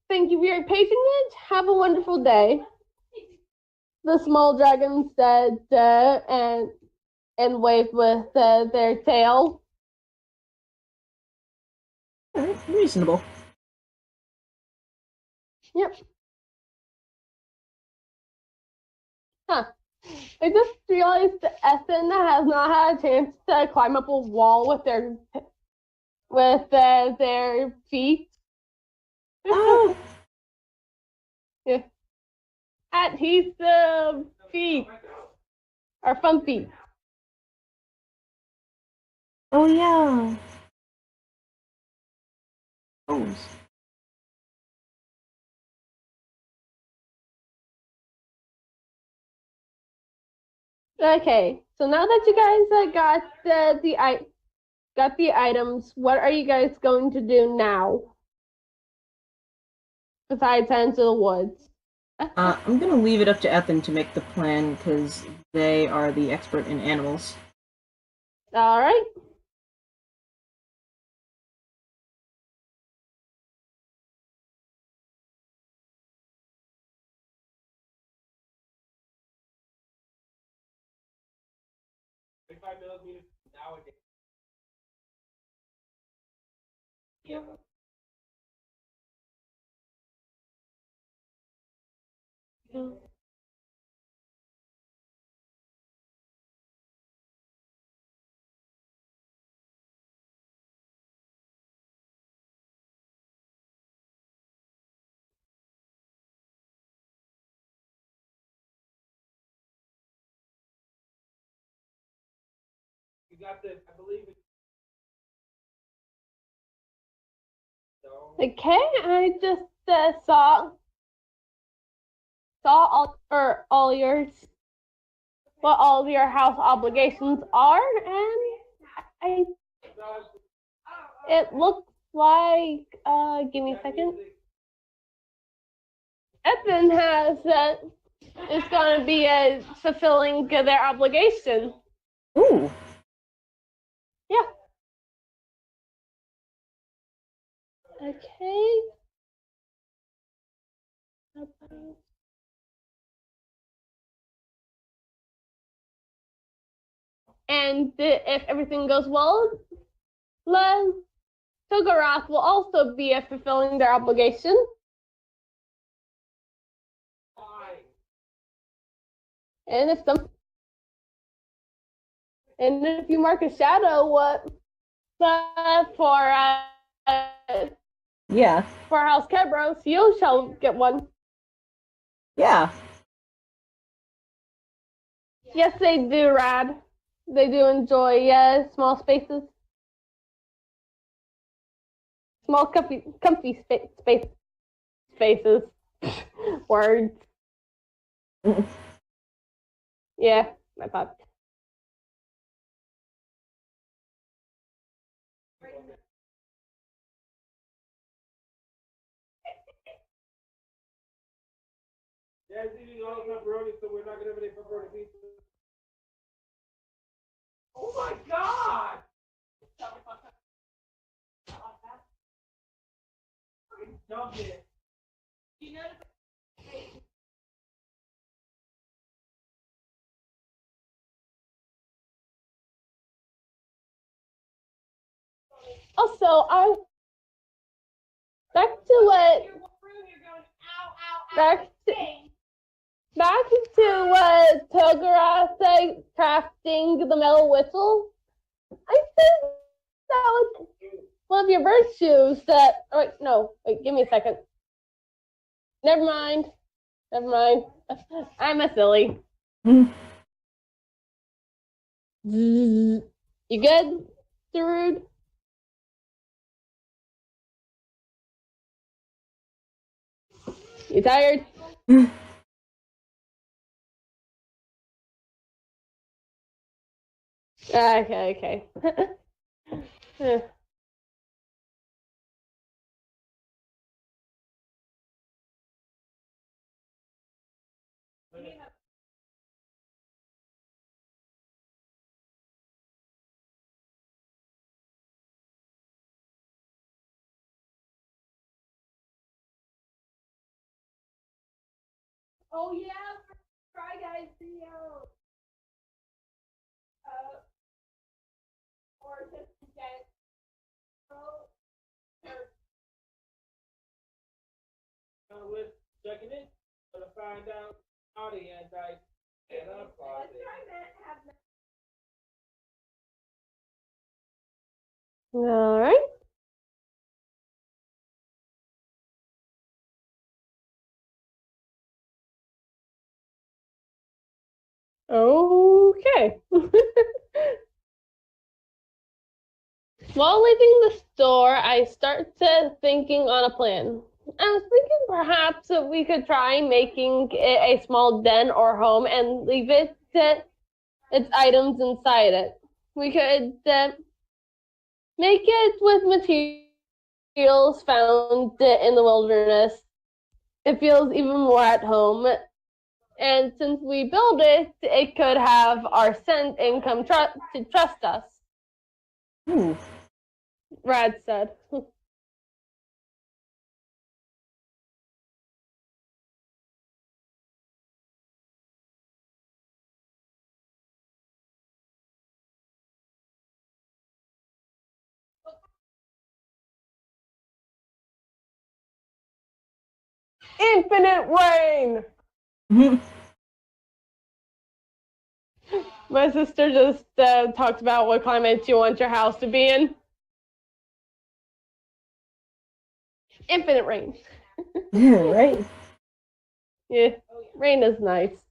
thank you for your patronage. Have a wonderful day. The small dragon said, and waved with their tail. reasonable. Yep. Huh. I just realized that Eythn has not had a chance to climb up a wall with their feet. Oh, Yeah. Adhesive feet. Or fun feet. oh yeah. Oh. Okay, so now that you guys got the items, what are you guys going to do now? Besides head into the woods. I'm gonna leave it up to Eythn to make the plan because they are the expert in animals. All right. Nowadays. You got the, I believe it's Okay, I just saw all yours what all of your house obligations are, and it looks like give me a second. Eythn is going to be fulfilling their obligation. Ooh. Yeah. Okay. And if everything goes well, Togorath will also be fulfilling their obligation. And if you mark a shadow, for Yeah. for House Kebros, you shall get one. Yeah. Yes, they do, Rad. They do enjoy small spaces, small comfy spaces. Words. Yeah, my thought. Dad's eating all the pepperoni, so we're not gonna have any pepperoni pizza. Oh my god! Dump it. You know, Also, I back to what you're through here going, ow, ow, ow. back to Dang. back to what Togorath said, crafting the metal whistle. I think that was one of your virtues. Oh, wait, no, wait, give me a second. Never mind. I'm a silly. You good, Darude? You tired? Okay. Oh, yeah. Try Guys video. Or just get. find out audience, I get up on it. All right. Okay. While leaving the store, I started thinking on a plan. I was thinking perhaps that we could try making it a small den or home and leave its items inside it. We could make it with materials found in the wilderness. It feels even more at home. And since we build it, it could have our scent and come to trust us. Ooh. Rad said. Infinite rain! My sister just talked about what climate you want your house to be in. Infinite rain. Yeah, right. Yeah, rain is nice.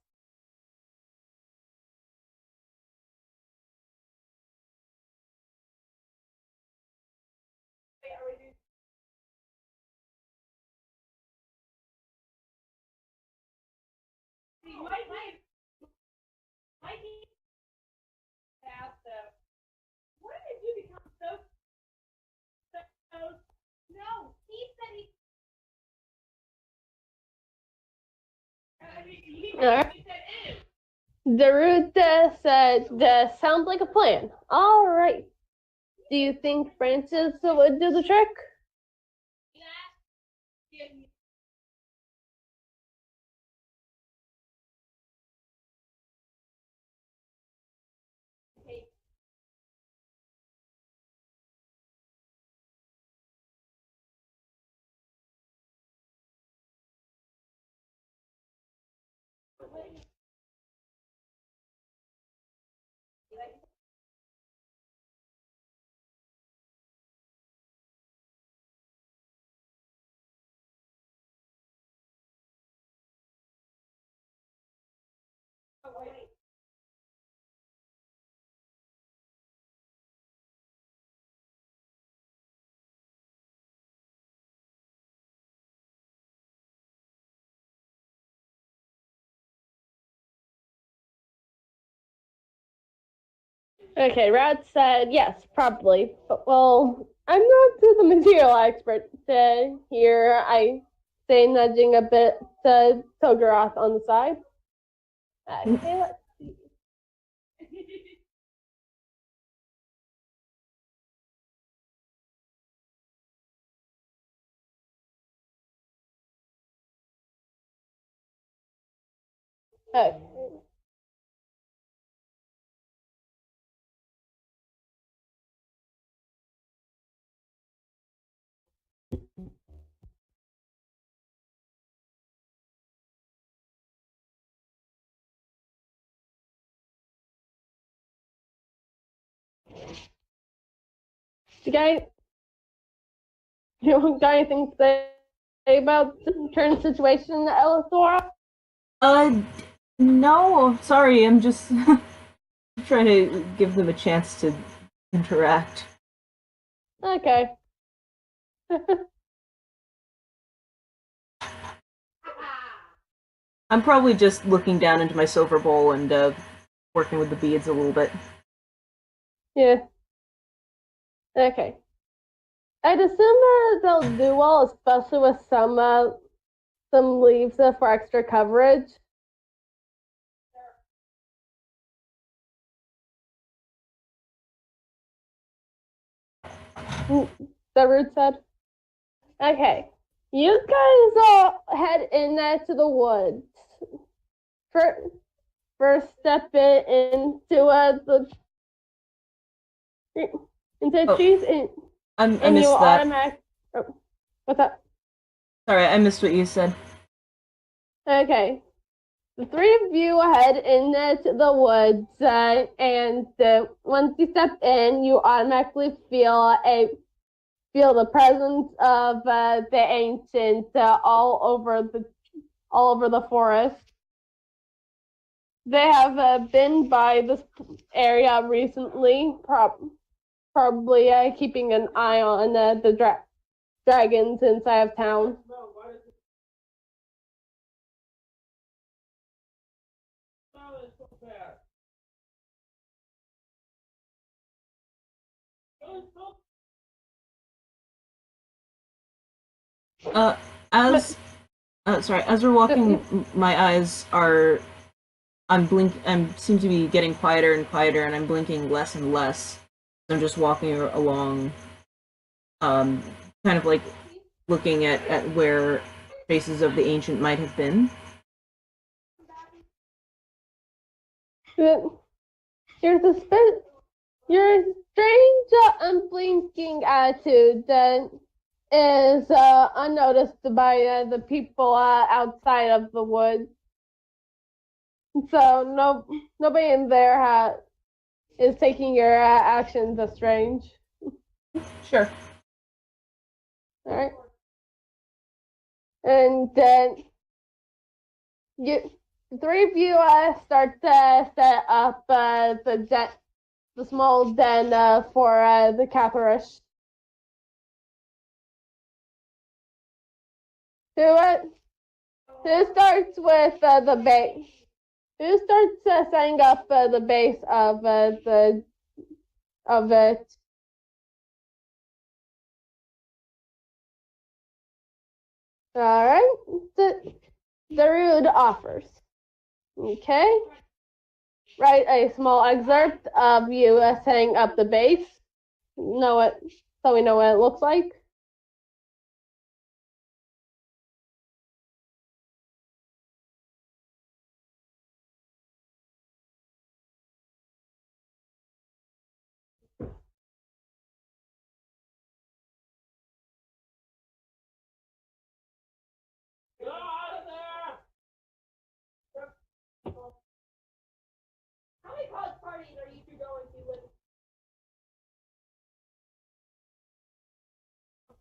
Where did you become so? No, he said All right. Darude said, sounds like a plan. All right. Do you think Francis would do the trick? Okay, Rad said yes, probably. But, well, I'm not the material expert here. I say nudging a bit to Togorath on the side. Okay, let's see. Okay. You got anything to say about the current situation in Eleuthero? No, sorry, I'm just trying to give them a chance to interact. Okay. I'm probably just looking down into my silver bowl and working with the beads a little bit. Yeah. Okay. I'd assume they'll do well, especially with some leaves for extra coverage. The root said. Okay. You guys all head in to the woods. First step into the trees and you automatic. Oh, what's up? Sorry, I missed what you said. Okay. The three of you head into the woods, and once you step in, you automatically feel the presence of the ancient all over the forest. They have been by this area recently, probably keeping an eye on the dragons inside of town. As we're walking, my eyes are, seem to be getting quieter and quieter, and I'm blinking less and less. I'm just walking along, kind of like looking at where traces of the ancient might have been. Your strange unblinking attitude is unnoticed by the people outside of the woods. So nobody in there is taking your actions as strange. Sure. All right. And then the three of you start to set up the small den for the Catharish. Who starts with the base? Who starts setting up the base of it? All right. Darude offers. Okay. Write a small excerpt of you setting up the base. So we know what it looks like. How many college parties are you two going to with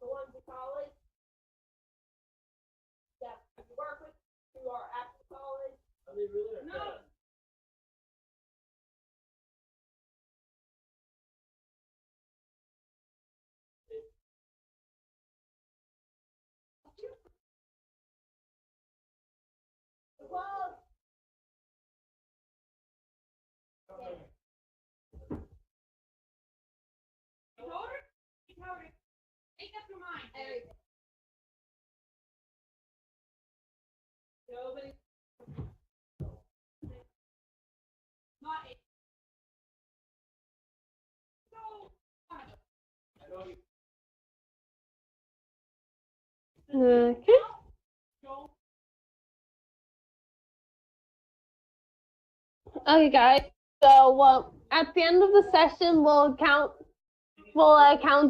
the ones in college? That you work with, who are after college? I mean, really? No. Well, you told her? You told her. Make up your mind. Nobody. Not it. So. Okay. Okay, guys. So at the end of the session, we'll count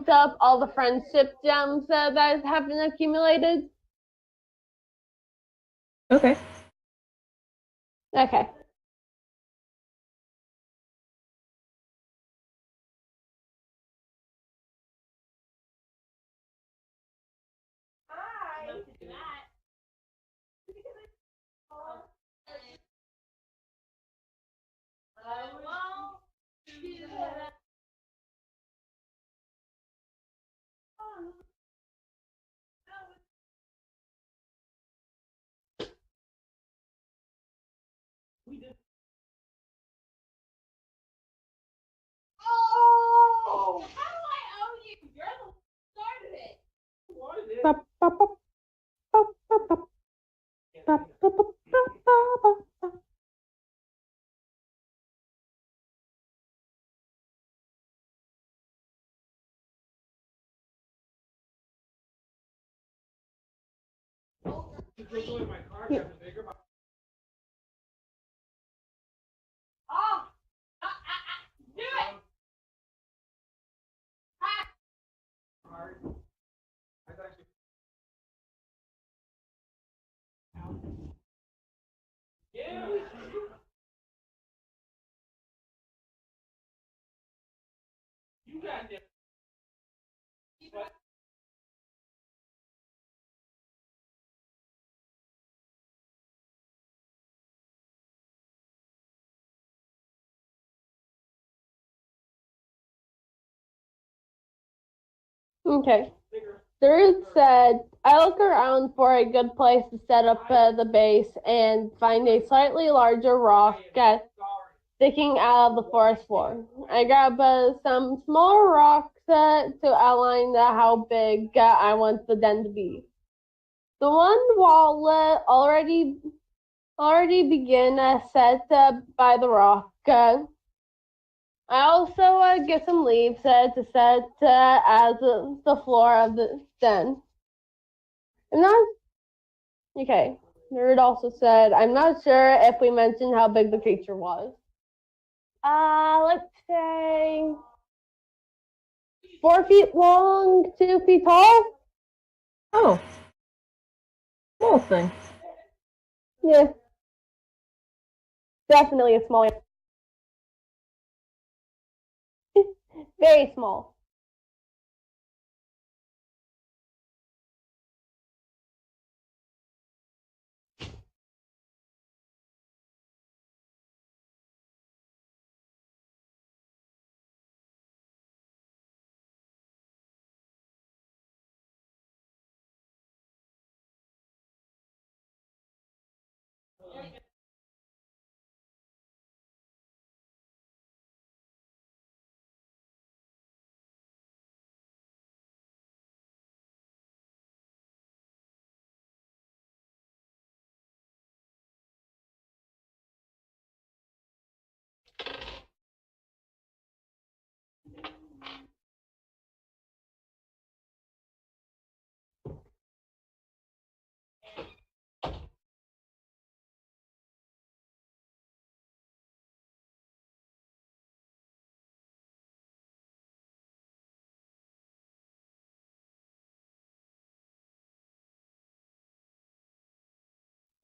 up all the friendship gems that have been accumulated. Okay. Okay. Hi. Do that. I will do that. Oh! How do I owe you? You're the one who started it. What is it? Ba, ba, ba, ba, ba, ba, ba, ba, ba, ba, ba. You took away my car, got the bigger. Oh! Do it! Hard. I thought you. Yeah. Okay. Darude said, I look around for a good place to set up the base and find a slightly larger rock sticking out of the forest floor. I grab some smaller rocks to outline how big I want the den to be. The one wall already begin set by the rock. I also get some leaves to set as the floor of the den. Okay. Nerd also said, I'm not sure if we mentioned how big the creature was. Let's say 4 feet long, 2 feet tall. Oh. Small thing. Yeah. Definitely a small. Very small.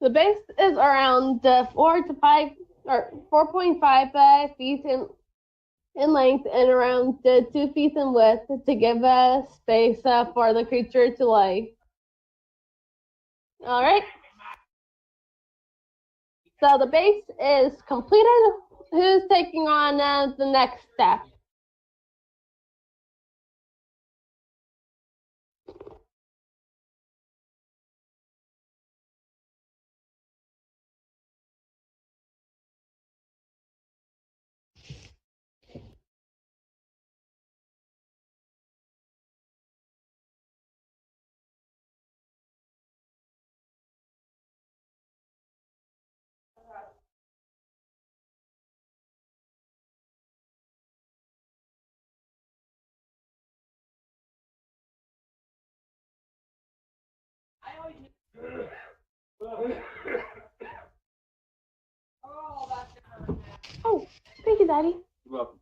The base is around 4.5 feet in length and around 2 feet in width to give space for the creature to lay. All right. So the base is completed. Who's taking on the next step? Oh, thank you, Daddy. You're welcome.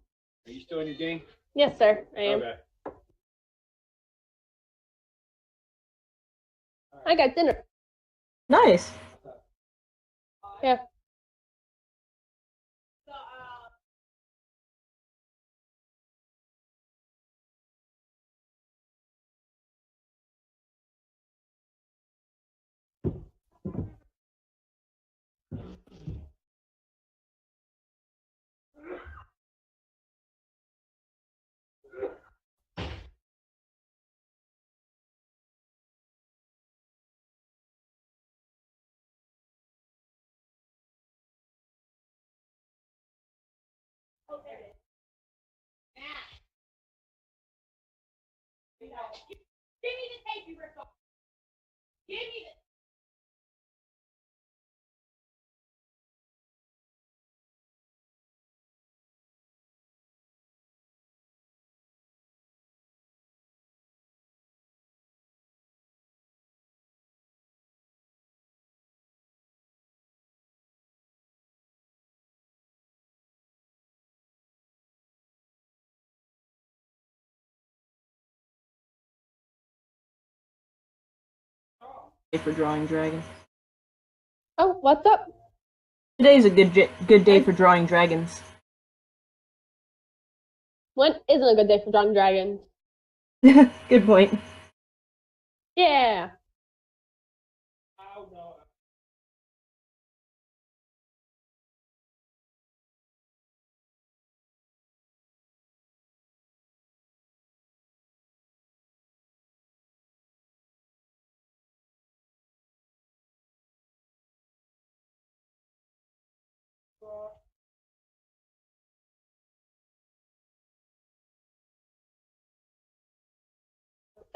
Are you still in your game? Yes, sir. I am. Okay. I got dinner. Nice. Yeah. Give me the tape you ripped off. Give me the. Day for drawing dragons. Oh, what's up? Today's a good day for drawing dragons. When isn't a good day for drawing dragons? Good point. Yeah. Oh, no.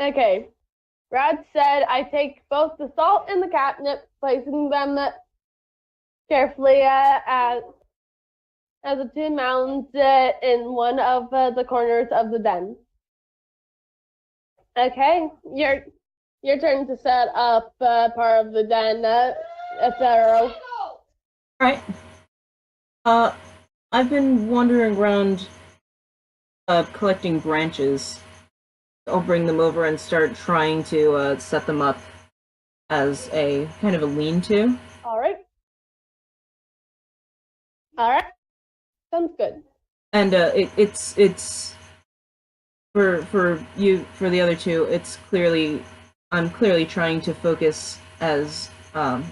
Okay. Rad said I take both the salt and the catnip, placing them carefully as the two mounds in one of the corners of the den. Okay, your turn to set up part of the den, Eleuthero. Right. I've been wandering around, collecting branches. I'll bring them over and start trying to set them up as a kind of a lean-to. All right. Sounds good. And it's for the other two. It's clearly I'm clearly trying to focus as I'm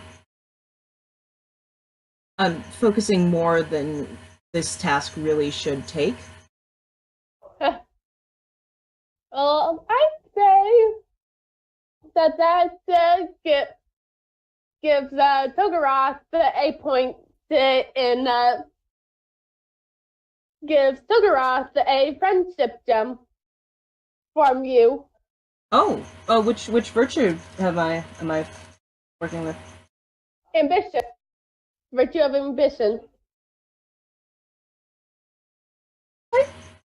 focusing more than this task really should take. I'd say that gives Togorath a point in gives Togorath a friendship gem from you. Oh, which virtue am I working with? Ambition. Virtue of ambition.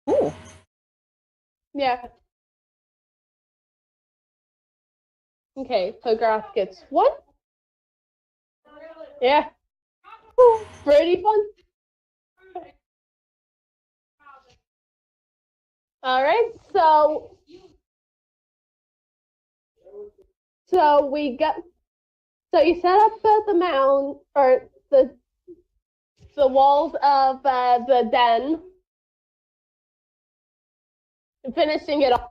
Cool. Yeah. Okay, Togorath gets one. Yeah. Pretty fun. Alright, so you set up the mound, or the walls of the den, finishing it off.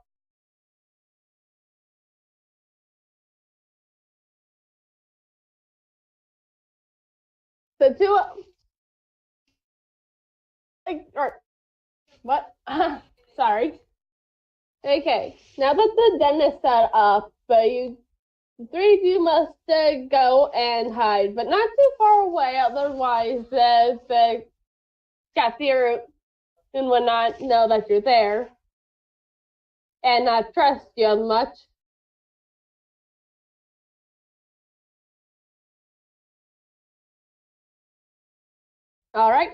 The two, or what? Sorry. Okay, now that the den is set up, the three of you must go and hide, but not too far away, otherwise the Kathir would not know that you're there and not trust you as much. All right.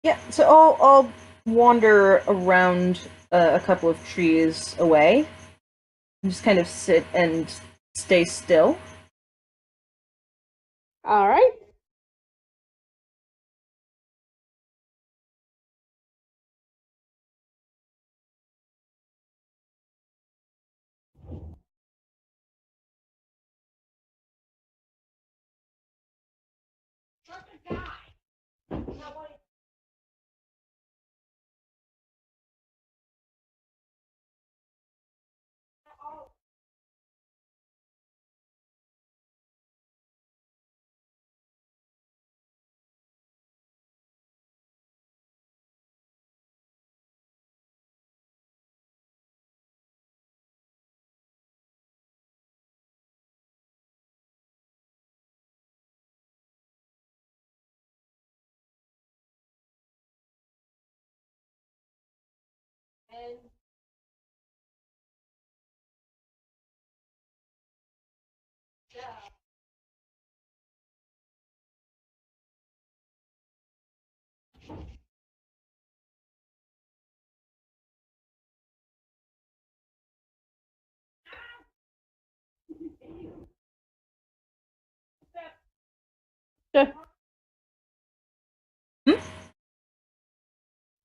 Yeah. So I'll wander around a couple of trees away, and just kind of sit and stay still. All right.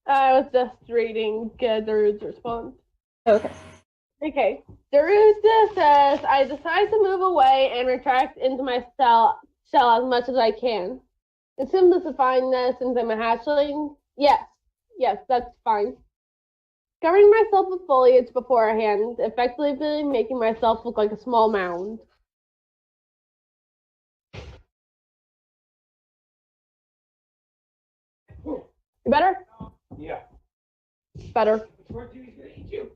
I was just reading Darude's response. Okay. Okay. Darude says, I decide to move away and retract into my shell as much as I can. Assume this is fine since I'm a hatchling? Yes. Yes, that's fine. Covering myself with foliage beforehand, effectively making myself look like a small mound. You better? Yeah. Better. Where'd you eat you?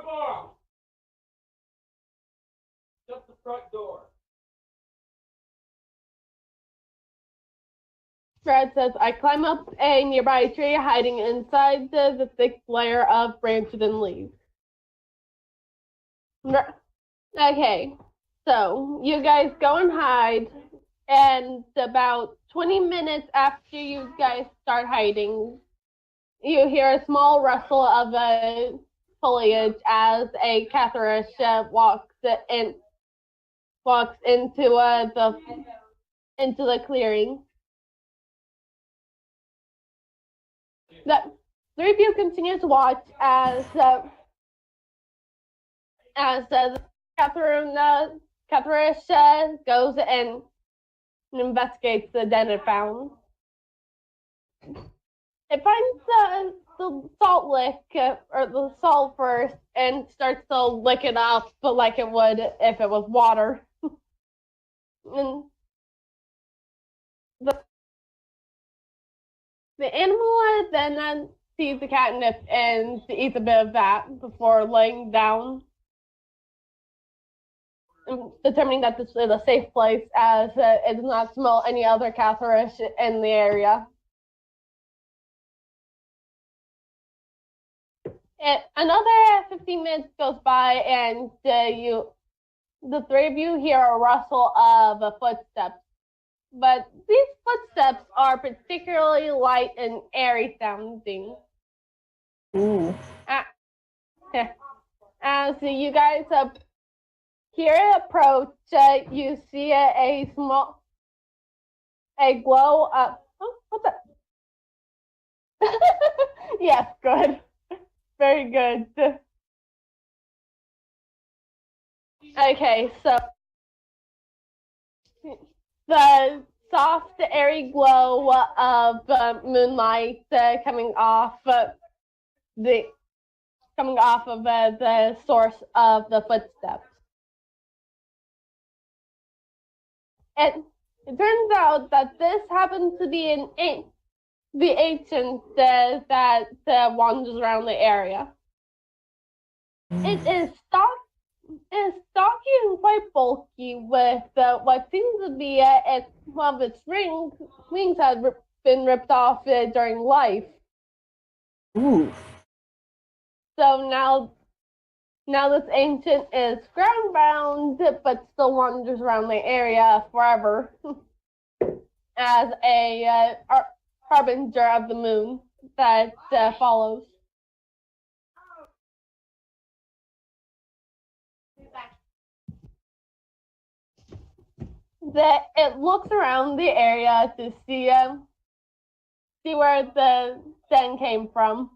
Bora! Shut the front door. Fred says, I climb up a nearby tree, hiding inside the thick layer of branches and leaves. Okay, so you guys go and hide, and about 20 minutes after you guys start hiding, you hear a small rustle of foliage as a Catharish walks into the clearing. The three of you continue to watch as Catharish goes and investigates the den it found. It finds the salt lick, or the salt first, and starts to lick it up, but like it would if it was water. And the animal then sees the catnip and eats a bit of that before laying down, and determining that this is a safe place as it does not smell any other Catharish in the area. Another 15 minutes goes by, and the three of you hear a rustle of footsteps. But these footsteps are particularly light and airy sounding. Ooh. As you guys hear it approach, you see a glow up. Oh, what's that? Yes, good. Very good. Okay, so the soft, airy glow of moonlight coming off of the source of the footsteps. It turns out that this happens to be the ancient that wanders around the area. It is stocky and quite bulky, with what seems to be one of its wings had been ripped off during life. Ooh. So now this ancient is ground-bound, but still wanders around the area forever as a harbinger of the moon that follows. It looks around the area to see where the den came from.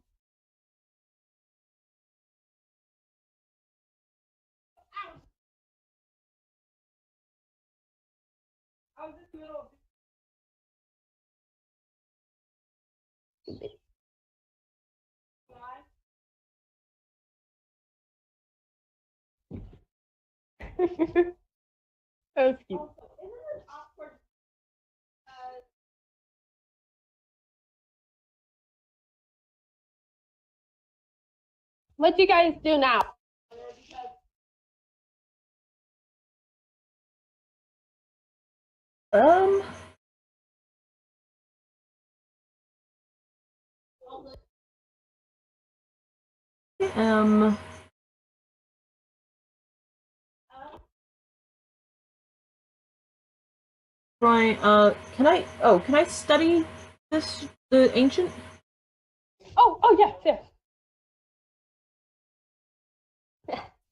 That was cute. What do you guys do now? Um. Brian, can I study the ancient? Oh, yes.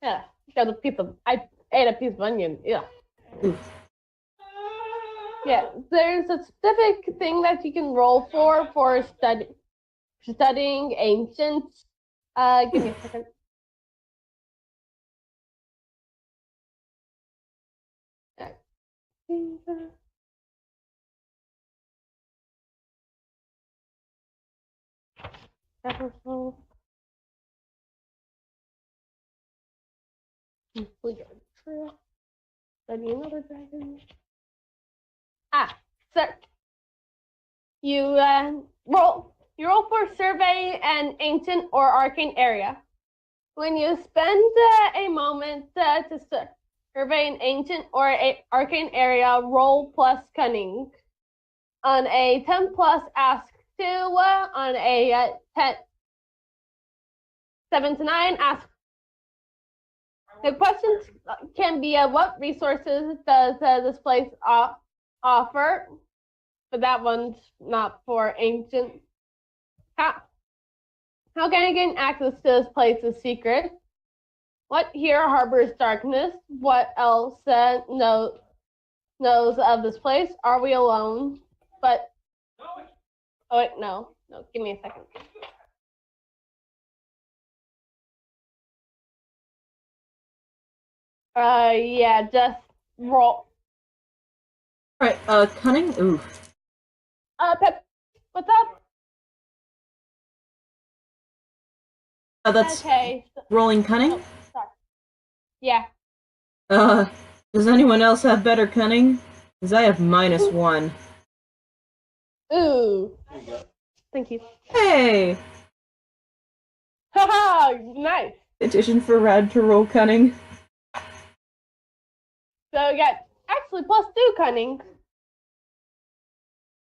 Yeah, got a piece of, I ate a piece of onion, yeah. Oof. Yeah, there's a specific thing that you can roll for studying ancients. Give me a second. Study another dragon. So you roll. You roll for survey an ancient or arcane area. When you spend a moment to survey an ancient or arcane area, roll plus cunning. On a 10 plus, ask 2. On a 7 to 9, ask. The questions can be what resources does this place offer? But that one's not for ancient. How can I gain access to this place's secret? What here harbors darkness? What else knows of this place? Are we alone? But oh wait, no, give me a second. Yeah, just roll. All right, cunning. Ooh. Pep, what's up? That's okay. rolling cunning. Oh, sorry. Yeah. Does anyone else have better cunning? Because I have -1. Ooh. Thank you. Hey! Haha, nice. Petition for Rad to roll cunning. So you got actually +2 cunning.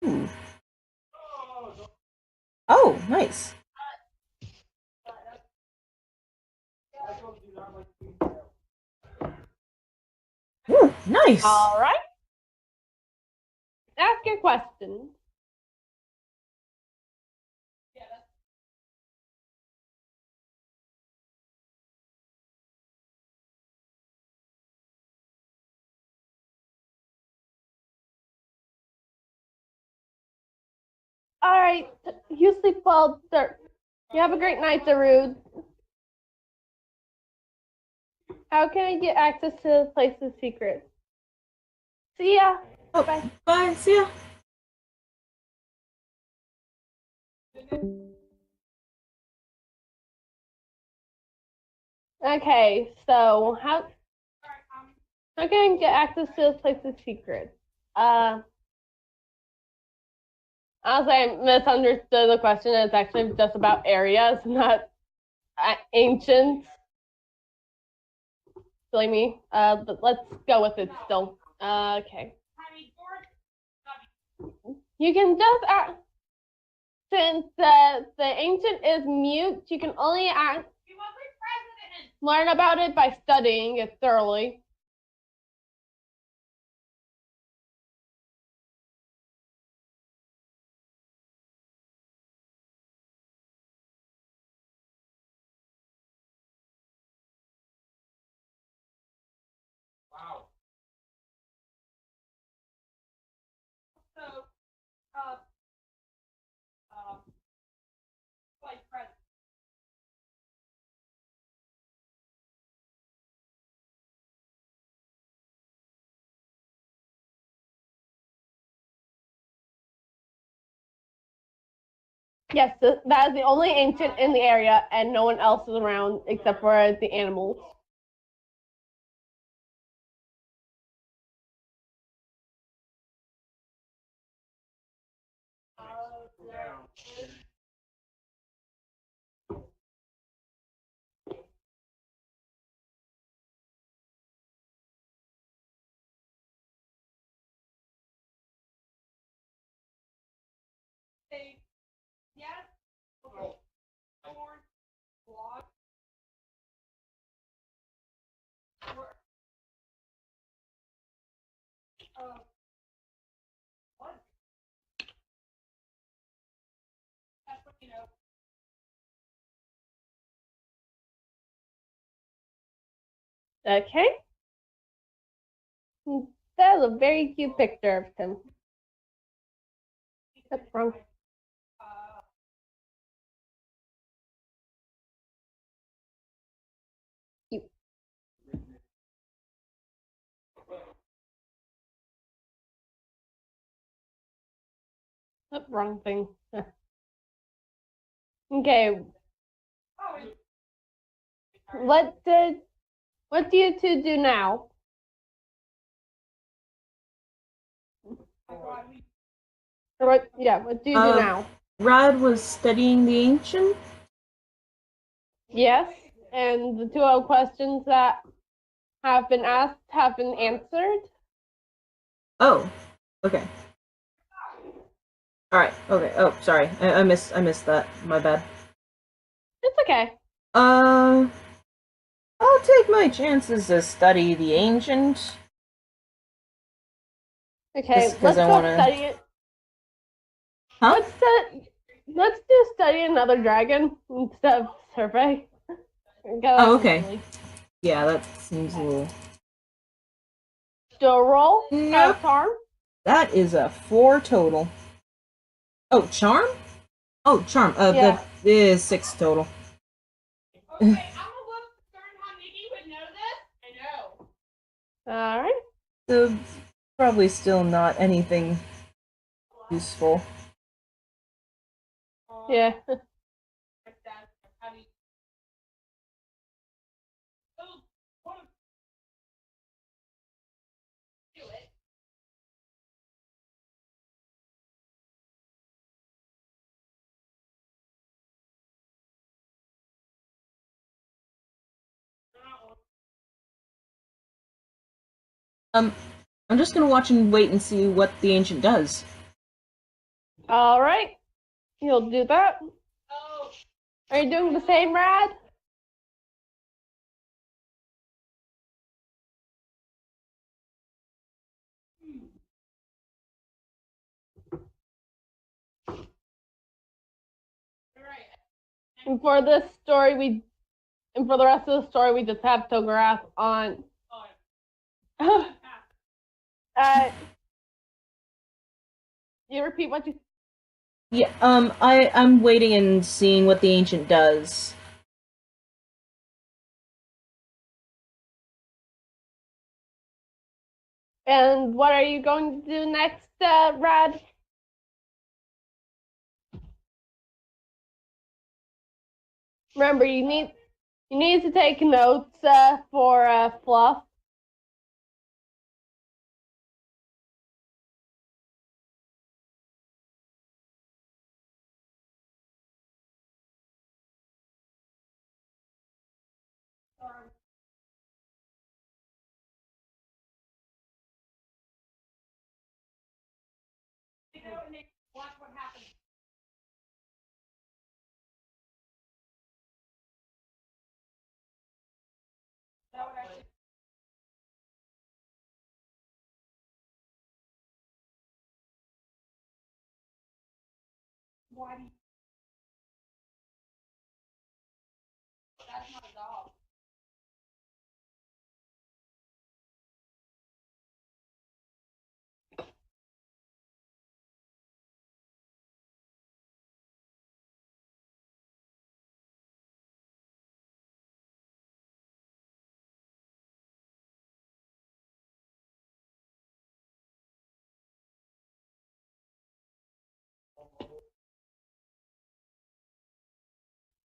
Ooh. Oh, nice. Ooh, nice. All right. Ask your question. All right. You sleep well, sir. You have a great night, Darude. How can I get access to this place's secret? See ya. Oh, Bye. bye. See ya. Okay, so how can I get access to this place's secret? Honestly, I misunderstood the question. It's actually just about areas, not ancient. Silly me. But let's go with it still. Okay. You can just ask, since the ancient is mute, you can only learn about it by studying it thoroughly. Wow. So, like president. Yes, that is the only ancient in the area, and no one else is around except for the animals. Yes. Okay. Corn, block. What? That's what you know. Okay. That is a very cute picture of him. That's wrong. Cute. Wrong thing. Okay. What do you two do now? Or what do you do now? Rod was studying the ancient. Yes, and the 2 questions that have been asked have been answered. Oh, okay. All right. Okay. Oh, sorry. I missed that. My bad. It's okay. I'll take my chances to study the ancient. Okay, Just 'cause let's I go wanna- study it. Huh? Let's do study another dragon instead of survey. Oh, okay. Yeah, that seems a little. Do a roll. Yep. Charm. That is a 4 total. Oh, charm? Oh, charm. Yeah. That is 6 total. Okay, I'm a little concerned how Nikki would know this. I know. All right. So, probably still not anything useful. Yeah. I'm just gonna watch and wait and see what the ancient does. All right. You'll do that. Oh, Are you doing the same, Rad? right. And for this story, and for the rest of the story, we just have Togorath on. You repeat what you. Yeah, I'm waiting and seeing what the ancient does. And what are you going to do next, Rad? Remember, you need to take notes for Fluff. Watch what happens. That would actually. Why do you... That's not a dog.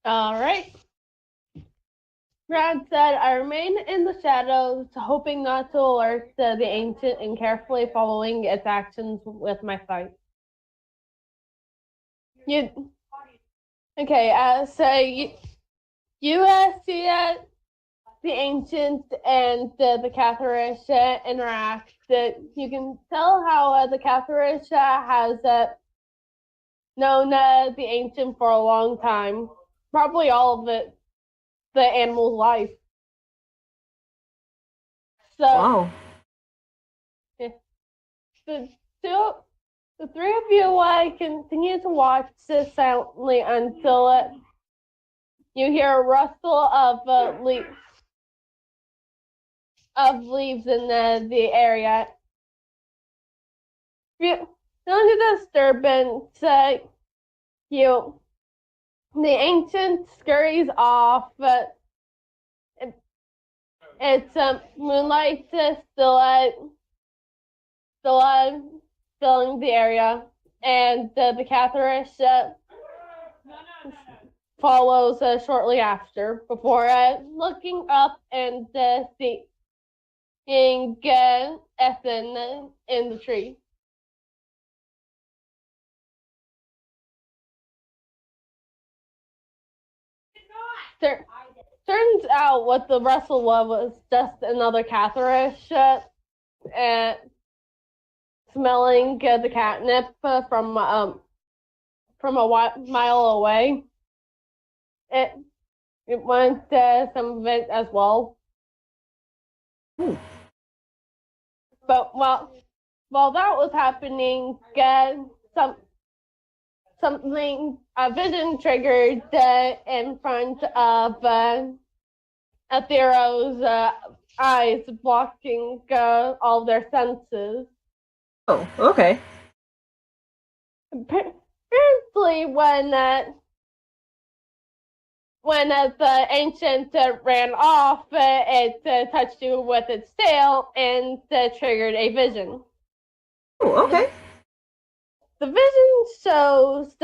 All right. Rad said, I remain in the shadows, hoping not to alert the ancient and carefully following its actions with my sight. Okay, so you see the ancient and the Catharish interact. You can tell how the Catharish has known the ancient for a long time, probably all of it. The animal's life. So, Wow. yeah. The 3 of you continue to watch this silently until you hear a rustle of leaves in the area. Feeling the disturbance, the ancient scurries off. It's moonlight still filling the area, and the Catharish follows shortly after, before looking up and seeing Eythn in the tree. Turns out what the wrestle was just another Catherish smelling the catnip from a mile away. It went some of it as well. Ooh. But while that was happening, a vision triggered in front of Eleuthero's eyes, blocking all their senses. Oh, okay. Apparently, when the ancient ran off, it touched you with its tail and triggered a vision. Oh, okay. The vision shows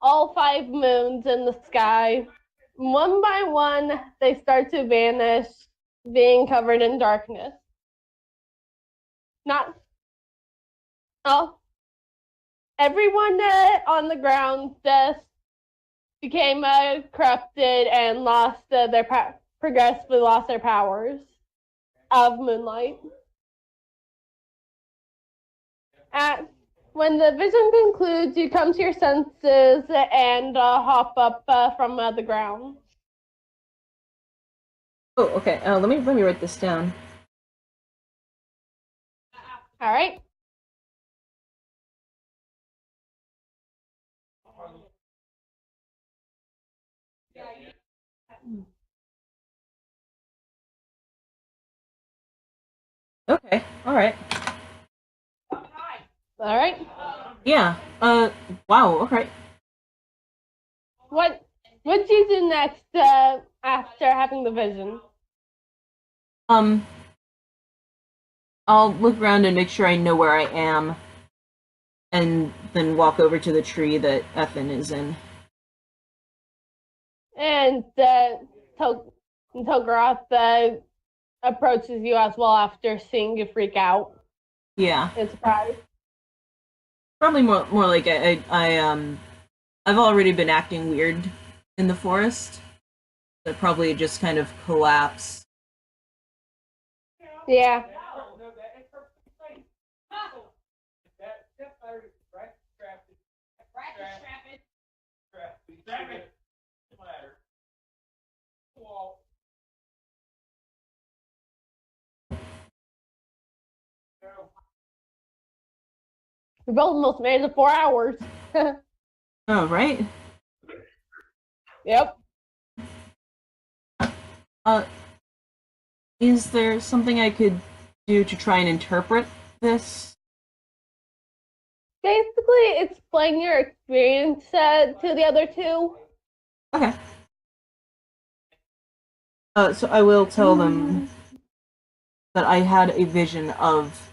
all 5 moons in the sky. One by one, they start to vanish, being covered in darkness. Not all. Everyone on the ground became corrupted and progressively lost their powers of moonlight. When the vision concludes, you come to your senses and hop up from the ground. Oh, okay. Let me write this down. All right. Okay. All right. All right. Yeah. Wow. Okay. What do you do next after having the vision? I'll look around and make sure I know where I am, and then walk over to the tree that Eythn is in. And Togorath approaches you as well after seeing you freak out. Yeah. In surprise. Probably more like I've already been acting weird in the forest. So probably just kind of collapse. Yeah. We both almost made it 4 hours. Oh, right. Yep. Is there something I could do to try and interpret this? Basically, explain your experience to the other two. Okay. So I will tell them that I had a vision of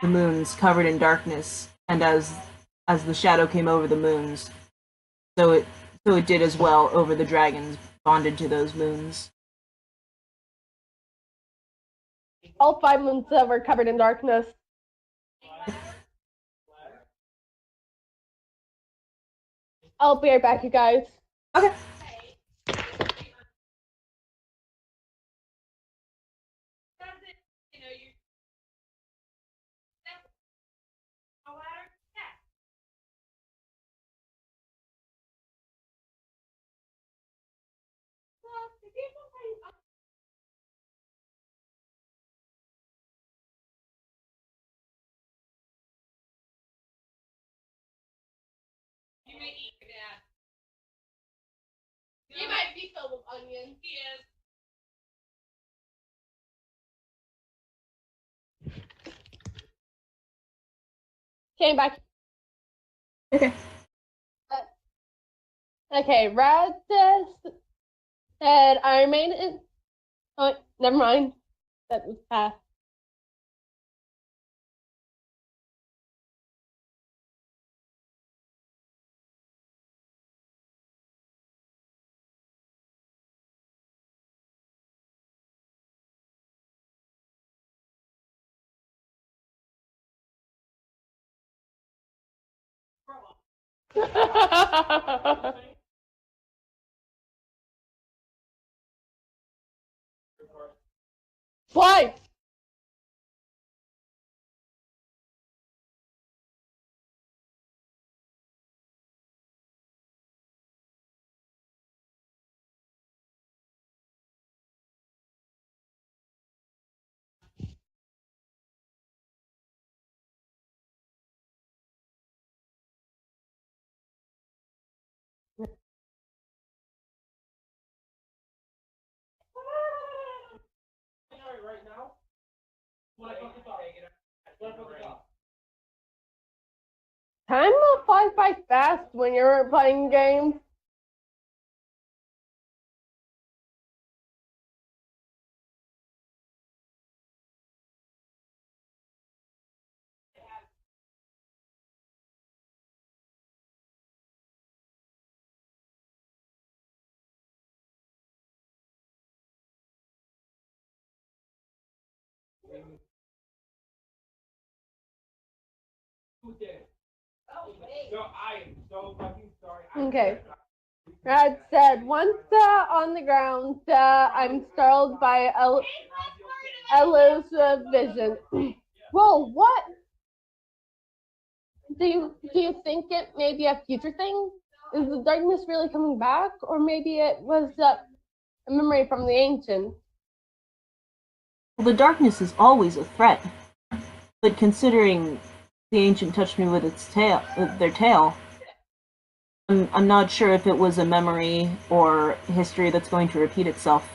the moons covered in darkness, and as the shadow came over the moons, so it did as well over the dragons bonded to those moons. All 5 moons were covered in darkness. I'll be right back, you guys. Okay. You may eat that. He might be filled with onions. He is. Came back. Okay. Okay, Rad said Iron Maiden. Oh, never mind. That was past. Why? Right now? What I fucking thought. What I fucking thought. Time flies by fast when you're playing games. Who did it? So I am so fucking sorry. Okay. Rad said, once on the ground, I'm startled by Eleuthero vision. Whoa, what? Do you think it may be a future thing? Is the darkness really coming back? Or maybe it was a memory from the ancient? Well, the darkness is always a threat, but considering the ancient touched me with their tail, I'm not sure if it was a memory or history that's going to repeat itself.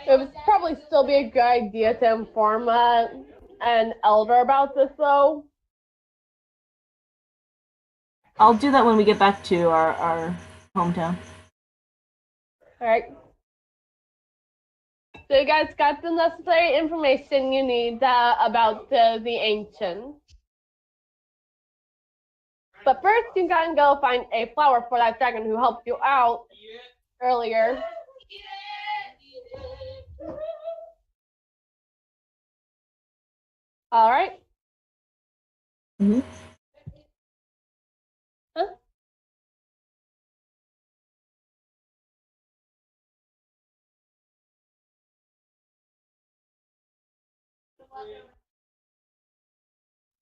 It would probably still be a good idea to inform an elder about this, though. I'll do that when we get back to our hometown. Alright. So you guys got the necessary information you need about the ancient. But first, you gotta go find a flower for that dragon who helped you out earlier. Alright. Mm-hmm. Huh?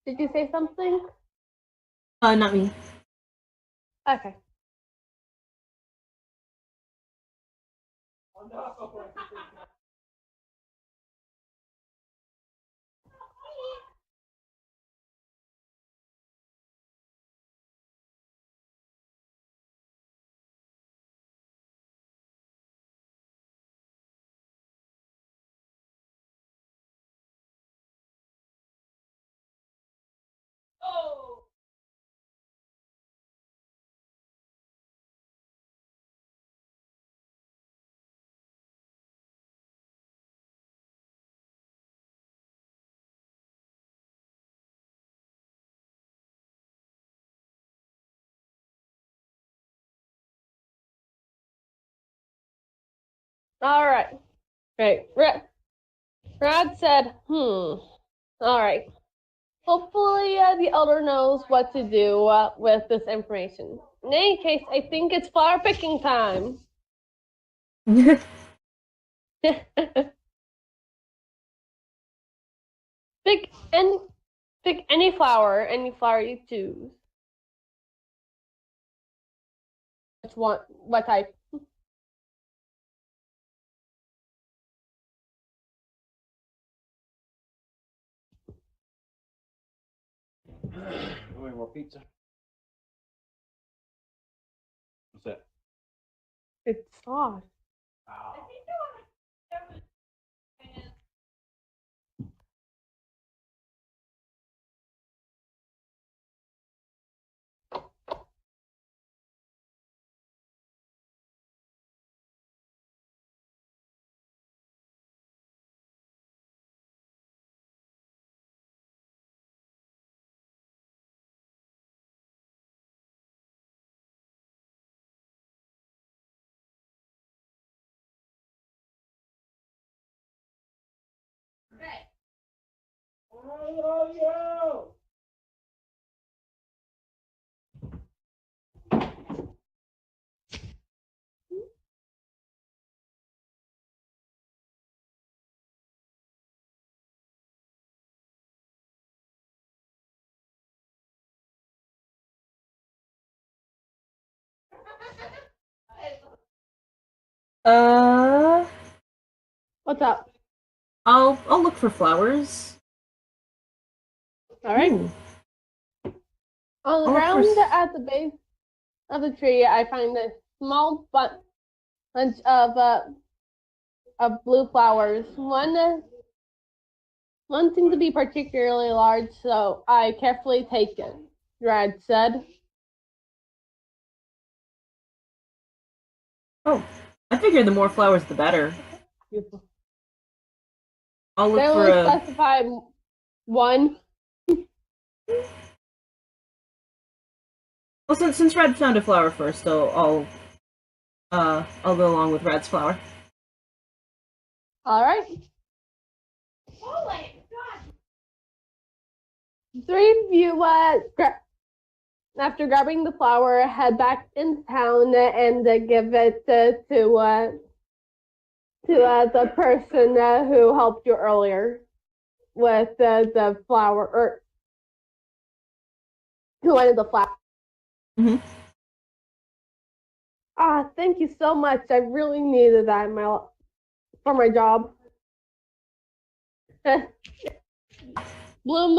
Did you say something? Not me. Okay. Alright. Great. Rad said, Alright. Hopefully the elder knows what to do with this information. In any case, I think it's flower picking time. Pick any flower you choose. What type? Wait, more pizza. What's that? It's sauce. Oh. love you. What's up? I'll look for flowers. All right. Ooh. On the I'll look for ground at the base of the tree, I find a small bunch of blue flowers. One seemed to be particularly large, so I carefully take it. Drad said. Oh, I figure the more flowers, the better. I'll look They for only a. specify one. Well, since Red found a flower first, I'll go along with Red's flower. All right. Holy God! Three of you, after grabbing the flower, head back into town and give it to the person who helped you earlier with the flower, or who wanted the flower. Mm-hmm. Thank you so much. I really needed that for my job. Bloom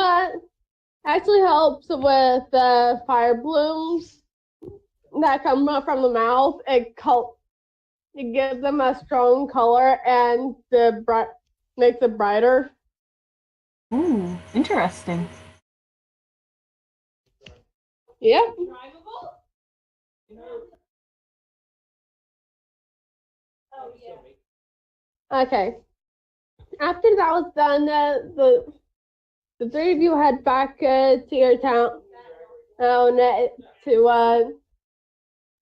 actually helps with the fire blooms that come from the mouth. It gives them a strong color and makes it brighter. Ooh, interesting. Yep. Drivable? Oh, yeah. Okay. After that was done, the three of you head back to your town,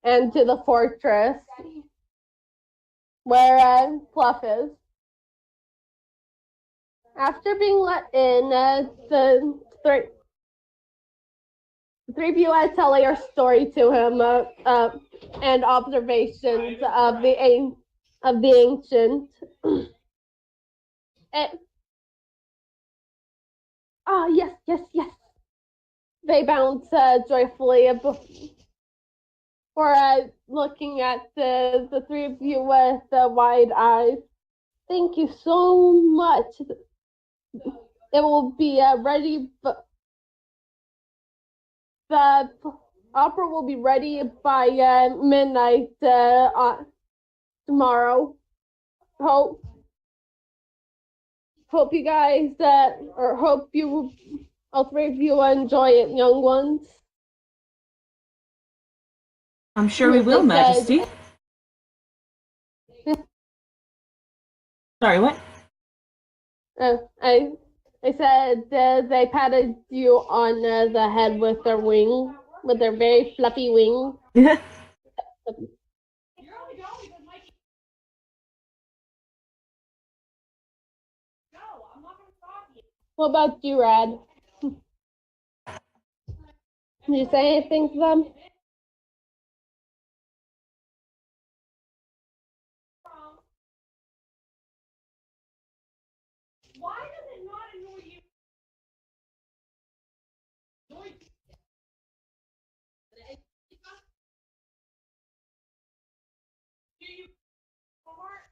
and to the fortress where Fluff is. After being let in, the three of you tell your story to him and observations of the ancient. Yes. They bounce joyfully before looking at the three of you with wide eyes. Thank you so much. It will be ready, the opera will be ready by midnight tomorrow. Hope you guys hope you, all three of you, enjoy it, young ones. I'm sure we will, Majesty. Sorry, what? I said they patted you on the head with their very fluffy wing. You're only going because Mike. No, I'm not gonna stop you. What about you, Rad? Did you say anything to them? Why does it not annoy you? Annoy you. Do you fart?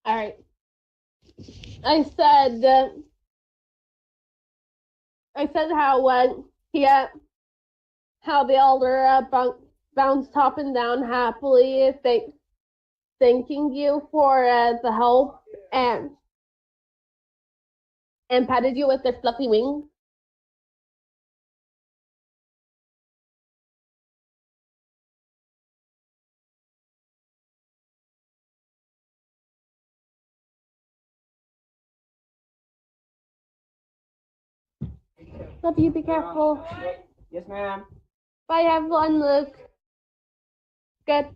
All right. I said how the elder bounced up and down happily, thanking you for the help and patted you with their fluffy wings. Love you. Be careful. Yes, ma'am. Bye, everyone. Luke. Good.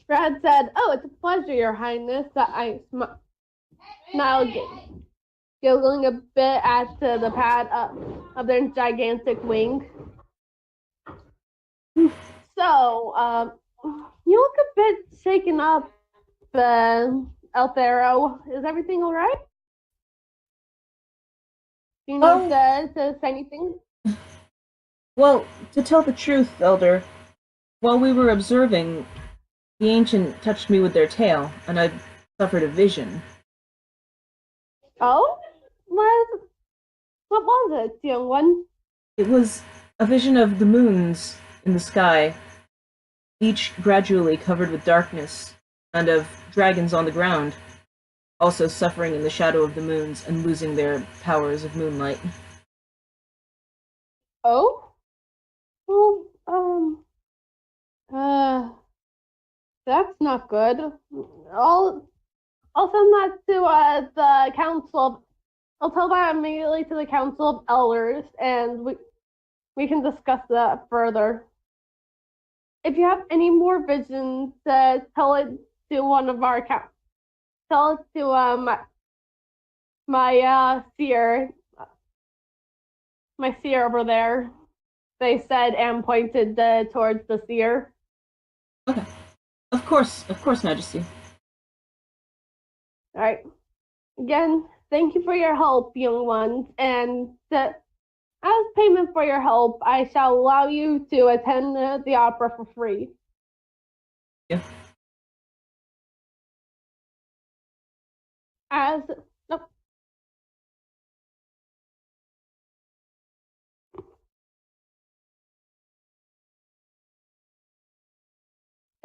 Brad said, "Oh, it's a pleasure, Your Highness." That I smiled, giggling a bit at the pad of their gigantic wing. So, you look a bit shaken up, Eleuthero. Is everything all right? Do you need to say anything? Well, to tell the truth, Elder, while we were observing, the Ancient touched me with their tail, and I suffered a vision. Oh? What was it, young one? It was a vision of the moons in the sky, each gradually covered with darkness, and of dragons on the ground, also suffering in the shadow of the moons and losing their powers of moonlight. Oh? Well, that's not good. I'll send that to the council. I'll tell that immediately to the council of elders, and we can discuss that further. If you have any more visions, tell it to one of our tell it to my seer over there. They said and pointed towards the seer. Okay. Of course, Majesty. All right. Again, thank you for your help, young ones, and as payment for your help, I shall allow you to attend the opera for free. Yeah.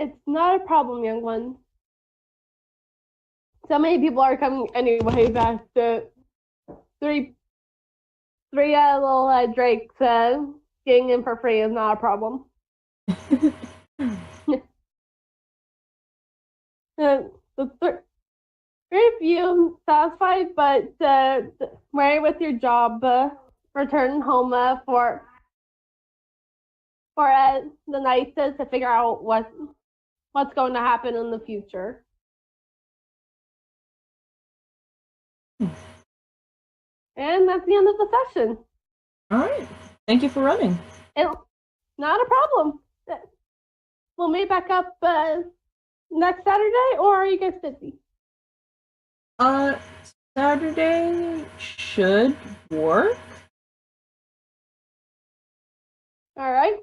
It's not a problem, young one. So many people are coming anyway that three little drakes getting in for free is not a problem. The three of you satisfied, but wary with your job, return home for the night to figure out what's going to happen in the future. And that's the end of the session. All right. Thank you for running. Not a problem. We'll meet back up next Saturday, or are you guys busy? Saturday should work. All right.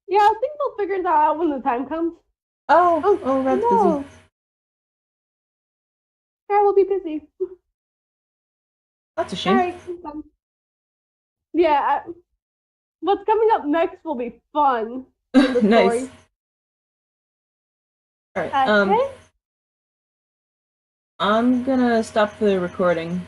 Yeah, I think we'll figure that out when the time comes. Oh, that's no. busy. Yeah, we'll be busy. That's a shame. All right. Yeah. What's coming up next will be fun. In the Nice. Story. All right. Okay. I'm gonna stop the recording.